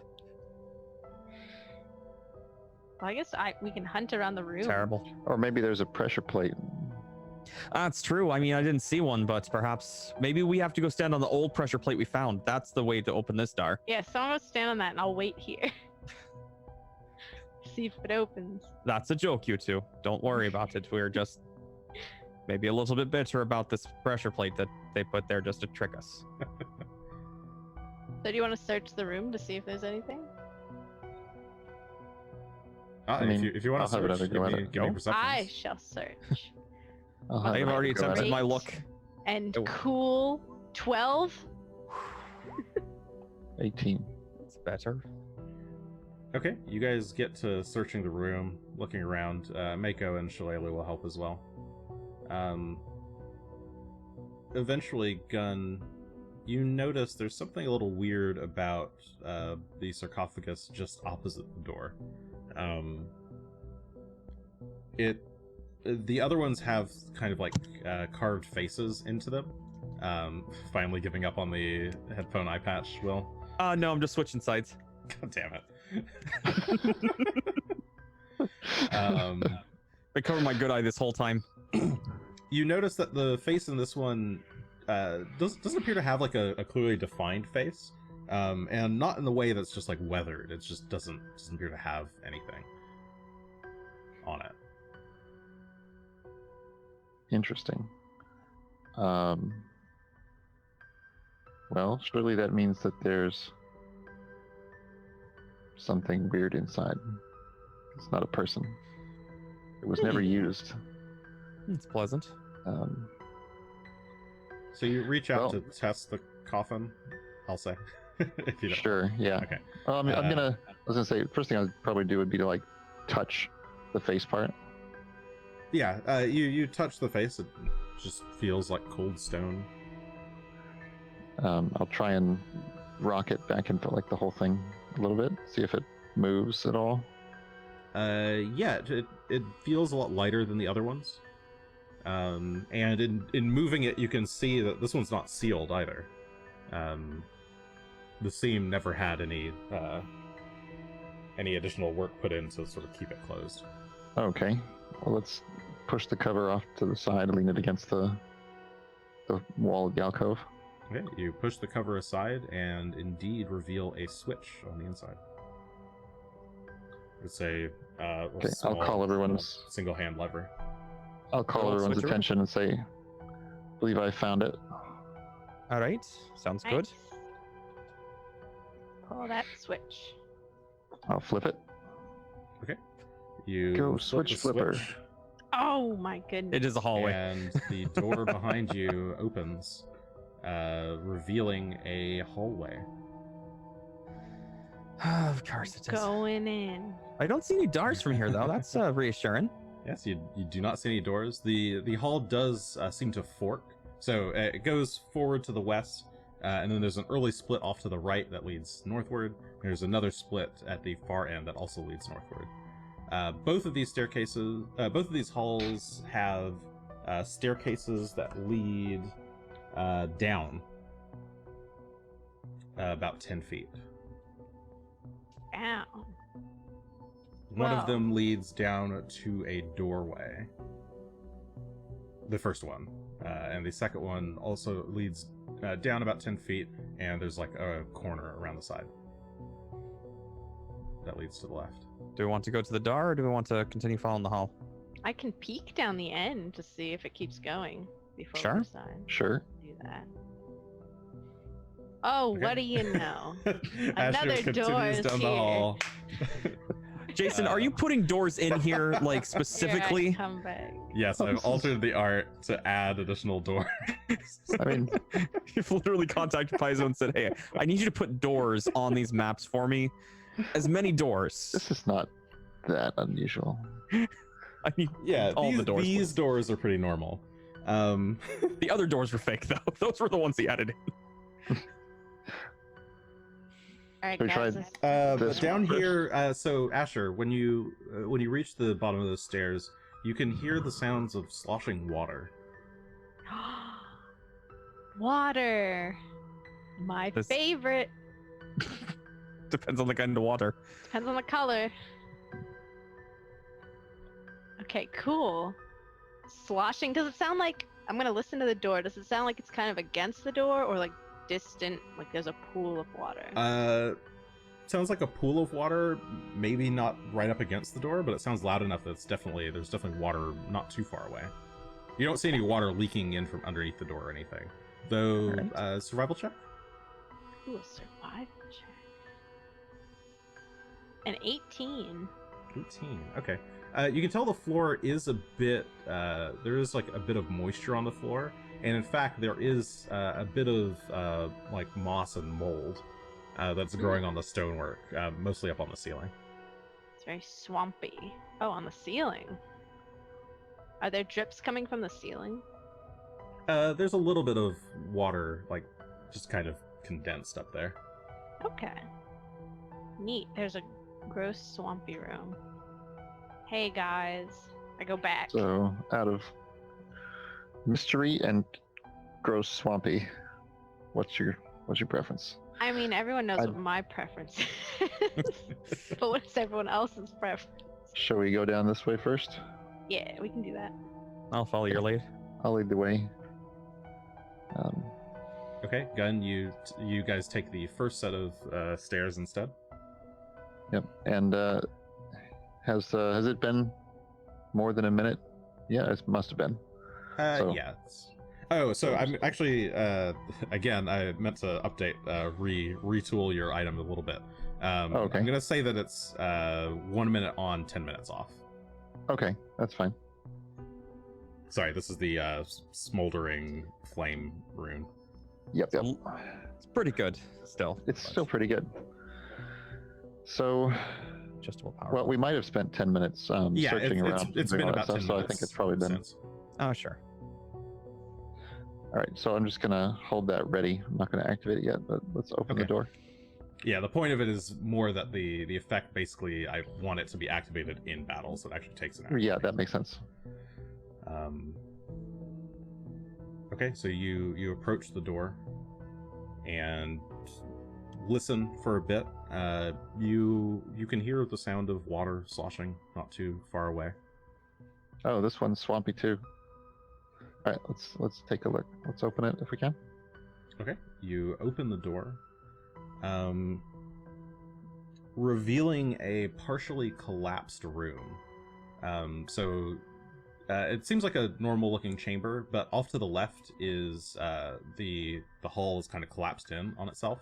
Well, I guess we can hunt around the room. Terrible. Or maybe there's a pressure plate. That's true. I mean, I didn't see one, but perhaps maybe we have to go stand on the old pressure plate we found. That's the way to open this door. Yeah, someone will stand on that and I'll wait here. See if it opens. That's a joke, you two. Don't worry about it. We're just maybe a little bit bitter about this pressure plate that they put there just to trick us. So do you want to search the room to see if there's anything? I mean, if you want I'll to have search, another give go at me, it. give me Go. perceptions. I shall search. I'll have I have another already go at attempted it. my look. And Oh. cool 12. 18. It's better. Okay, you guys get to searching the room, looking around. Mako and Shillelagh will help as well. Eventually, Gunn, you notice there's something a little weird about the sarcophagus just opposite the door. The other ones have kind of like carved faces into them. Finally giving up on the headphone eye patch, Will. No, I'm just switching sides. God damn it. I covered my good eye this whole time. You notice that the face in this one doesn't appear to have like a clearly defined face, and not in the way that's just like weathered. It just doesn't appear to have anything on it. Interesting. Well, surely that means that there's something weird inside. It's not a person. It was never used. It's pleasant. So you reach out Well- to test the coffin. I'll say. If you don't. Sure. Yeah. Okay. I'm gonna. I was gonna say first thing I'd probably do would be to like touch the face part. Yeah. You touch the face. It just feels like cold stone. I'll try and rock it back into like the whole thing a little bit. See if it moves at all. Yeah. It feels a lot lighter than the other ones. And in moving it, you can see that this one's not sealed either. The seam never had any additional work put in to sort of keep it closed. Okay. Well, let's push the cover off to the side, lean it against the wall of the alcove. Okay, you push the cover aside and indeed reveal a switch on the inside. It's a Okay, small, I'll call everyone's. single hand lever. I'll call Roll everyone's switcheroo. attention and say, "Believe I found it." All right, sounds good. Nice. Pull that switch. I'll flip it. You Go, flip switch the flipper. switch, Oh my goodness. It is a hallway. and the door behind you opens, revealing a hallway. Of course it is. Going in. I don't see any doors from here though. That's reassuring. Yes, you do not see any doors. The hall does seem to fork. So it goes forward to the west, and then there's an early split off to the right that leads northward. There's another split at the far end that also leads northward. Both of these halls have staircases that lead down about 10 feet. Ow. One of Wow. them leads down to a doorway. The first one. And the second one also leads down about 10 feet, and there's like a corner around the side that leads to the left. Do we want to go to the door or do we want to continue following the hall? I can peek down the end to see if it keeps going before Sure. we decide. Sure. Do that. Oh, Okay. what do you know? Asher Another continues door is down the here. hall. Jason, are you putting doors in here like Here I specifically? come back. Yes, I've altered the art to add additional doors. I mean, You've literally contacted Paizo and said, "Hey, I need you to put doors on these maps for me. As many doors. this is not that unusual. I mean, Yeah, all the doors. these please. doors are pretty normal. The other doors were fake though. Those were the ones he added in. All right, We guys. tried- let's- But This down one first. here, so Asher, when you reach the bottom of those stairs, you can hear the sounds of sloshing water. Water. My This- favorite. Depends on the kind of water. Depends on the color. Okay, cool. Sloshing. Does it sound like, I'm gonna listen to the door. Does it sound like it's kind of against the door or like distant, like there's a pool of water? Sounds like a pool of water, maybe not right up against the door, but it sounds loud enough that there's definitely water not too far away. You don't see any water leaking in from underneath the door or anything. Though, Alright. survival check? Ooh, a survival check. An 18. 18. Okay. You can tell the floor is a bit. There is like a bit of moisture on the floor, and in fact, there is a bit of like moss and mold that's growing on the stonework, mostly up on the ceiling. It's very swampy. Oh, on the ceiling. Are there drips coming from the ceiling? There's a little bit of water, like just kind of condensed up there. Okay. Neat. There's a gross swampy room. Hey guys. I go back. So, out of mystery and gross swampy, what's your preference? I mean, everyone knows I- what my preference is. But what's everyone else's preference? Shall we go down this way first? Yeah, we can do that. I'll follow your lead. I'll lead the way. Okay, Gunn, you guys take the first set of stairs instead. Yep. And has it been more than a minute? Yeah, it must have been. So- Yeah. Oh, so I'm actually again, I meant to update retool your item a little bit. Okay. I'm gonna say that it's 1 minute on, 10 minutes off. Okay, that's fine. Sorry, this is the smoldering flame rune. Yep. It's pretty good still. It's but still pretty good. So, just willpower. well, we might have spent 10 minutes Yeah, searching around. it's and doing been all that about 10 stuff, so minutes. I think it's probably been. since. Oh, sure. All right, so I'm just gonna hold that ready. I'm not gonna activate it yet, but let's open the Okay. door. Yeah, the point of it is more that the effect, basically, I want it to be activated in battle, so it actually takes an action. Yeah, that makes sense. Okay, so you approach the door and listen for a bit. You can hear the sound of water sloshing not too far away. Oh, this one's swampy too. All right, let's take a look. Let's open it if we can. Okay, you open the door, revealing a partially collapsed room. It seems like a normal-looking chamber, but off to the left is the hall is kind of collapsed in on itself.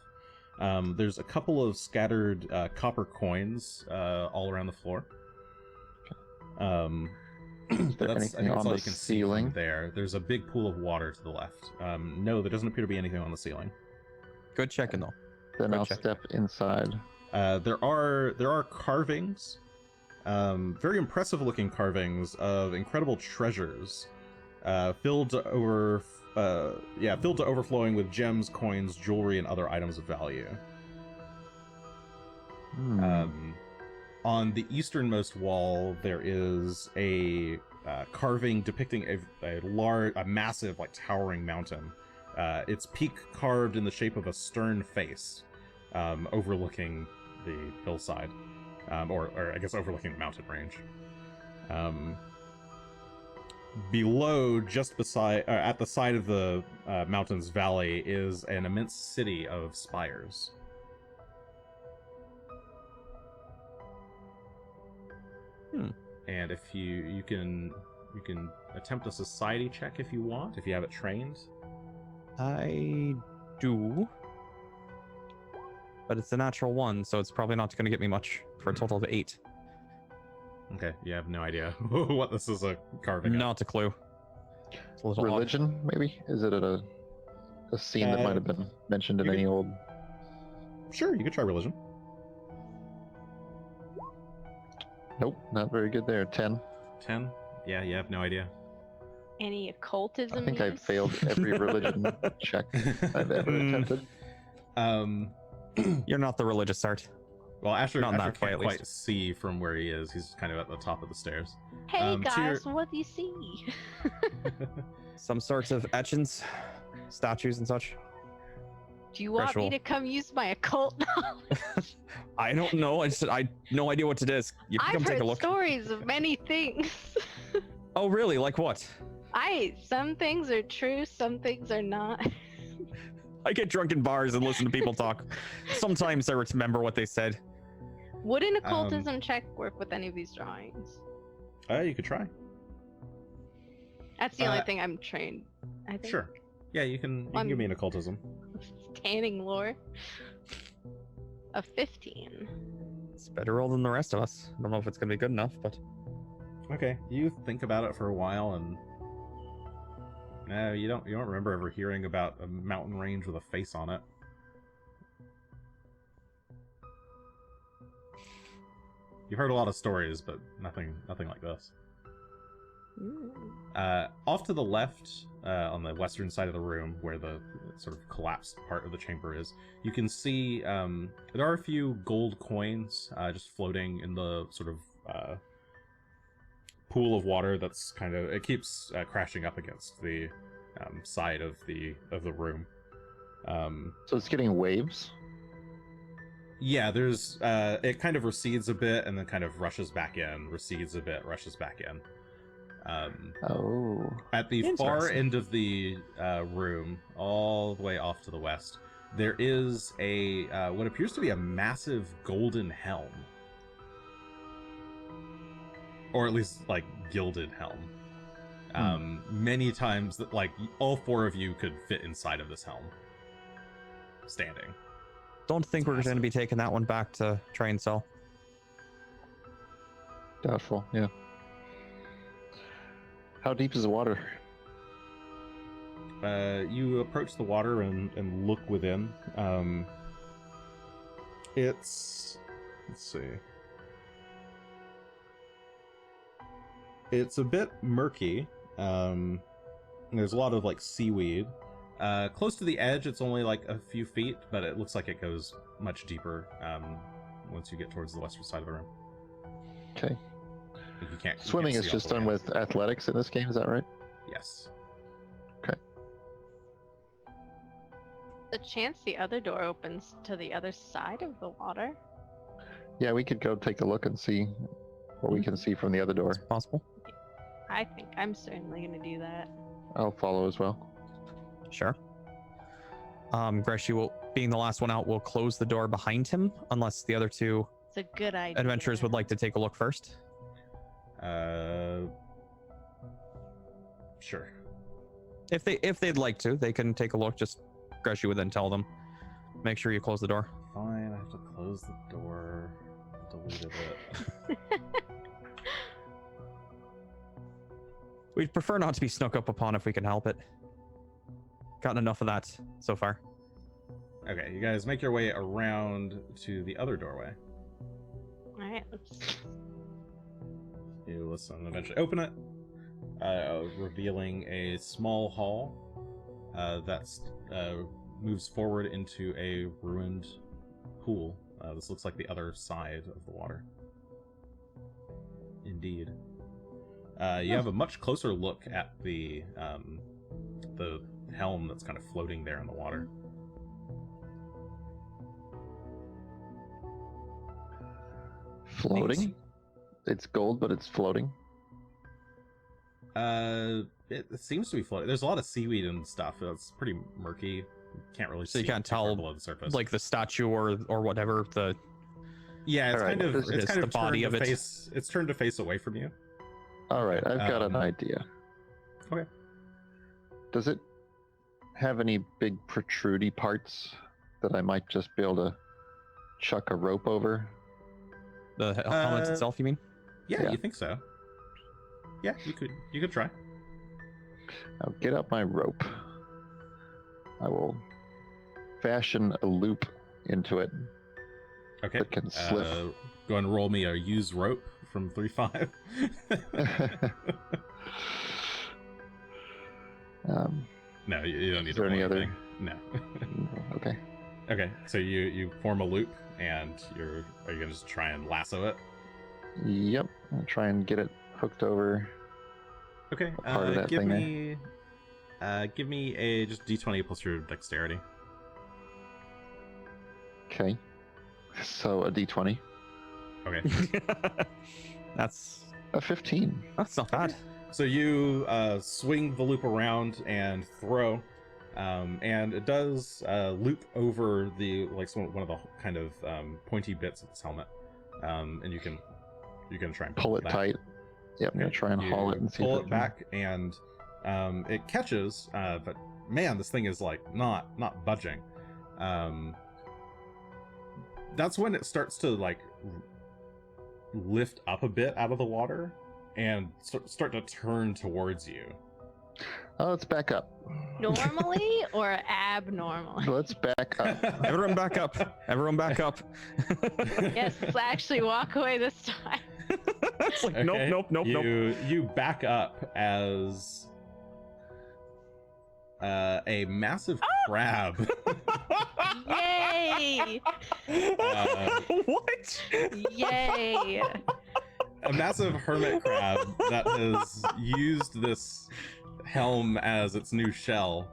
There's a couple of scattered copper coins all around the floor. Is there anything on all the you can see from ceiling? there. There's a big pool of water to the left. No, there doesn't appear to be anything on the ceiling. Good checking though. Then Good I'll check. step inside. There are carvings, very impressive looking carvings of incredible treasures, filled to overflowing with gems, coins, jewelry, and other items of value. On the easternmost wall, there is a carving depicting a massive, like, towering mountain. Its peak carved in the shape of a stern face, overlooking the hillside, or I guess overlooking the mountain range. Below, just beside, at the side of the mountain's valley, is an immense city of spires. And if you can attempt a society check if you want, if you have it trained. I do. But it's a natural 1, so it's probably not going to get me much for a total of 8. Okay, you have no idea what this is a carving of. Not a clue. It's a little odd. Religion, maybe? Is it a scene that might have been mentioned in you any could- old? Sure, you could try religion. Nope, not very good there. 10. 10? Yeah, you have no idea. Any occultism? I think I use? failed every religion check I've ever attempted. You're not the religious art. Well, Asher Not in that way, can't at quite least. see from where he is. He's kind of at the top of the stairs. Hey to guys, your- what do you see? Some sorts of etchings, statues, and such. Do you want me Ritual. to come use my occult knowledge? I don't know. I no idea what it is. You can I've come take a heard look. stories of many things. Oh, really? Like what? Some things are true, some things are not. I get drunk in bars and listen to people talk. Sometimes I remember what they said. Would an occultism check work with any of these drawings? You could try. That's the only thing I'm trained. I think. Sure. Yeah, you can give me an occultism. Tanning lore. A 15. It's a better roll than the rest of us. I don't know if it's gonna be good enough, but Okay, you think about it for a while, and no, you don't remember ever hearing about a mountain range with a face on it. You've heard a lot of stories, but nothing like this. Off to the left, on the western side of the room, where the sort of collapsed part of the chamber is, you can see there are a few gold coins just floating in the sort of pool of water that's it keeps crashing up against the side of the room. So it's getting waves. Yeah, there's it kind of recedes a bit and then kind of rushes back in, recedes a bit, rushes back in. Oh. At the far Interesting. end of the room, all the way off to the west, there is a what appears to be a massive golden helm, or at least like gilded helm. Many times that like all four of you could fit inside of this helm, standing. don't think It's we're going to massive. be taking that one back to try and sell. Doubtful, yeah. How deep is the water? you approach the water and look within. Let's see. It's a bit murky. There's a lot of like seaweed. Close to the edge, it's only like a few feet, but it looks like it goes much deeper once you get towards the western side of the room. Okay. You can't. Swimming is just done with athletics in this game, is that right? Yes. The chance the other door opens to the other side of the water. Yeah, we could go take a look and see what we can see from the other door. It's possible. I think I'm certainly going to do that. I'll follow as well. Sure. Greshy will, being the last one out, will close the door behind him unless the other two It's a good idea. adventurers would like to take a look first. Sure. If they'd like to, they can take a look. Just Greshy would then tell them, make sure you close the door. Fine, I have to close the door. Deleted it. We'd prefer not to be snuck up upon if we can help it. Gotten enough of that so far. Okay, you guys make your way around to the other doorway. Alright, let's... You listen and eventually open it, revealing a small hall that's moves forward into a ruined pool. This looks like the other side of the water. Indeed. You have a much closer look at the helm that's kind of floating there in the water. Floating? It's gold, but it's floating. It seems to be floating. There's a lot of seaweed and stuff. It's pretty murky. Can't really So see you can't too far tell, below the surface. like the statue or whatever. The yeah, it's All right, kind of it's it's kind the of body turned of to it. face. It's turned to face away from you. All right, I've got an idea. Okay. Does it have any big protrudy parts that I might just be able to chuck a rope over? the helmet itself, you mean? Yeah, Yeah. you think so? Yeah, you could try. I'll get out my rope. I will fashion a loop into it Okay. that can slip. Go and roll me a use rope from 3-5. No, you don't need Is to there roll any other- anything. No. Okay. Okay, so you form a loop, and are you gonna just try and lasso it? Yep. I'll try and get it hooked over. Okay. Part of that give thing there. me give me a just d20 plus your dexterity. Okay. So a d20. Okay. That's A 15. not bad. So you swing the loop around and throw, and it does loop over the one of the kind of pointy bits of this helmet, and you can try and Pull it back. tight. Yep, I'm going to try and You haul it and see pull if it back, and it catches, but man, this thing is like not budging. That's when it starts to like lift up a bit out of the water and start to turn towards you. Oh, let's back up. Normally or abnormally? Let's back up. Everyone back up. Everyone back up. Yes, let's actually walk away this time. It's like, Okay, nope. You back up as a massive crab. Yay! What? Yay! A massive hermit crab that has used this helm as its new shell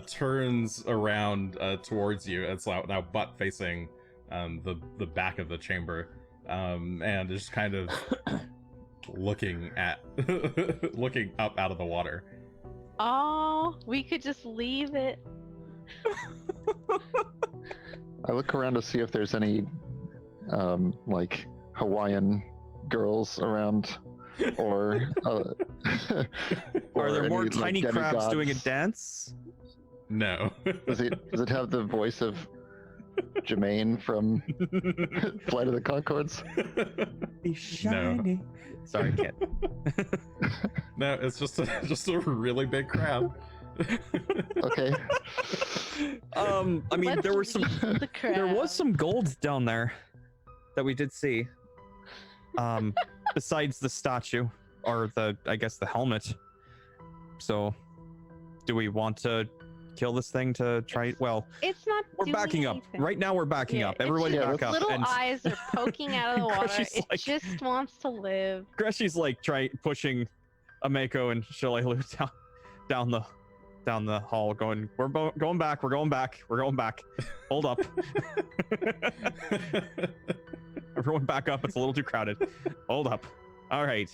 turns around towards you. It's now butt facing the back of the chamber, and is kind of looking up out of the water. Oh, we could just leave it. I look around to see if there's any like Hawaiian girls around, or Are there any, more like, tiny crabs doing a demigods. No. dance? Does it have the voice of Jermaine from Flight of the Conchords? Be shiny. Sorry, kid. No, it's just a really big crab. Okay. I mean, there were some Let's leave the there was crab. some gold down there that we did see. Besides the statue or I guess the helmet. So, do we want to kill this thing to try? Well, It's not. we're doing backing up. anything. Right now, we're backing Yeah, up. it's Everybody just back up. Little And eyes are poking out of the water. Greshy's It like- just wants to live. Greshy's like pushing Ameko and Shillelagh down the hall, going, going back. We're going back. We're going back. Hold up. Everyone back up. It's a little too crowded. Hold up. All right.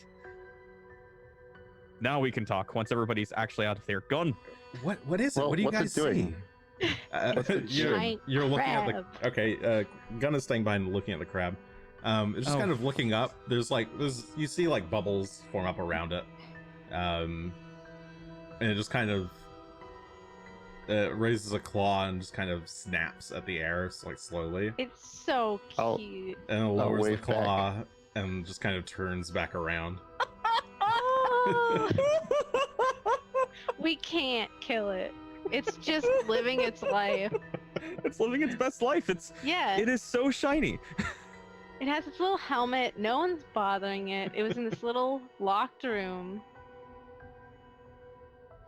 Now we can talk once everybody's actually out of there. Gunn. What is it? Well, What do you what's it guys doing? see? What's it you're Giant you're looking at crab. the okay. Gunn is staying behind, looking at the crab. It's just Oh. kind of looking up. There's you see like bubbles form up around it, and it just kind of raises a claw and just kind of snaps at the air, like slowly, It's so I'll- cute. and it lowers the wave back. claw and just kind of turns back around. Oh, we can't kill it. It's just living its life. It's living its best life. Yeah, It is so shiny. it has its little helmet. No one's bothering it. It was in this little locked room.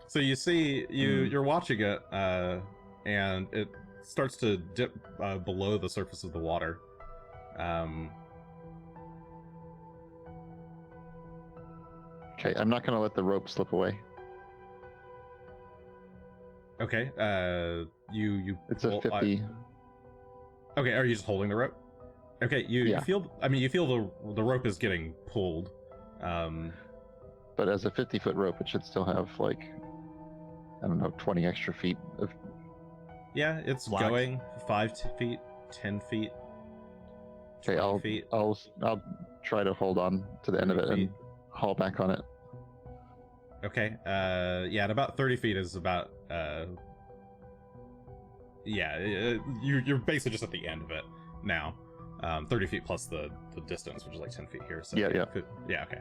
So you see, you're watching it, and it starts to dip below the surface of the water. Okay, I'm not gonna let the rope slip away. Okay. You. It's a pull- 50. Okay, are you just holding the rope? Okay, you Yeah. feel. I mean, you feel the rope is getting pulled. But as a 50-foot rope, it should still have like, I don't know, 20 extra feet of. Yeah, it's Slack. going 5 feet, 10 feet. Okay, 20 feet. I'll try to hold on to the end of it 30 and haul back on it. Okay. Yeah, and about 30 feet is about. Yeah, you're basically just at the end of it now. 30 feet plus the distance, which is like 10 feet here. So Yeah, yeah. Yeah, okay.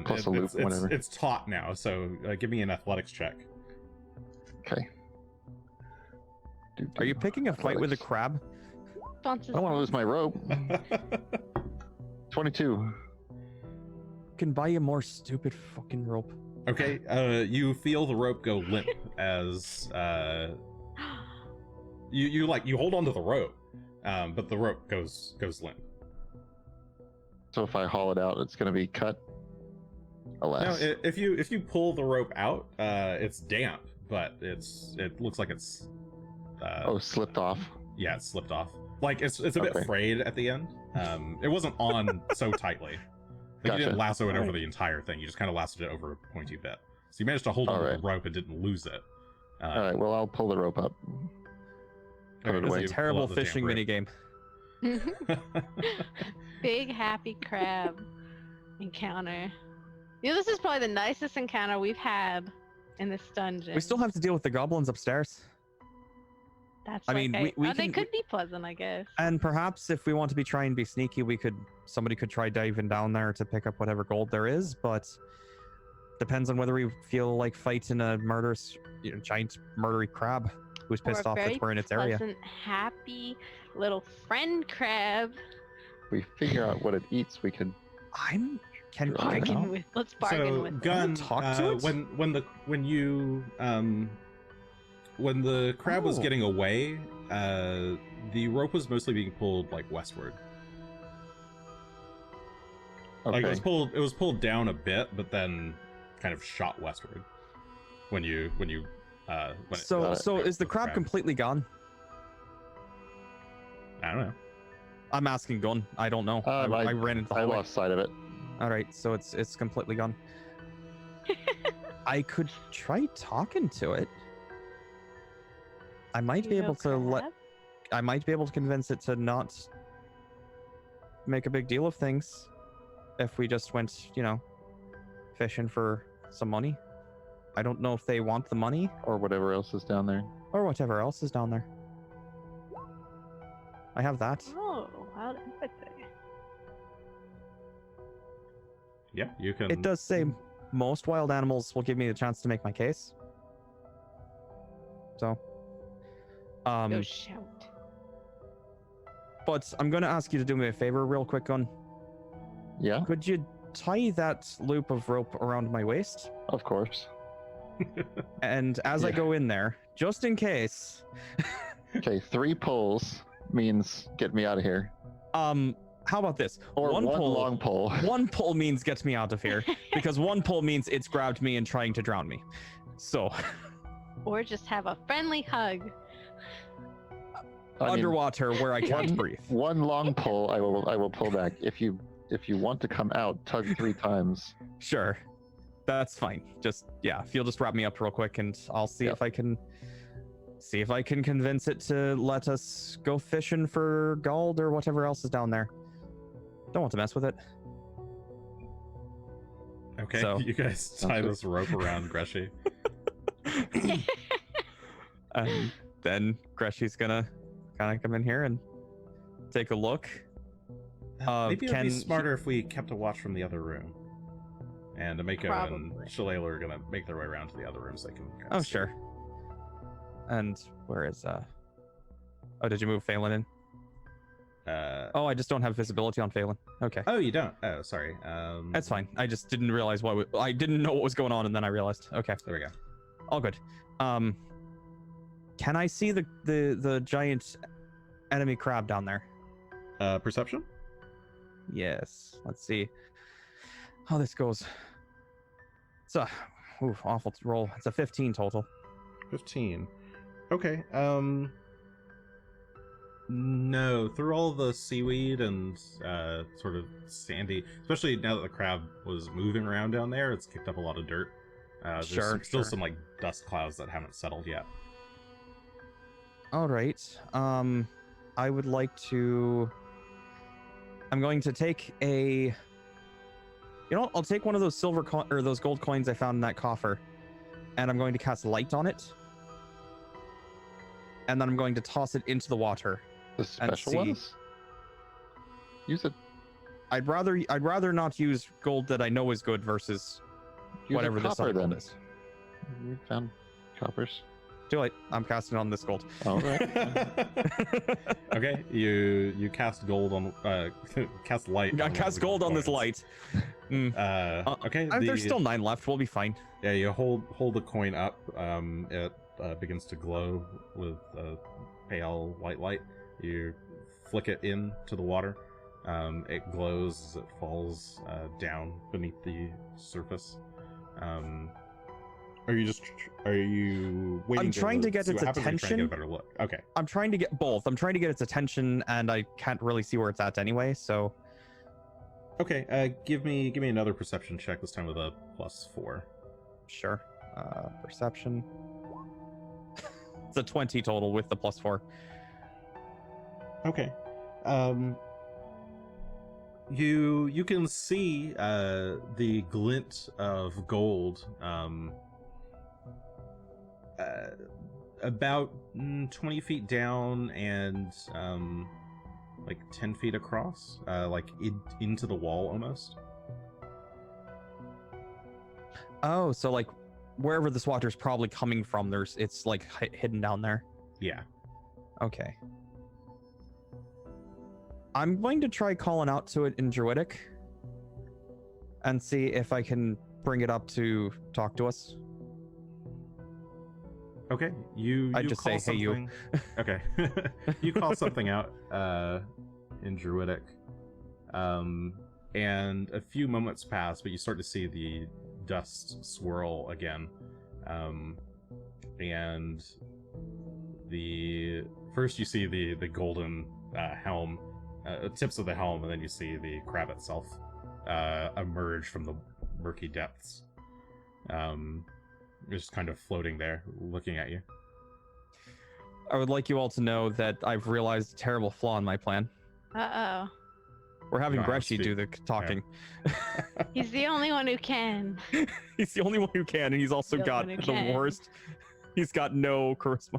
Plus a loop, whatever. It's taut now, so give me an athletics check. Okay. Are you picking a fight with a crab? Bounces I don't want to lose my rope. 22. Can buy you more stupid fucking rope. Okay, you feel the rope go limp as you hold onto the rope, but the rope goes limp. So if I haul it out, it's going to be cut. No, Alas. if you pull the rope out, it's damp, but it looks like it's Slipped off. yeah, it slipped off. Like it's a bit Okay. frayed at the end. It wasn't on so tightly. Like, you didn't Gotcha. lasso it over Alright. the entire thing. You just kind of lassoed it over a pointy bit. So you managed to hold onto Alright. the rope and didn't lose it. All right, well, I'll pull the rope up. Put it as away. you pull Terrible out the damp fishing rope. minigame. Big happy crab encounter. You know, this is probably the nicest encounter we've had in this dungeon. We still have to deal with the goblins upstairs. That's I mean, okay. we They can- could be pleasant, I guess. And perhaps if we want to be trying to be sneaky, somebody could try diving down there to pick up whatever gold there is, but depends on whether we feel like fighting a murderous, giant murdery crab who's Or pissed a off very that we're in its area. pleasant, happy little friend crab. If we figure out what it eats, we could. Can Sure. I Bargain can- with. Let's bargain So with. Gunn, Talk to it? when the crab was Oh. getting away, the rope was mostly being pulled like westward. Okay. Like it was pulled down a bit, but then kind of shot westward. When it So is the crab completely gone? I don't know. I'm asking Gunn. I don't know. I ran into the I hallway. lost sight of it. All right, so it's completely gone. I could try talking to it. I might be You know able to crab? I might be able to convince it to not make a big deal of things if we just went, fishing for some money. I don't know if they want the money Or whatever else is down there. or whatever else is down there. I have that. Oh, wild empathy. Yeah, you can. It does say most wild animals will give me the chance to make my case. So, Go shout. but I'm gonna ask you to do me a favor, real quick, Gunn. Yeah, Could you tie that loop of rope around my waist? of course. And as I Yeah. go in there, just in case, Okay, 3 pulls means get me out of here. how about this? Or one pull, long pull. One pull means get me out of here, because one pull means it's grabbed me and trying to drown me. So, Or just have a friendly hug. I mean, underwater where I can't breathe. one long pull, I will pull back. If you want to come out, tug 3 times. Sure, that's fine. Just if you'll just wrap me up real quick, and I'll see Yep. if I can convince it to let us go fishing for gold or whatever else is down there. Don't want to mess with it. Okay, So- you guys tie good. this rope around Greshy. And then Greshy's gonna kind of come in here and take a look. Maybe it'd can be he- smarter if we kept a watch from the other room. And Amiko and Probably. Shalala are gonna make their way around to the other rooms. They can. Kind Oh, sure. And where is Oh, did you move Falen in? Oh, I just don't have visibility on Falen. Okay. Oh, you don't. Oh, sorry. That's fine. I just didn't realize I didn't know what was going on, and then I realized. Okay, There we go. all good. Can I see the giant enemy crab down there? Perception. Yes. Let's see how this goes. It's a awful roll. It's a 15 total. 15. Okay. No, through all the seaweed and sort of sandy, especially now that the crab was moving around down there, it's kicked up a lot of dirt. There's Sure, still sure. some like dust clouds that haven't settled yet. All right. I would like to. I'm going to take a. I'll take one of those silver or those gold coins I found in that coffer, and I'm going to cast light on it, and then I'm going to toss it into the water. The special see. ones? Use it. I'd rather not use gold that I know is good versus Use whatever a this copper, other gold then. is. We found coppers. Too late. I'm casting on this gold. All right. Okay, you cast gold on cast light. I on one of cast the gold on this coins. light. Mm. Okay. There's still 9 left. We'll be fine. Yeah, you hold the coin up. It begins to glow with a pale white light. You flick it into the water. It glows as it falls down beneath the surface. Are you waiting? I'm trying to get see its what happens, or are you trying to attention. get a better look. Okay. I'm trying to get both. I'm trying to get its attention, and I can't really see where it's at anyway. So Okay. Give me another perception check. This time with a +4. sure. Perception. It's a 20 total with the +4. Okay. You can see the glint of gold about 20 feet down and like 10 feet across, like into the wall almost. Oh, so like wherever this water's probably coming from, it's like hidden down there. Yeah. Okay. I'm going to try calling out to it in Druidic and see if I can bring it up to talk to us. Okay. You I'd just call say, "Hey, you." something. Okay. You call something out in Druidic. And a few moments pass, but you start to see the dust swirl again. And first you see the golden helm, tips of the helm, and then you see the crab itself emerge from the murky depths. Just kind of floating there, looking at you. I would like you all to know that I've realized a terrible flaw in my plan. Uh-oh. We're having You don't have to Greshy speak. do the talking. He's the only one who can. He's the only one who can, and he's also The got only one the who can. worst. He's got no charisma.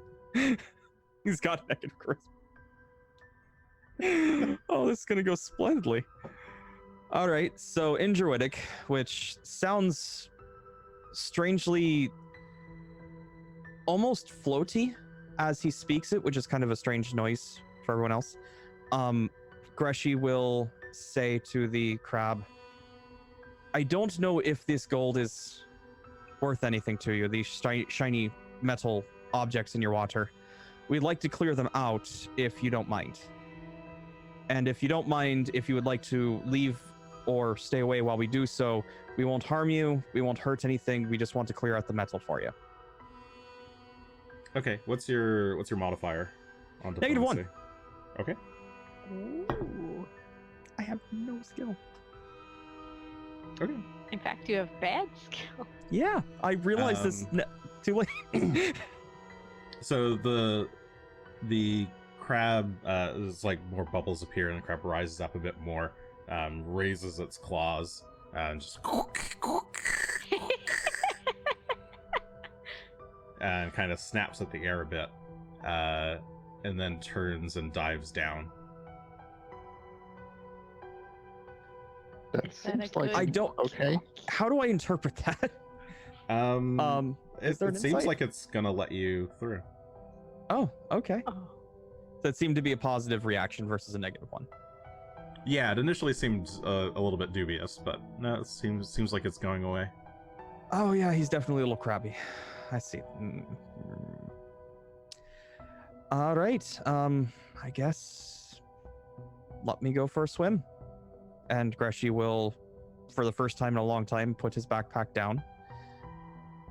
He's got negative charisma. Oh, this is gonna go splendidly. All right, so in Druidic, which sounds strangely almost floaty as he speaks it, which is kind of a strange noise for everyone else. Greshy will say to the crab, I don't know if this gold is worth anything to you, these shiny metal objects in your water. We'd like to clear them out if you don't mind. And if you don't mind, if you would like to leave or stay away while we do so, we won't harm you, we won't hurt anything, we just want to clear out the metal for you. Okay, what's your modifier on diplomacy? -1. Okay. Ooh. I have no skill. Okay. In fact, you have bad skill. Yeah, I realized this too late. So the crab is like more bubbles appear, and the crab rises up a bit more, raises its claws, and just and kind of snaps at the air a bit, and then turns and dives down. That Is that a seems like good- I don't. okay. How do I interpret that? Is there an It seems insight? like it's gonna let you through. Oh, okay. Oh. That seemed to be a positive reaction versus a negative one. Yeah, it initially seemed a little bit dubious, but no, it seems like it's going away. Oh yeah, he's definitely a little crabby. I see. All right. I guess let me go for a swim. And Greshy will, for the first time in a long time, put his backpack down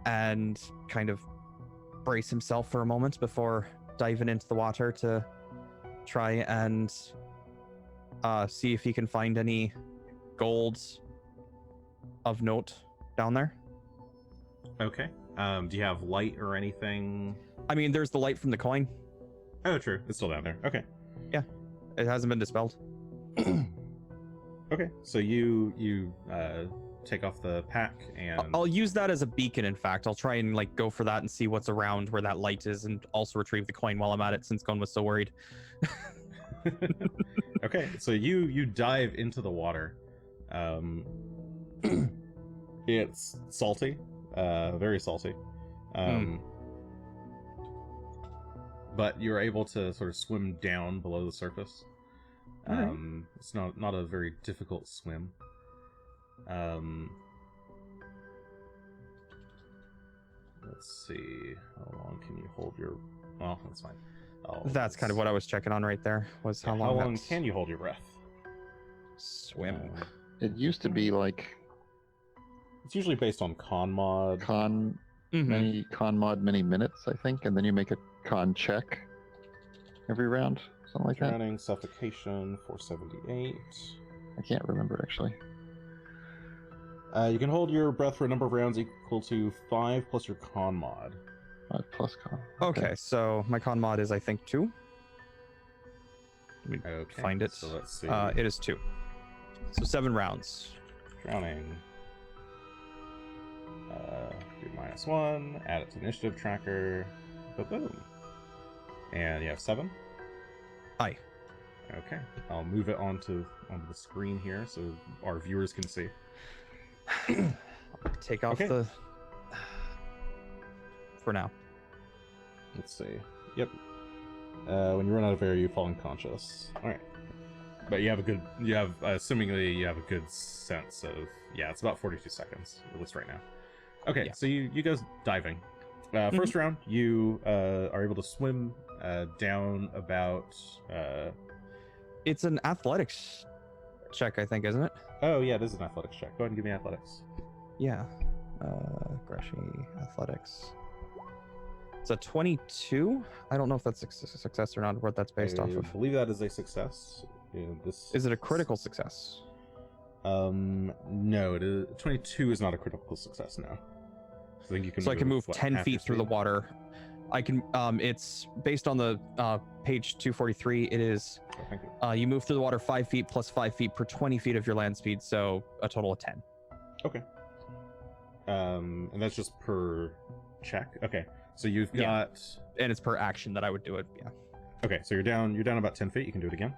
and kind of brace himself for a moment before diving into the water to try and see if he can find any gold of note down there. Okay. Do you have light or anything? I mean, there's the light from the coin. Oh, true. It's still down there. Okay. It hasn't been dispelled. Okay. So you take off the pack and I'll use that as a beacon. In fact, I'll try and like go for that and see what's around where that light is, and also retrieve the coin while I'm at it, since Gunn was so worried. Okay. So you dive into the water. It's salty, very salty. But you're able to sort of swim down below the surface. Alright. It's not a very difficult swim. Let's see. How long can you hold your? Well, that's fine. That's kind of what I was checking on right there. Was how long? Can you hold your breath? swim? It used to be like It's usually based on con mod. con Mhm. mod many minutes, I think, and then you make a con check every round, something like that. Drowning, suffocation, 478. I can't remember actually. You can hold your breath for a number of rounds equal to 5 plus your con mod. 5 plus con. Okay, so my con mod is I think 2. Let me Okay. find it. So let's see. It is 2. So 7 rounds. Drowning. Do -1. Add it to initiative tracker. Boom. And you have 7. Aye. Okay. I'll move it onto the screen here so our viewers can see. Take off Okay. the. For now. Let's see. Yep. When you run out of air, you fall unconscious. All right. But you have assumingly you have a good sense of, yeah, it's about 42 seconds, at least right now. Okay, Yeah. so you guys diving. First round, you are able to swim down about. It's an athletics check, I think, isn't it? Oh yeah, it is an athletics check. Go ahead and give me athletics. Yeah. Greshy athletics. It's a 22. I don't know if that's a success or not, what that's based off I of. believe that is a success. This Is it a critical success? No, it is 22 is not a critical success. No. I think you can. So I can move what, 10 half your feet through the speed? water. I can. It's based on the page 243. It is. Oh, thank you. You move through the water 5 feet plus 5 feet per 20 feet of your land speed, so a total of 10. Okay. And that's just per check. Okay. So you've Yeah. got. And it's per action that I would do it. Yeah. Okay, so you're down about 10 feet. You can do it again.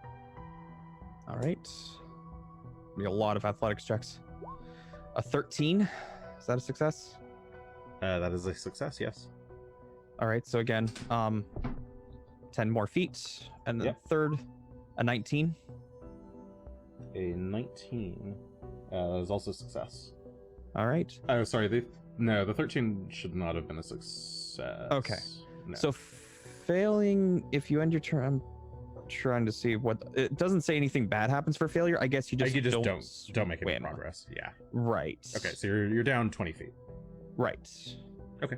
All right. Be a lot of athletics checks. A 13. Is that a success? That is a success. Yes. All right, so again, 10 more feet, and then Yep. third, a 19. A 19 is also a success. All right. Oh, sorry. The 13 should not have been a success. Okay. No. So failing, if you end your turn, I'm trying to see what it doesn't say anything bad happens for failure. I guess you just, don't make any swim. progress. Yeah. Right. Okay, so you're down 20 feet. Right. Okay.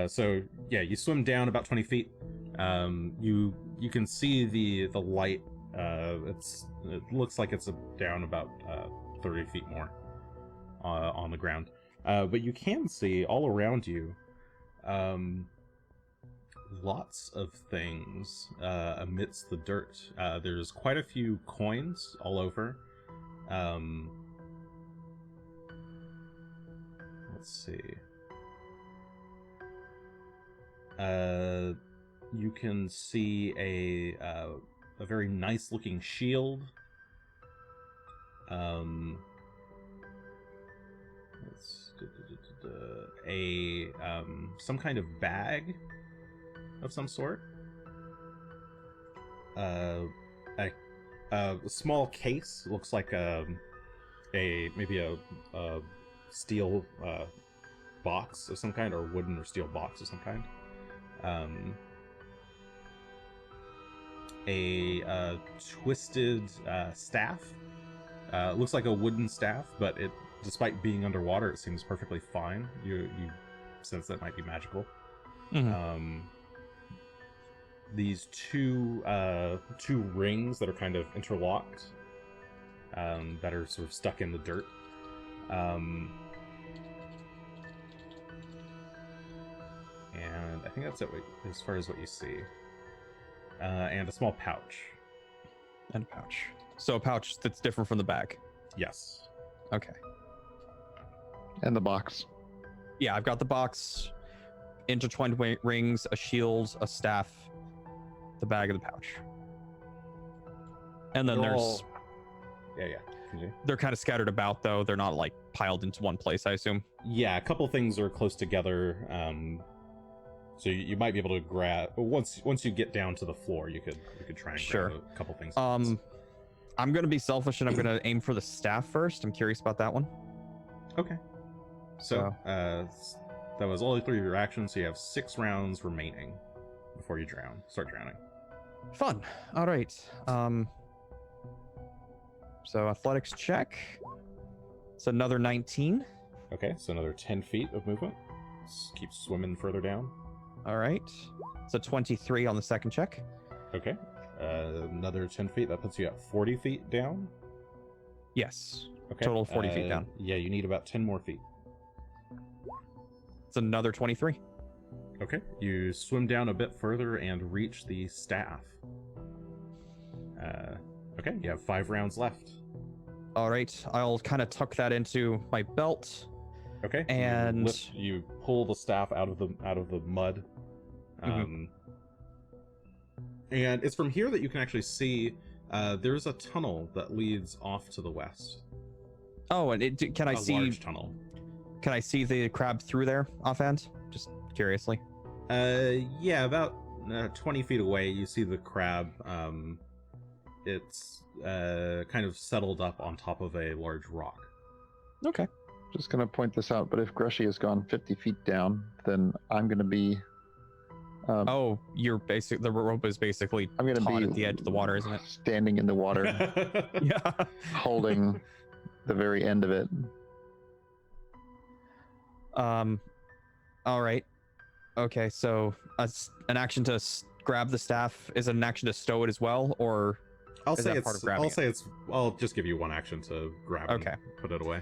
So yeah, you swim down about 20 feet. You can see the light. It looks like it's down about 30 feet more on the ground. But you can see all around you lots of things amidst the dirt. There's quite a few coins all over. Let's see. You can see a very nice looking shield. Some kind of bag of some sort. A small case, looks like maybe a steel box of some kind, or wooden or steel box of some kind. A twisted staff. Looks like a wooden staff, but despite being underwater, it seems perfectly fine. You sense that might be magical. Mhm. These two rings that are kind of interlocked, that are sort of stuck in the dirt. And I think that's it as far as what you see. And a small pouch. And a pouch. So a pouch that's different from the bag. Yes. Okay. And the box. Yeah, I've got the box, intertwined rings, a shield, a staff, the bag, and the pouch. And then they're kind of scattered about, though. They're not like piled into one place, I assume. Yeah, a couple things are close together. So you might be able to grab once you get down to the floor. You could try and grab a couple things. I'm gonna be selfish and I'm gonna aim for the staff first. I'm curious about that one. Okay. So that was all 3 of your actions. So you have 6 rounds remaining before you start drowning. Fun. All right. So athletics check. It's another 19. Okay, so another 10 feet of movement. Keep swimming further down. All right. So 23 on the second check. Okay. Another 10 feet. That puts you at 40 feet down. Yes. Okay. Total 40 feet down. Yeah, you need about 10 more feet. It's another 23. Okay. You swim down a bit further and reach the staff. Okay, you have 5 rounds left. All right. I'll kind of tuck that into my belt. Okay. And you pull the staff out of the mud. And it's from here that you can actually see there's a tunnel that leads off to the west. Oh, and can I see? Large tunnel. Can I see the crab through there offhand? Just curiously. Yeah, about 20 feet away, you see the crab. It's kind of settled up on top of a large rock. Okay. Just going to point this out, but if Greshy has gone 50 feet down, then I'm going to be... oh, the rope is basically I'm going to taut be at the edge of the water, isn't it? Standing in the water, Yeah. holding the very end of it. All right. Okay, so an action to grab the staff is an action to stow it as well, or I'll is say that part of grabbing it? I'll just give you one action to grab it and put it away.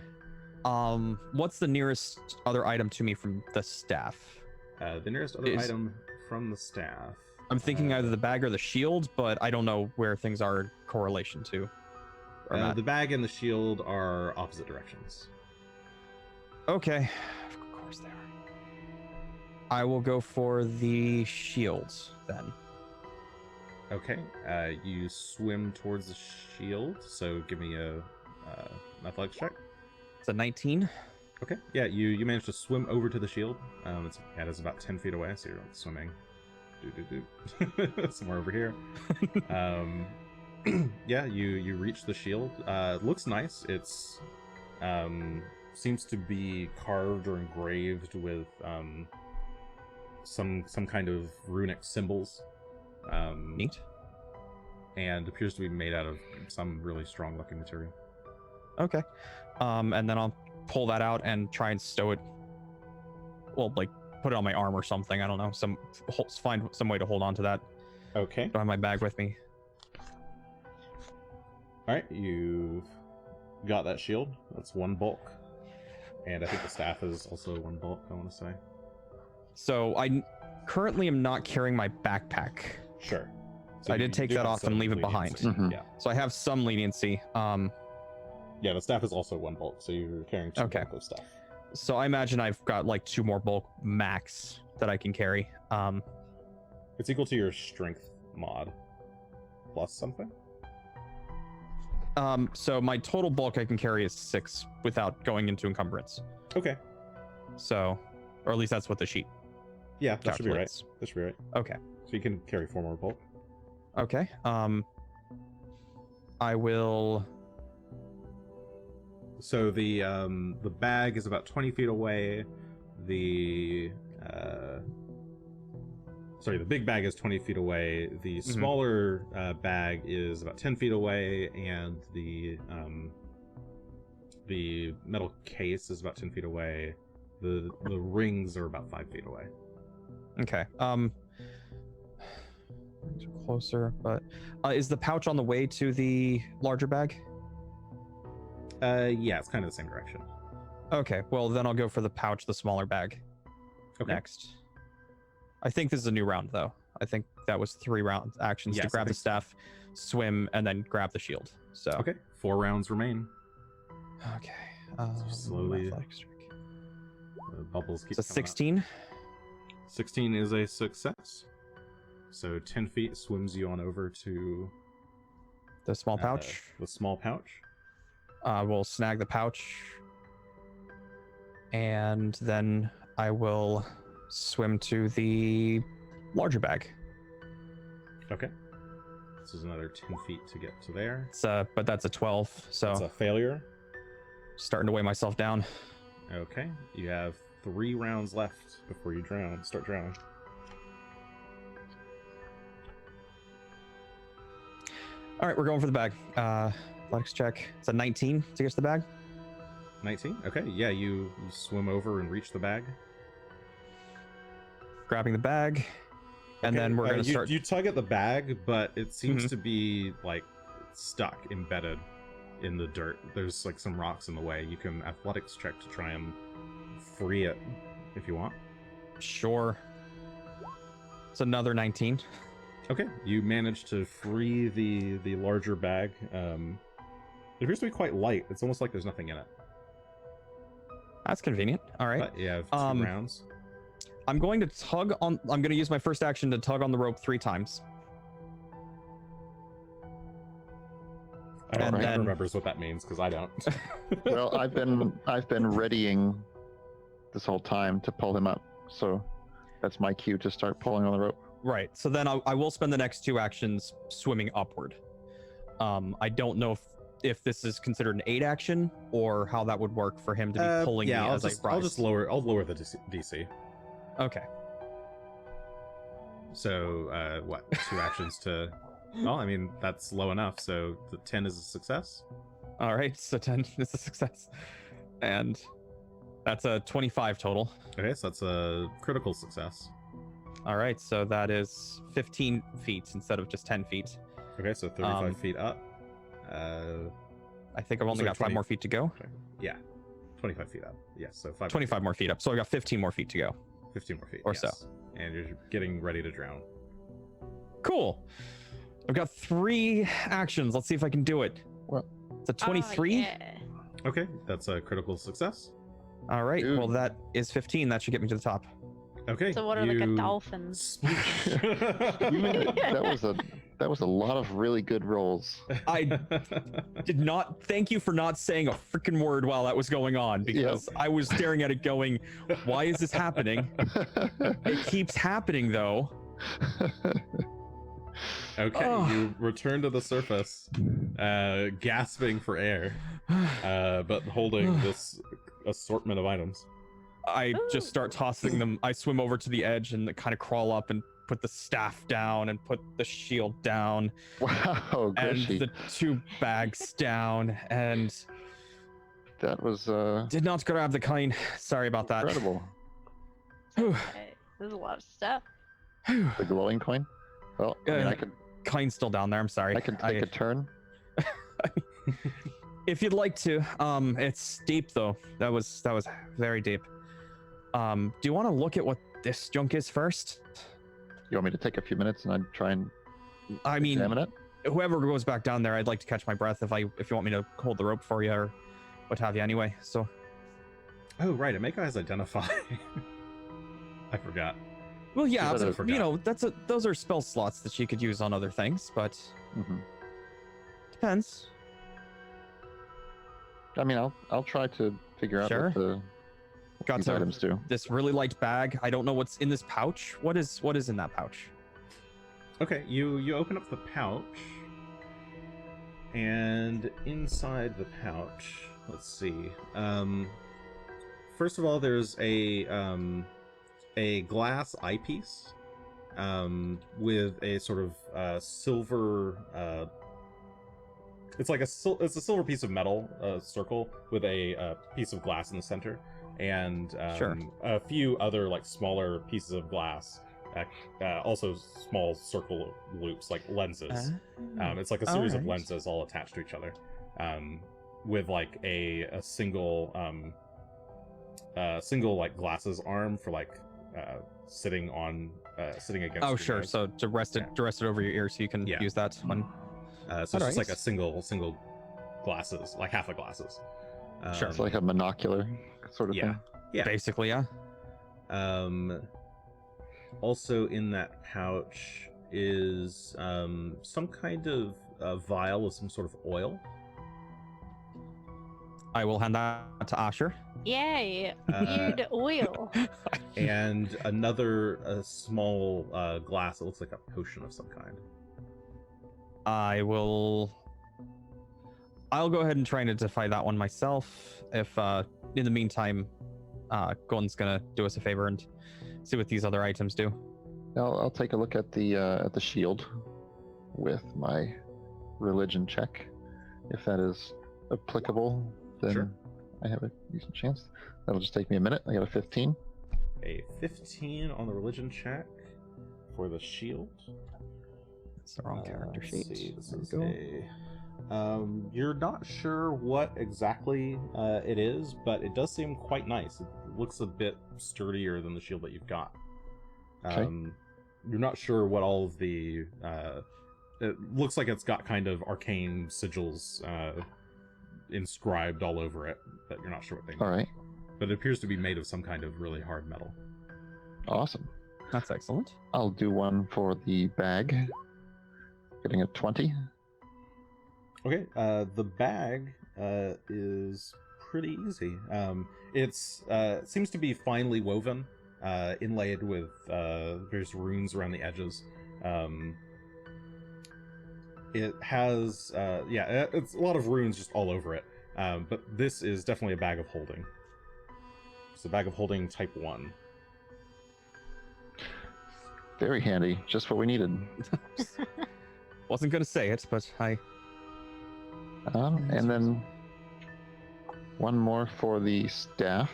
What's the nearest other item to me from the staff? The nearest other item from the staff. I'm thinking either the bag or the shield, but I don't know where things are in correlation to. The bag and the shield are opposite directions. Okay, of course they are. I will go for the shield then. Okay, you swim towards the shield, so give me a athletics check. It's a 19. Okay, yeah, you managed to swim over to the shield. It is about 10 feet away, so you're like swimming somewhere over here. Yeah, you reach the shield. It looks nice. It's seems to be carved or engraved with some kind of runic symbols. Neat. And appears to be made out of some really strong looking material. Okay. And then I'll pull that out and try and stow it. Well, like put it on my arm or something. I don't know. Find some way to hold on to that. Okay. Don't have my bag with me. All right, you've got that shield. That's one bulk, and I think the staff is also one bulk. I want to say. So I currently am not carrying my backpack. Sure. I did take that off and leave it behind. Mhm. Yeah. So I have some leniency. Yeah, the staff is also one bulk, so you're carrying two Okay. bulk of stuff. So I imagine I've got like 2 more bulk max that I can carry. It's equal to your strength mod plus something. So my total bulk I can carry is 6 without going into encumbrance. Okay. So, or at least that's what the sheet Yeah, that should be right. calculates. That should be right. Okay. So you can carry 4 more bulk. Okay. I will. So the bag is about 20 feet away. The big bag is 20 feet away. The smaller bag is about 10 feet away, and the metal case is about 10 feet away. The rings are about 5 feet away. Okay. Closer, but is the pouch on the way to the larger bag? Yeah, it's kind of the same direction. Okay. Well, then I'll go for the pouch, the smaller bag. Okay. Next. I think this is a new round, though. I think that was 3 round actions Yes, to I grab the think so. staff, swim, and then grab the shield. So Okay, 4 rounds remain. Okay. slowly- athletics check. The bubbles keep So coming up. 16. 16 is a success. So 10 feet swims you on over to The small pouch. the small pouch. We'll snag the pouch, and then I will swim to the larger bag. Okay. This is another 10 feet to get to there. But that's a 12, so It's a failure. starting to weigh myself down. Okay. You have 3 rounds left before you start drowning. All right, we're going for the bag. Athletics check. It's a 19 to get to the bag. 19? Okay, yeah, you swim over and reach the bag. Grabbing the bag, and Okay, then we're going to start. You tug at the bag, but it seems Mhm. to be, like, stuck, embedded in the dirt. There's, like, some rocks in the way. You can athletics check to try and free it if you want. Sure. It's another 19. Okay, you manage to free the larger bag. It appears to be quite light. It's almost like there's nothing in it. That's convenient. All right. But you have 2 rounds. I'm going to tug on. I'm going to use my first action to tug on the rope 3 times. I don't and know then- remembers what that means because I don't. Well, I've been readying this whole time to pull him up, so that's my cue to start pulling on the rope. Right. So then I will spend the next 2 actions swimming upward. I don't know if this is considered an 8 action or how that would work for him to be pulling me I'll as just, I rise. I'll lower the DC. Okay. So what? 2 actions to. Well, I mean that's low enough. So the 10 is a success. All right. So 10 is a success, and that's a 25 total. Okay, so that's a critical success. All right. So that is 15 feet instead of just 10 feet. Okay, so 35 feet up. I think I've only Sorry, got 5 20. more feet to go. Yeah, 25 feet up. Yes, so 25 more feet up. So I got 15 more feet to go. 15 more feet. Or yes. so. And you're getting ready to drown. Cool. I've got 3 actions. Let's see if I can do it. Well, it's a 23. Oh, yeah. Okay, that's a critical success. All right. Dude. Well, that is 15. That should get me to the top. Okay. So what are like a dolphin? Sploosh. You mean that That was a lot of really good rolls. I did not thank you for not saying a freaking word while that was going on, because I was staring at it going, why is this happening? It keeps happening though. Okay, Oh. you return to the surface, gasping for air, but holding this assortment of items. I just start tossing them. I swim over to the edge and kind of crawl up and put the staff down and put the shield down Wow, and Greshy. the 2 bags down, and That was did not grab the coin. Sorry about that. incredible. Okay, there's a lot of stuff. The glowing coin. Well, I mean, Coin's still down there. I'm sorry. I can take a turn. If you'd like to. It's deep though. That was very deep. Do you want to look at what this junk is first? You want me to take a few minutes and I'd try and I mean, examine it? whoever goes back down there, I'd like to catch my breath if you want me to hold the rope for you or what have you anyway. So Oh, right, it make eyes identify. I forgot. well, yeah, Is that a- you know, those are spell slots that you could use on other things, but Mm-hmm. depends. I mean, I'll try to figure out Sure. what Got these to items do. this really light bag. I don't know what's in this pouch. What is in that pouch? Okay, you open up the pouch, and inside the pouch, let's see. First of all, there's a glass eyepiece, with a sort of silver. It's like it's a silver piece of metal, circle with a piece of glass in the center, and Sure. a few other like smaller pieces of glass. Also small circle loops, like lenses. It's like a series of Alright. lenses all attached to each other, with like a single like glasses arm for like sitting against. Oh, your sure. nose. So to rest it over your ear, so you can Yeah. use that when. So it's just Alright. like a single glasses, like half a glasses. Sure. It's like a monocular sort of Yeah. thing. Yeah. Basically, yeah. Also in that pouch is some kind of vial of some sort of oil. I will hand that to Asher. Yay! Uh, Weird oil. and another small glass that looks like a potion of some kind. I'll go ahead and try and identify that one myself. If in the meantime, Gunn's gonna do us a favor and see what these other items do. I'll take a look at the shield with my religion check. If that is applicable, then Sure. I have a decent chance. That'll just take me a minute. I got a 15. A 15 on the religion check for the shield. It's the wrong character Let's sheet. see, this There we is go. you're not sure what exactly it is, but it does seem quite nice. It looks a bit sturdier than the shield that you've got. Okay. You're not sure what all of the it looks like it's got kind of arcane sigils inscribed all over it, but you're not sure what they mean. All right. But it appears to be made of some kind of really hard metal. Awesome. That's excellent. I'll do one for the bag. Getting a 20. Okay, the bag is pretty easy. It's seems to be finely woven, inlaid with various runes around the edges. It has it's a lot of runes just all over it. But this is definitely a bag of holding. It's a bag of holding type 1. Very handy. Just what we needed. Wasn't gonna say it, but I. And then one more for the staff.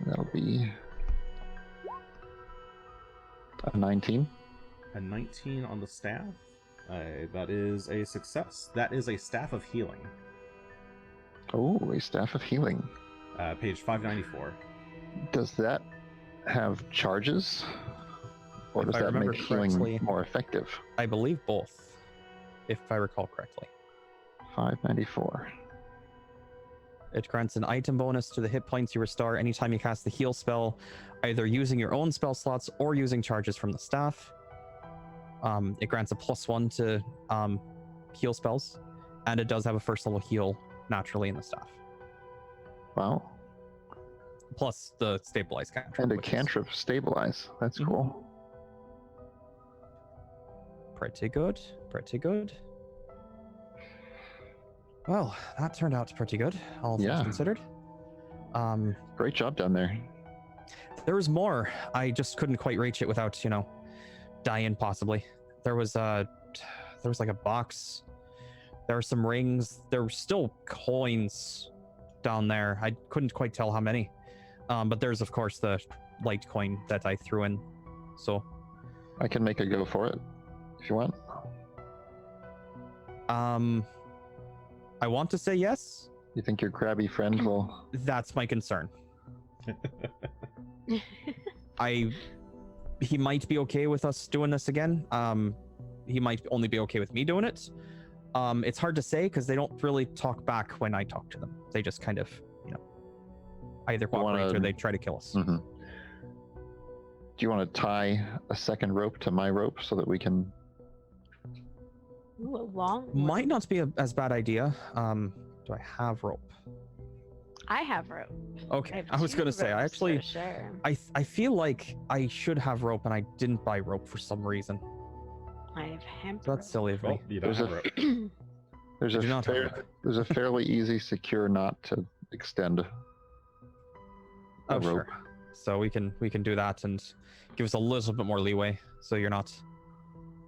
That'll be a 19. A 19 on the staff. That is a success. That is a staff of healing. Oh, a staff of healing. Page 594. Does that have charges? Or If does I that remember make healing correctly- more effective? I believe both, if I recall correctly. 594. It grants an item bonus to the hit points you restore anytime you cast the heal spell, either using your own spell slots or using charges from the staff. It grants a +1 to heal spells, and it does have a first level heal naturally in the staff, Wow. plus the stabilize cantrip. And a which is cantrip stabilize. That's cool. Pretty good. Pretty good. Well, that turned out pretty good, all things Yeah. considered. Great job down there. There was more. I just couldn't quite reach it without, dying possibly. There was like a box. There were some rings. There were still coins down there. I couldn't quite tell how many. But there's of course the light coin that I threw in. So I can make a go for it if you want. I want to say yes. You think your crabby friend will? That's my concern. He might be okay with us doing this again. He might only be okay with me doing it. It's hard to say because they don't really talk back when I talk to them. They just kind of, either cooperate or they try to kill us. Mm-hmm. Do you want to tie a second rope to my rope so that we can? Ooh, a long one. Might not be as bad idea. Do I have rope? I have rope. Okay, have I was 2 gonna say I ropes actually, for sure. I feel like I should have rope and I didn't buy rope for some reason. I have hemp. That's silly of me. Well, you don't There's have a- rope. There's I a do not have rope. there's a fairly easy, secure knot to extend. Oh, rope. sure. So we can do that and give us a little bit more leeway, so you're not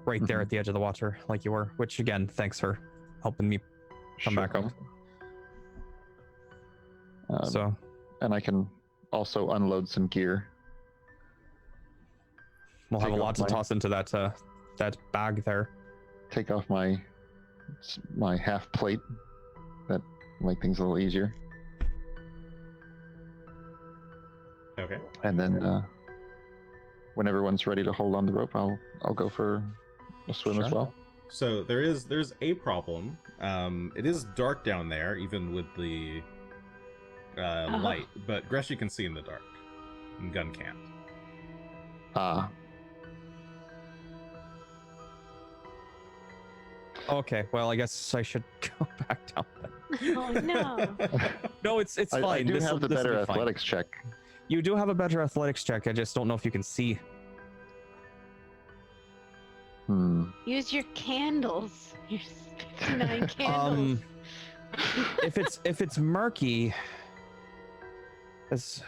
right there Mhm. at the edge of the water like you were. Which again, thanks for helping me come back up. So and I can also unload some gear. we'll have a take lot off to my- toss into that bag there. Take off my half plate. That make things a little easier. Okay. And then when everyone's ready to hold on the rope, I'll go for a swim as Sure. well. So there's a problem. It is dark down there, even with the light, but Greshy can see in the dark, and Gunn can't. Okay, well I guess I should go back down. Then. Oh no. No, it's fine. I do This'll- have the this'll better be fine. athletics check. You do have a better athletics check. I just don't know if you can see. Use your candles. Your 59 candles. If it's murky, this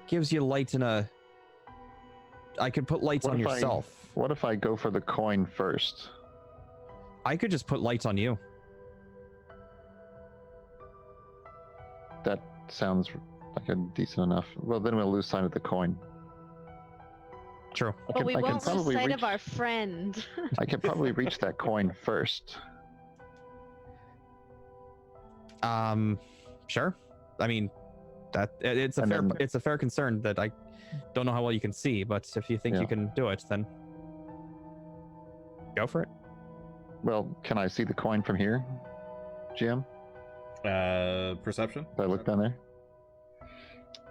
gives you light in a. I could put lights What on if yourself. What if I go for the coin first? I could just put lights on you. That sounds like a decent enough. Well, then we'll lose sight of the coin. True. But we I can won't lose probably sight reach. of our friend. I can probably reach that coin first. Sure. I mean, it's And a fair concern that I don't know how well you can see, but if you think Yeah. you can do it, then go for it. Well, can I see the coin from here, GM? Perception. If I look down there,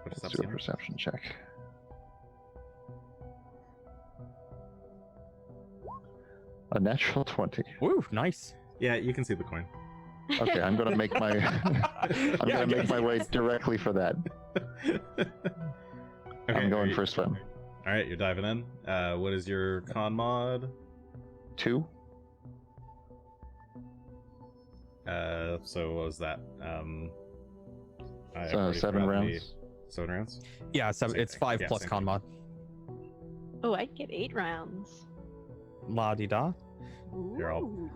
What does let's that do a seem? perception check. A natural 20. Woo, nice. Yeah, you can see the coin. Okay, I'm gonna make my I'm Yeah, gonna make my way directly for that. Okay, I'm are going you- for a swim. All right, you're diving in. What is your con mod? 2. So what was that? I So already 7 forgot the- rounds. 7 rounds. Yeah, Same it's thing. 5 Yeah, plus same con thing. mod. Oh, I'd get 8 rounds. La di da. Here, I'll Ooh.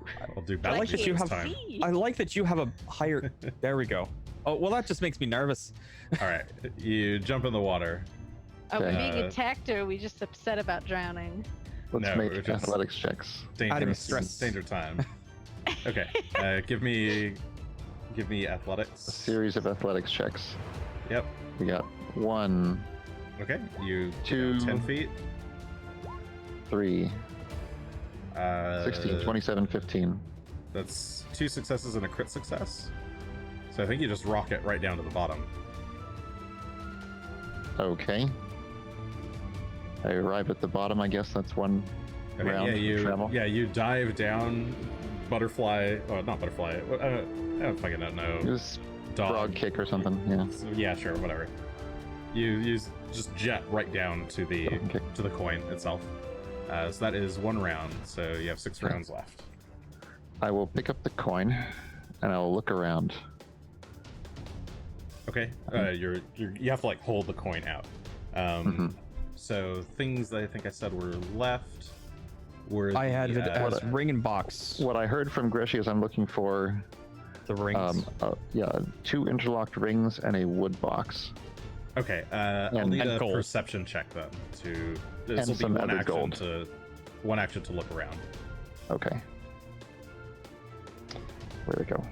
do I better like that you this have- time. I like that you have a higher. There we go. Oh well, that just makes me nervous. All right, you jump in the water. Are we Okay. being attacked or are we just upset about drowning? Let's No, we're make just- athletics checks. Danger, stress. danger time. Okay, give me athletics. A series of athletics checks. Yep. We got 1, Okay, you 2, 10 feet. 3, 16, 16, 27, 15. That's 2 successes and a crit success. So I think you just rocket right down to the bottom. Okay. I arrive at the bottom, I guess that's one Okay, round travel. you dive down, butterfly, or not butterfly. I don't fucking know. Just Dog frog kick or something. Yeah. Yeah, sure, whatever. You just jet right down to the Okay. coin itself. So that is 1 round. So you have 6 rounds left. I will pick up the coin, and I will look around. Okay. You have to like hold the coin out. So things that I think I said were left were I had it as what- ring and box. What I heard from Greshy is I'm looking for The rings. 2 interlocked rings and a wood box. Okay. I'll And- need and a gold. perception check then. This And will be some one other action gold. to look around. Okay. Where'd it go?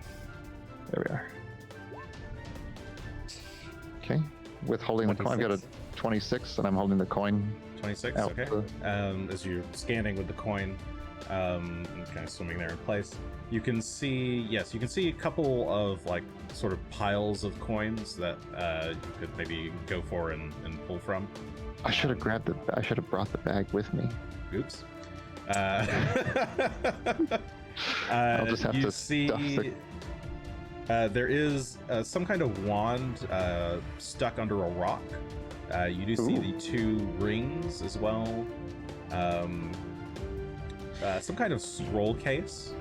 There we are. Okay. With holding the coin, I've got a 26, and I'm holding the coin 26. out. Okay. As you're scanning with the coin, and kind of swimming there in place, you can see a couple of like sort of piles of coins that you could maybe go for and pull from. I should have I should have brought the bag with me. Oops. I'll just have you to see stuff the... there is some kind of wand stuck under a rock. You do see Ooh. the 2 rings as well. Some kind of scroll case.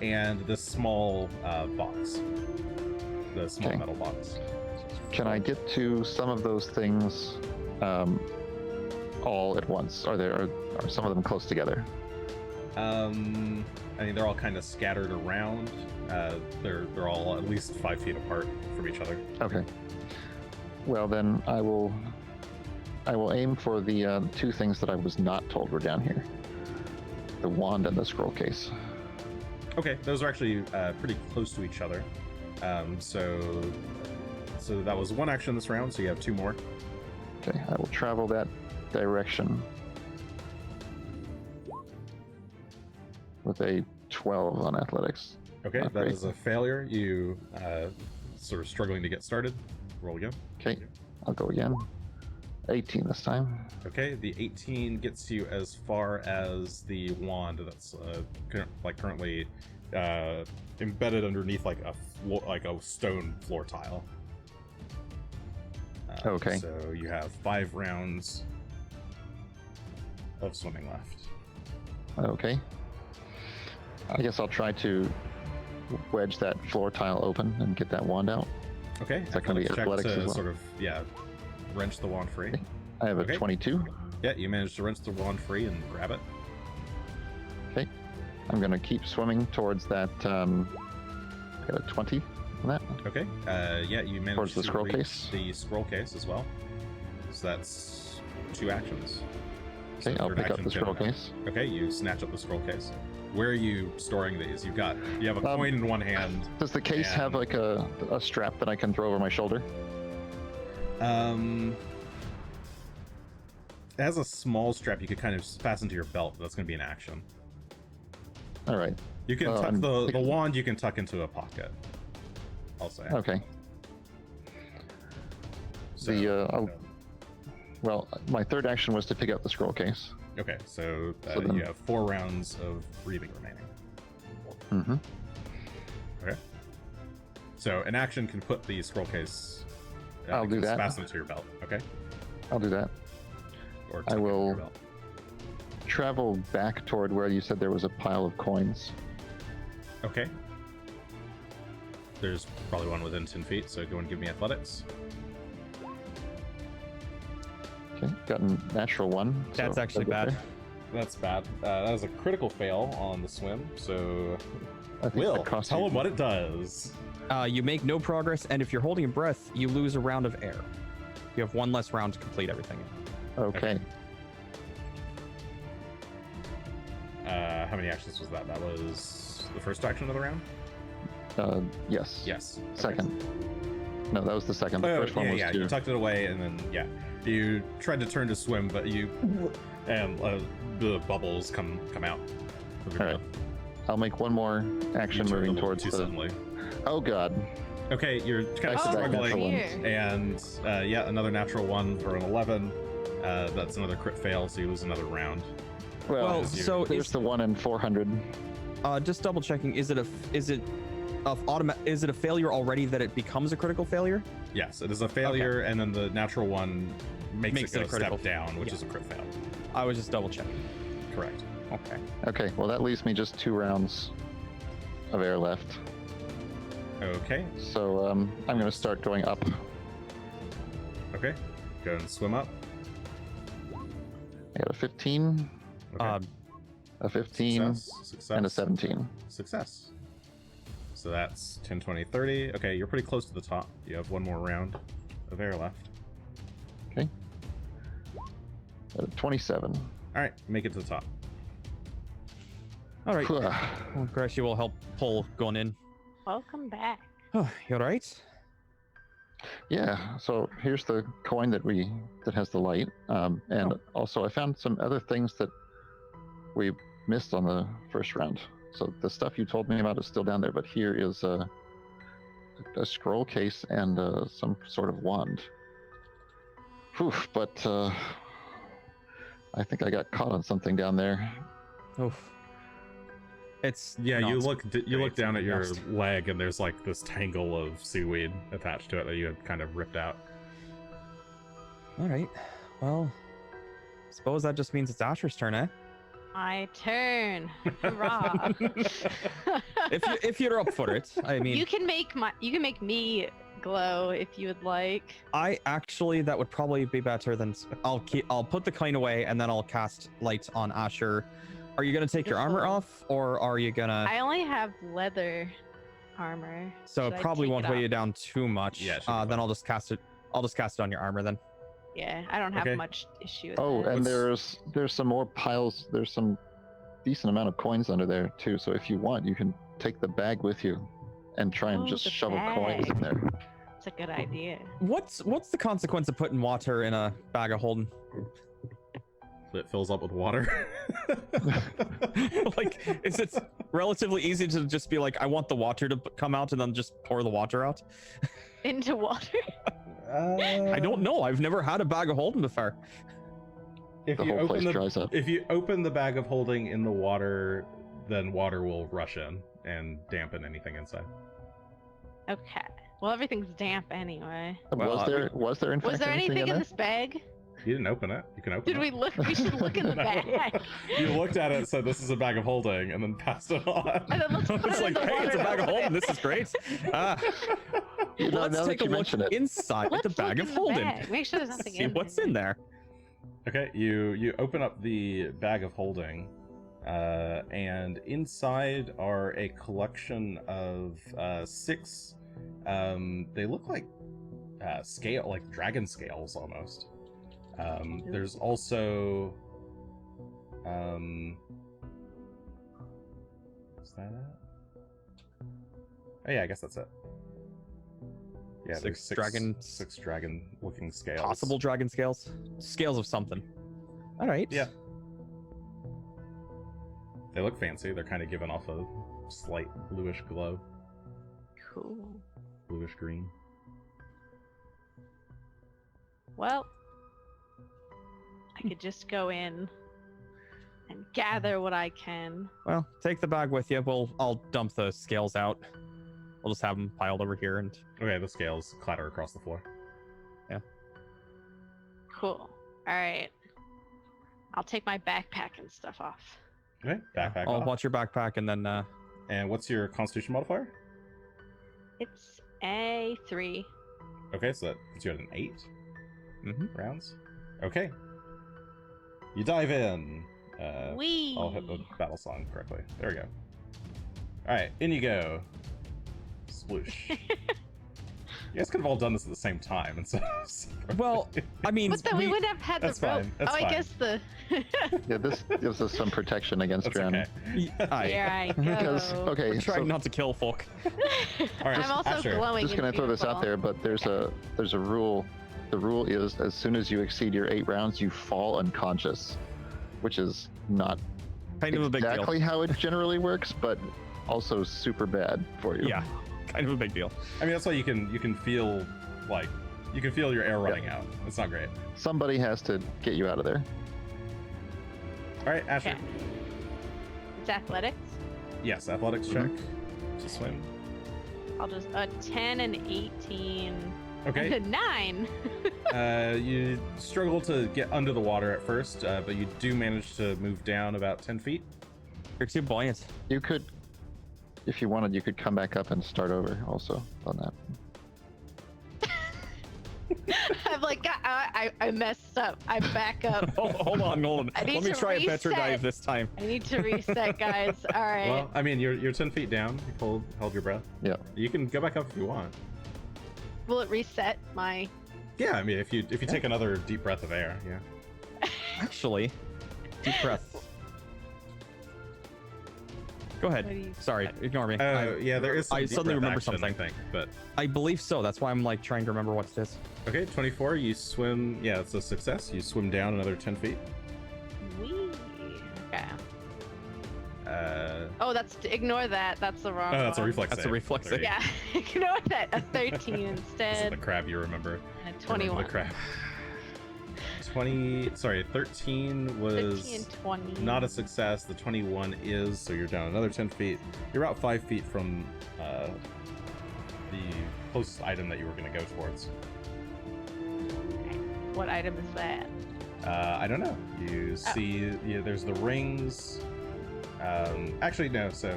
And the small box. The small Okay. metal box. Can I get to some of those things all at once? Are some of them close together? I mean, they're all kind of scattered around. They're all at least 5 feet apart from each other. Okay. Well, then I will aim for the 2 things that I was not told were down here. The wand and the scroll case. Okay, those are actually pretty close to each other. So that was 1 action this round, so you have 2 more. Okay, I will travel that direction with a 12 on athletics. Okay, Not that great. is a failure. You sort of struggling to get started. Roll again. Okay, I'll go again. 18 this time. Okay, the 18 gets you as far as the wand that's currently embedded underneath like a stone floor tile. Okay. So you have 5 rounds of swimming left. Okay. I guess I'll try to wedge that floor tile open and get that wand out. Okay. Is that gonna be check athletics to as well? sort of wrench the wand free. Okay. I have a Okay. 22. Yeah, you managed to wrench the wand free and grab it. Okay. I'm going to keep swimming towards that. Got a 20 on that. Okay. Yeah, you managed Towards the to scroll reach case? the scroll case as well. So that's 2 actions. So Okay, I'll third pick up action the scroll can- case. Okay, you snatch up the scroll case. Where are you storing these? You have a coin in one hand. Does the case have And- like a strap that I can throw over my shoulder? It has a small strap you could kind of fasten to your belt. But that's going to be an action. All right. You can tuck I'm the picking- wand. You can tuck into a pocket. I'll say. Okay. So, Well, my third action was to pick up the scroll case. okay, so, So then- you have 4 rounds of breathing remaining. Mm-hmm. Okay. So an action can put the scroll case. I'll do that. Fasten it to your belt. Okay. I'll do that. Or I tuck it into will- your belt. Travel back toward where you said there was a pile of coins. Okay. There's probably one within 10 feet, so go and give me athletics. Okay, got a natural 1. so That's actually I'll get bad. there. That's bad. That is a critical fail on the swim. So, I think Will, that cost tell you- him what it does. You make no progress, and if you're holding your breath, you lose a round of air. You have 1 less round to complete everything. Okay. How many actions was that? That was the first action of the round? Yes. Yes. Okay. Second. No, that was the second. The Oh, first one yeah, was yeah. 2. You tucked it away, and then you tried to turn to swim, but and the bubbles come out. Of your All right. mouth. I'll make one more You action turned a moving little towards too the. suddenly. Oh God. Okay, you're kind of Back-to-back struggling, natural ones. and another natural 1 for an 11. That's another crit fail, so you lose another round. Well, is you- so There's is, the 1 in 400. just double checking. Is it a failure already that it becomes a critical failure? Yes, it is a failure, and then the natural one makes it it a go critical. step down, which Yeah. is a crit fail. I was just double checking. Correct. Okay. Okay, well that leaves me just 2 rounds of air left. Okay. So I'm going to start going up. Okay. Go and swim up. I got a 15, Okay. a 15, Success. and a 17. Success. So that's 10, 20, 30. Okay, you're pretty close to the top. You have one more round of air left. Okay. Got a 27. All right, make it to the top. All right. Phew. Well, Greshy will help pull Gunn in. Welcome back. Oh, you all right? Yeah, so here's the coin that has the light. And Oh. also I found some other things that we missed on the first round. So the stuff you told me about is still down there, but here is a scroll case and some sort of wand. Whew, but I think I got caught on something down there. Oof. It's Yeah, you not look down at your Dust. leg, and there's like this tangle of seaweed attached to it that you had kind of ripped out. All right. Well, suppose that just means it's Asher's turn, eh? My turn. Hurrah. If you're up for it, I mean, you can make me glow if you would like. that would probably be better than I'll put the coin away and then I'll cast light on Asher. Are you gonna take your armor off, or are you gonna? I only have leather armor. So Should it I probably take won't it weigh you off? down too much. Yeah, it should be then fine. I'll just cast it. I'll just cast it on your armor then. Yeah, I don't have Okay. much issue with Oh, that. and What's- there's some more piles. There's some decent amount of coins under there too. So if you want, you can take the bag with you and try and Oh, just the shovel coins in bag. there. It's a good idea. What's the consequence of putting water in a bag of holding? It fills up with water. Like, is it relatively easy to just be like, I want the water to come out, and then just pour the water out? Into water? I don't know. I've never had a bag of holding before. If The you whole place open dries up. If you open the bag of holding in the water, then water will rush in and dampen anything inside. Okay. Well, everything's damp anyway. Well, Was there in Was fact there anything in in there? this bag? You didn't open it. You can open Did it. we look? We should look in the No. bag. You looked at it, said this is a bag of holding, and then passed it on. And then let's put It's it in like, the hey, it's a water bag of now. holding. This is great. You know, Let's now take that a you look mention it. inside Let's the bag look of in the holding. bag. Make sure there's nothing See in what's there. in there. Okay, you open up the bag of holding, and inside are a collection of 6. They look like like dragon scales almost. There's also is that it? Oh yeah, I guess that's it. Yeah, there's 6 dragon- 6 dragon-looking scales. Possible dragon scales. Scales of something. All right. Yeah. They look fancy. They're kind of giving off a slight bluish glow, Cool. bluish green. Well, I could just go in and gather what I can. Well, take the bag with you. I'll dump the scales out. We'll just have them piled over here, and Okay, the scales clatter across the floor. Cool. All right. I'll take my backpack and stuff off. Okay, backpack I'll off. watch your backpack, and then And what's your Constitution modifier? It's a 3. Okay, so that puts you at an 8 mhm. rounds. Okay. You dive in. Wee. I'll hit the battle song correctly. There we go. Alright, in you go. Sploosh. You guys could have all done this at the same time instead of... Well, I mean, But then we would have had the That's rope. fine, that's Oh, I fine. guess the. Yeah, this gives us some protection against That's drown. okay. Here I go. Because okay, we're trying so not to kill folk. Alright, I'm also Asher. glowing. just gonna and throw this out there, beautiful. but there's a rule. The rule is as soon as you exceed your 8 rounds, you fall unconscious, which is not Kind of a big exactly how it generally works, but also super bad for you. deal. Yeah, kind of a big deal. I mean, that's why you can feel like You can feel your air running out. It's not great. Somebody has to get you out of there. All right, Asher. Okay. It's athletics. Yes, athletics check to swim. I'll just 10 and 18. Okay. And a 9. You struggle to get under the water at first, but you do manage to move down about 10 feet. You're too buoyant. You could, if you wanted, you could come back up and start over also on that. I'm like, I messed up. I back up. Hold on, Nolan. I need Let me to try a better reset. dive this time. I need to reset, guys. All right. Well, I mean, you're 10 feet down. You held your breath. Yeah. You can go back up if you want. Will it reset my? Yeah, I mean, if you take another deep breath of air, yeah. Actually, deep breath. Go What do ahead. you- Sorry, ignore me. Yeah, there is some I deep suddenly breath remember action, something. I think, but I believe so. That's why I'm like trying to remember what it is. okay, 24. You swim. Yeah, it's a success. You swim down another 10 feet. Wee. Okay. Uh, Oh, ignore that. That's the wrong. oh, that's a one. reflex. That's a save. reflex There you Yeah, ignore that. A 13 This is instead. the crab you remember. And a Remember 21. The crab. 13 was 15 and 20. not a success. The 21 is, so you're down another 10 feet. You're about 5 feet from the closest item that you were going to go towards. What item is that? I don't know. You see, there's the rings. Actually, no. So,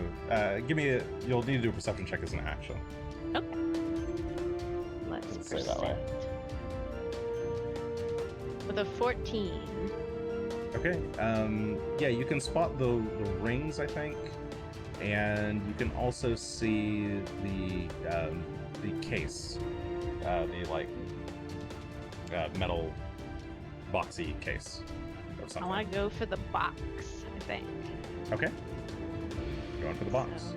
you'll need to do a perception check as an action. Okay. Let's say that way. With a 14. Okay. Yeah, you can spot the rings, I think, and you can also see the case, the metal boxy case of I something. want to go for the box, I think. Okay. Going for the box.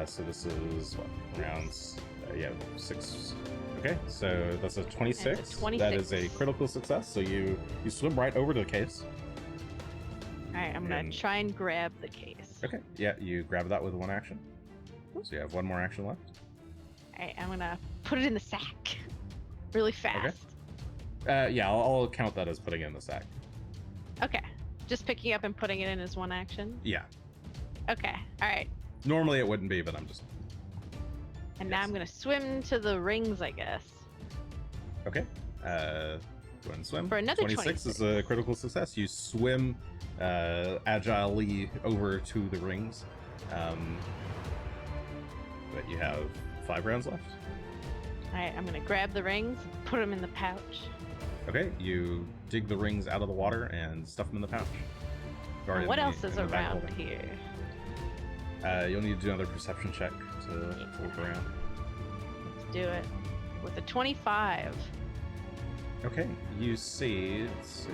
So this is what rounds? Yeah, 6. Okay, so that's a 26. That's a 26. That is a critical success. So you swim right over to the case. Alright, I'm And- gonna try and grab the case. Okay. Yeah, you grab that with one action. So you have one more action left. Alright, I'm gonna put it in the sack. Really fast. Yeah, I'll count that as putting it in the sack. Okay. Just picking up and putting it in as one action. Yeah. Okay. Alright. Normally it wouldn't be, but I'm just. And now I'm gonna swim to the rings, I guess. Okay. Go ahead and swim. For another 26 is a critical success. You swim agilely over to the rings. But you have 5 rounds left. Alright, I'm gonna grab the rings, put them in the pouch. Okay, you dig the rings out of the water and stuff them in the pouch. Or Now, in what the- else is in the bag around holder. here? You'll need to do another perception check to look around. Let's do it. With a 25. Okay, you see, let's see.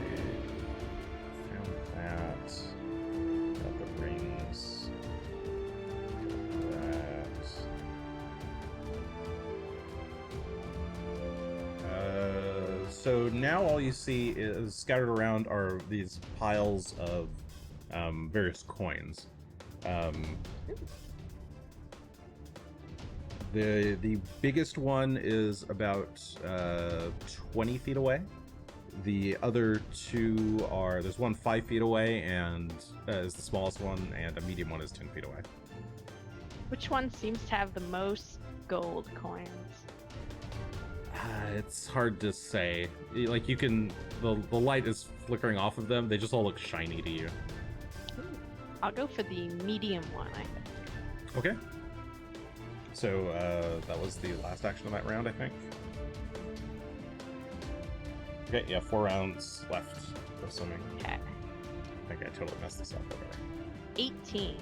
Found that. Got the rings. Got that. So now all you see is scattered around are these piles of various coins. The biggest one is about 20 feet away. The other 2 are, there's one 5 feet away and is the smallest one, and a medium one is 10 feet away. Which one seems to have the most gold coins? It's hard to say. Like you can, the light is flickering off of them. They just all look shiny to you. I'll go for the medium one, I think. Okay. So that was the last action of that round, I think. Okay, yeah, 4 rounds left of swimming. Okay. I think I totally messed this up over. 18.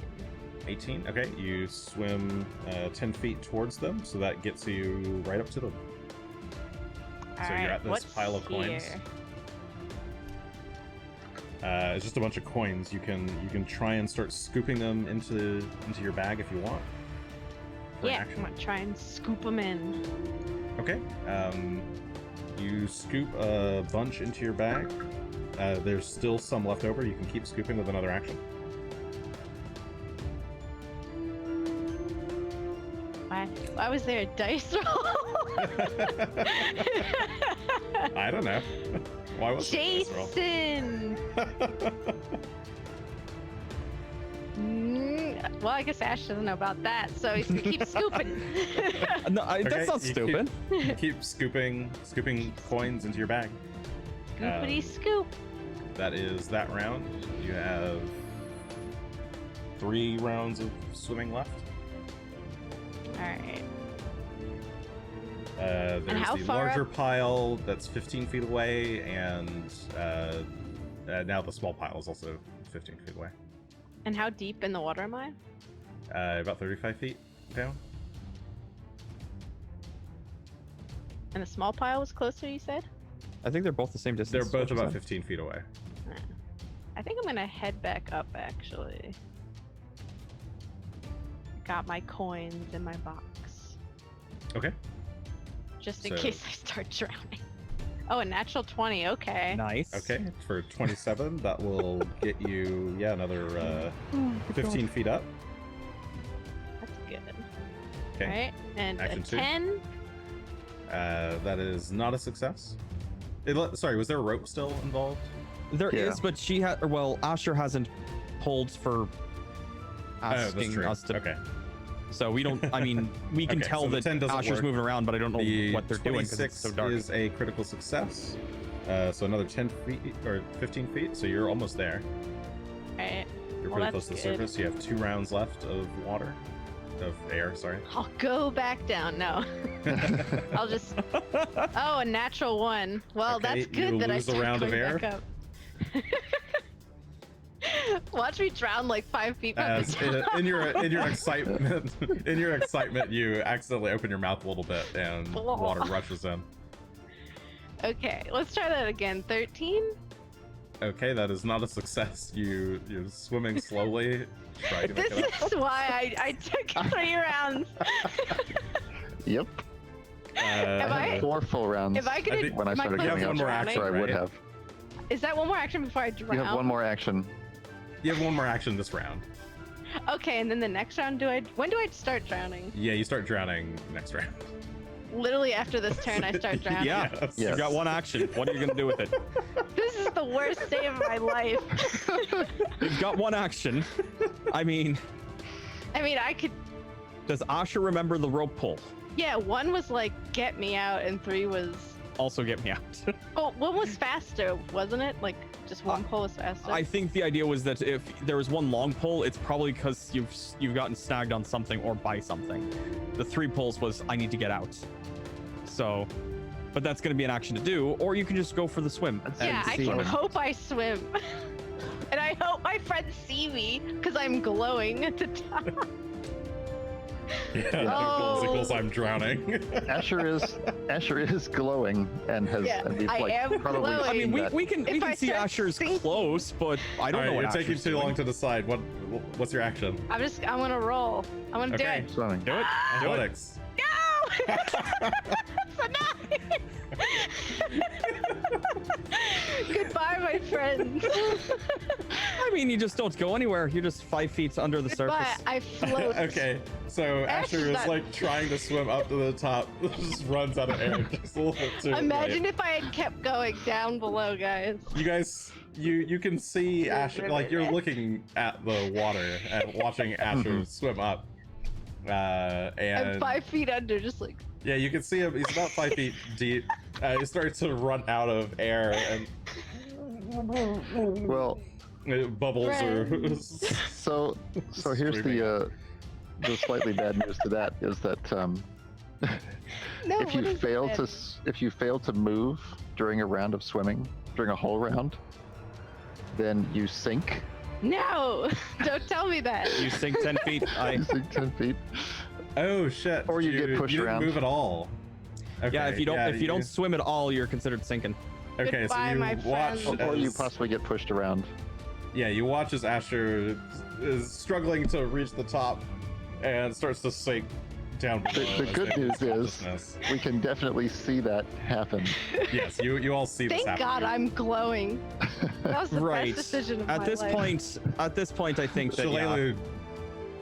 18. Okay, you swim 10 feet towards them, so that gets you right up to them. So you're Alright, at this what's pile of coins. here? It's just a bunch of coins. You can try and start scooping them into your bag if you want. For Yeah, action. I'm gonna try and scoop them in. Okay. You scoop a bunch into your bag. There's still some left over. You can keep scooping with another action. I Why was there a dice roll? I don't know. Why was there a dice roll? Jason. Well, I guess Ash doesn't know about that, so he's gonna keep scooping. No, Okay, that's not you stupid. Keep scooping coins into your bag. Scoopity scoop. That is that round. You have 3 rounds of swimming left. All right. There's how the far larger up? pile that's 15 feet away, and now the small pile is also 15 feet away. And how deep in the water am I? About 35 feet down. And the small pile was closer, you said? I think they're both the same distance. They're is both what you about said. 15 feet away. I think I'm gonna head back up, actually. Got my coins in my box. Okay. Just in So- case I start drowning. Oh, a natural 20, okay. Nice. Okay. For 27, that will get you, another 15 feet up. That's good. Okay. Alright, and Action a 2. 10. That is not a success. Sorry, was there a rope still involved? There is, Yeah. but she had. Well, Asher hasn't pulled for That's asking true. us to. Okay. So we don't. I mean, we can Okay, tell so the that 10 doesn't Asher's work. moving around, but I don't know The what they're doing because it's 26 so dark. is a critical success. So another 10 feet or 15 feet, so you're almost there. Alright, You're Well, pretty close to the that's good. surface. You have 2 rounds left of air, sorry. I'll go back down. No. I'll just. Oh, a natural 1. Well, Okay, that's good you that I lose a start round of going air. back up. Watch me drown like 5 feet from As the top. in your excitement, you accidentally open your mouth a little bit and water rushes in. Okay, let's try that again. 13? Okay, that is not a success. You're swimming slowly, trying to make This it up. is why I took 3 rounds. Yep. Am I- 4 full rounds. If I could, think- when I am I started close getting to one more up, action, so I would right? have. Is that one more action before I drown? You have one more action. You have one more action this round. Okay, and then the next round, when do I start drowning? Yeah, you start drowning next round. Literally after this turn, I start drowning. Yeah. Yes. You've got Yes. 1 action. What are you gonna do with it? This is the worst day of my life. You've got 1 action. I mean, I mean, I could. does Asher remember the rope pull? Yeah, 1 was like get me out, and 3 was. Also get me out. Oh, 1 was faster, wasn't it? Like just 1 pull was faster. I think the idea was that if there was 1 long pull, it's probably because you've gotten snagged on something or by something. The 3 pulls was I need to get out. So, but that's going to be an action to do, or you can just go for the swim. Yeah, and I see can what- hope I swim. And I hope my friends see me because I'm glowing at the top. Yeah, Oh. equals I'm drowning. Asher is glowing and has Yeah, at least I like am probably glowing. I mean, seen that. we can If I see start Asher's sinking- close, but I don't All know right, what you're taking Asher's too doing. long to decide. What's your action? I'm gonna roll. I'm gonna Okay. do it. Swimming. Do it. Do it. Athletics. No! It's a 9! Goodbye, my friends. I mean, you just don't go anywhere. You're just 5 feet under the Goodbye. surface. I float. Okay, so Ash Asher is is not- like trying to swim up to the top, just runs out of air just a little bit too Imagine late. if I had kept going down below, guys. You guys, you can see Asher, like you're looking at the water and watching Asher swim up. I'm And 5 feet under, just like. yeah, you can see him. He's about 5 feet deep. He starts to run out of air, and Well, bubbles are. so here's the slightly bad news to that is that No, if you what is fail that? to if you fail to move during a round of swimming, during a whole round, then you sink. No! Don't tell me that. You sink 10 feet. You sink 10 feet. Oh shit! Or you get pushed you around. Didn't move at all. Okay, Yeah, if you don't swim at all, you're considered sinking. Okay, Goodbye, so you my watch friend. Or you as- possibly get pushed around. Yeah, you watch as Asher is struggling to reach the top and starts to sink down below. The as good they news lose is consciousness. we can definitely see that happen. Yes, you all see this Thank happen. God I'm glowing. That was the Right. best decision of At my this life. point, I think that yeah, Shalelu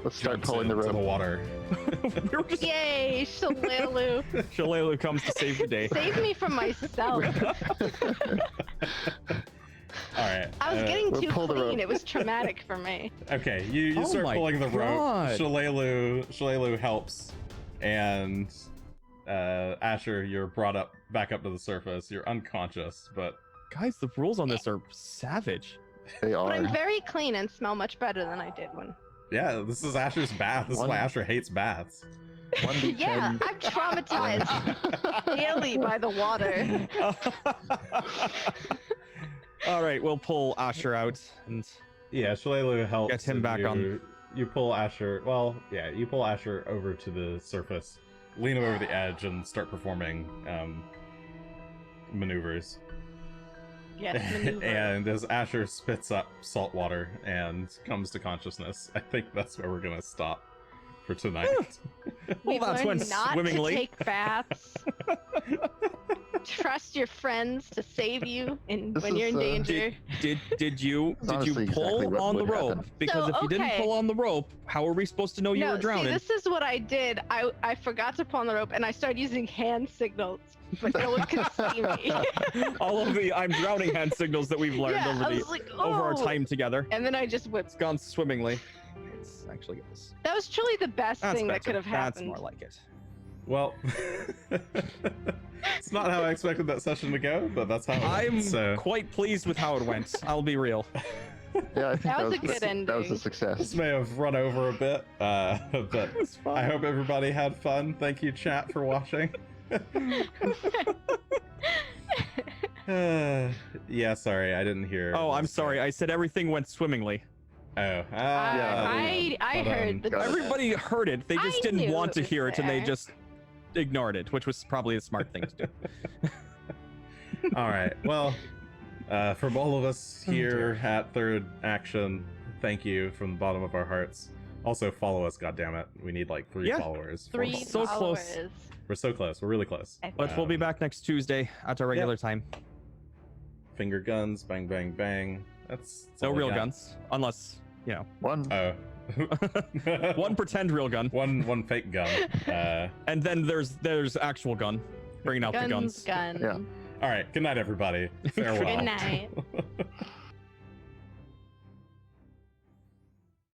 Let's start jumps pulling the into rope. the water. We were just Yay, Shalelu. Shalelu comes to save the day. Save me from myself. All right. I was getting We'll too pull the clean. rope. It was traumatic for me. Okay, you Oh start my pulling the rope. God. Shalelu helps, and Asher, you're brought back up to the surface. You're unconscious, but Guys, the rules on this are savage. They But I'm are. very clean and smell much better than I did when. yeah, this is Asher's bath. This is why Asher hates baths. 1d10. Yeah, I'm traumatized daily by the water. All right, we'll pull Asher out, and Yeah, Shalelu helps. Get him and back on. You pull Asher. Well, yeah, you pull Asher over to the surface, lean him over the edge, and start performing maneuvers. Yes, maneuver. And as Asher spits up salt water and comes to consciousness, I think that's where we're gonna stop for tonight. We've that's learned went not swimmingly. to take baths. Trust your friends to save you This when you're in is, danger. did you honestly pull exactly what on the would rope? happen. Because So, if you didn't okay. pull on the rope, how are we supposed to know you No, were drowning? see, this is what I did. I forgot to pull on the rope, and I started using hand signals, but no one could see me. All of the "I'm drowning" hand signals that we've learned Yeah, I over was like, our "Oh." time together. And then I just whipped. It's gone swimmingly. It's actually goes. That was truly the best That's thing better. that could have That's happened. more like it. Well, it's not how I expected that session to go, but that's how it I'm went. So quite pleased with how it went. I'll be real. Yeah, I think That was a good That was a ending. success. this may have run over a bit, but It's fun. I hope everybody had fun. Thank you, chat, for watching. Yeah, sorry, I didn't hear. Oh, I'm this. sorry. I said everything went swimmingly. Oh, I heard the. Got it. Everybody heard it. They just I didn't knew want it to was hear it, and they there. just ignored it, which was probably a smart thing to do. All right. Well, from all of us here at Third Action, thank you from the bottom of our hearts. Also, follow us, goddammit. We need like 3 Yeah. followers. 3 So close. followers. We're so close. We're really close. I But we'll be back next Tuesday at our regular time. Finger guns, bang, bang, bang. That's No all we real got. guns, unless One. Oh. one pretend real gun, one fake gun. and then there's actual gun, bringing out the guns. Gun. Yeah. All right. Good night, everybody. Farewell. Good night.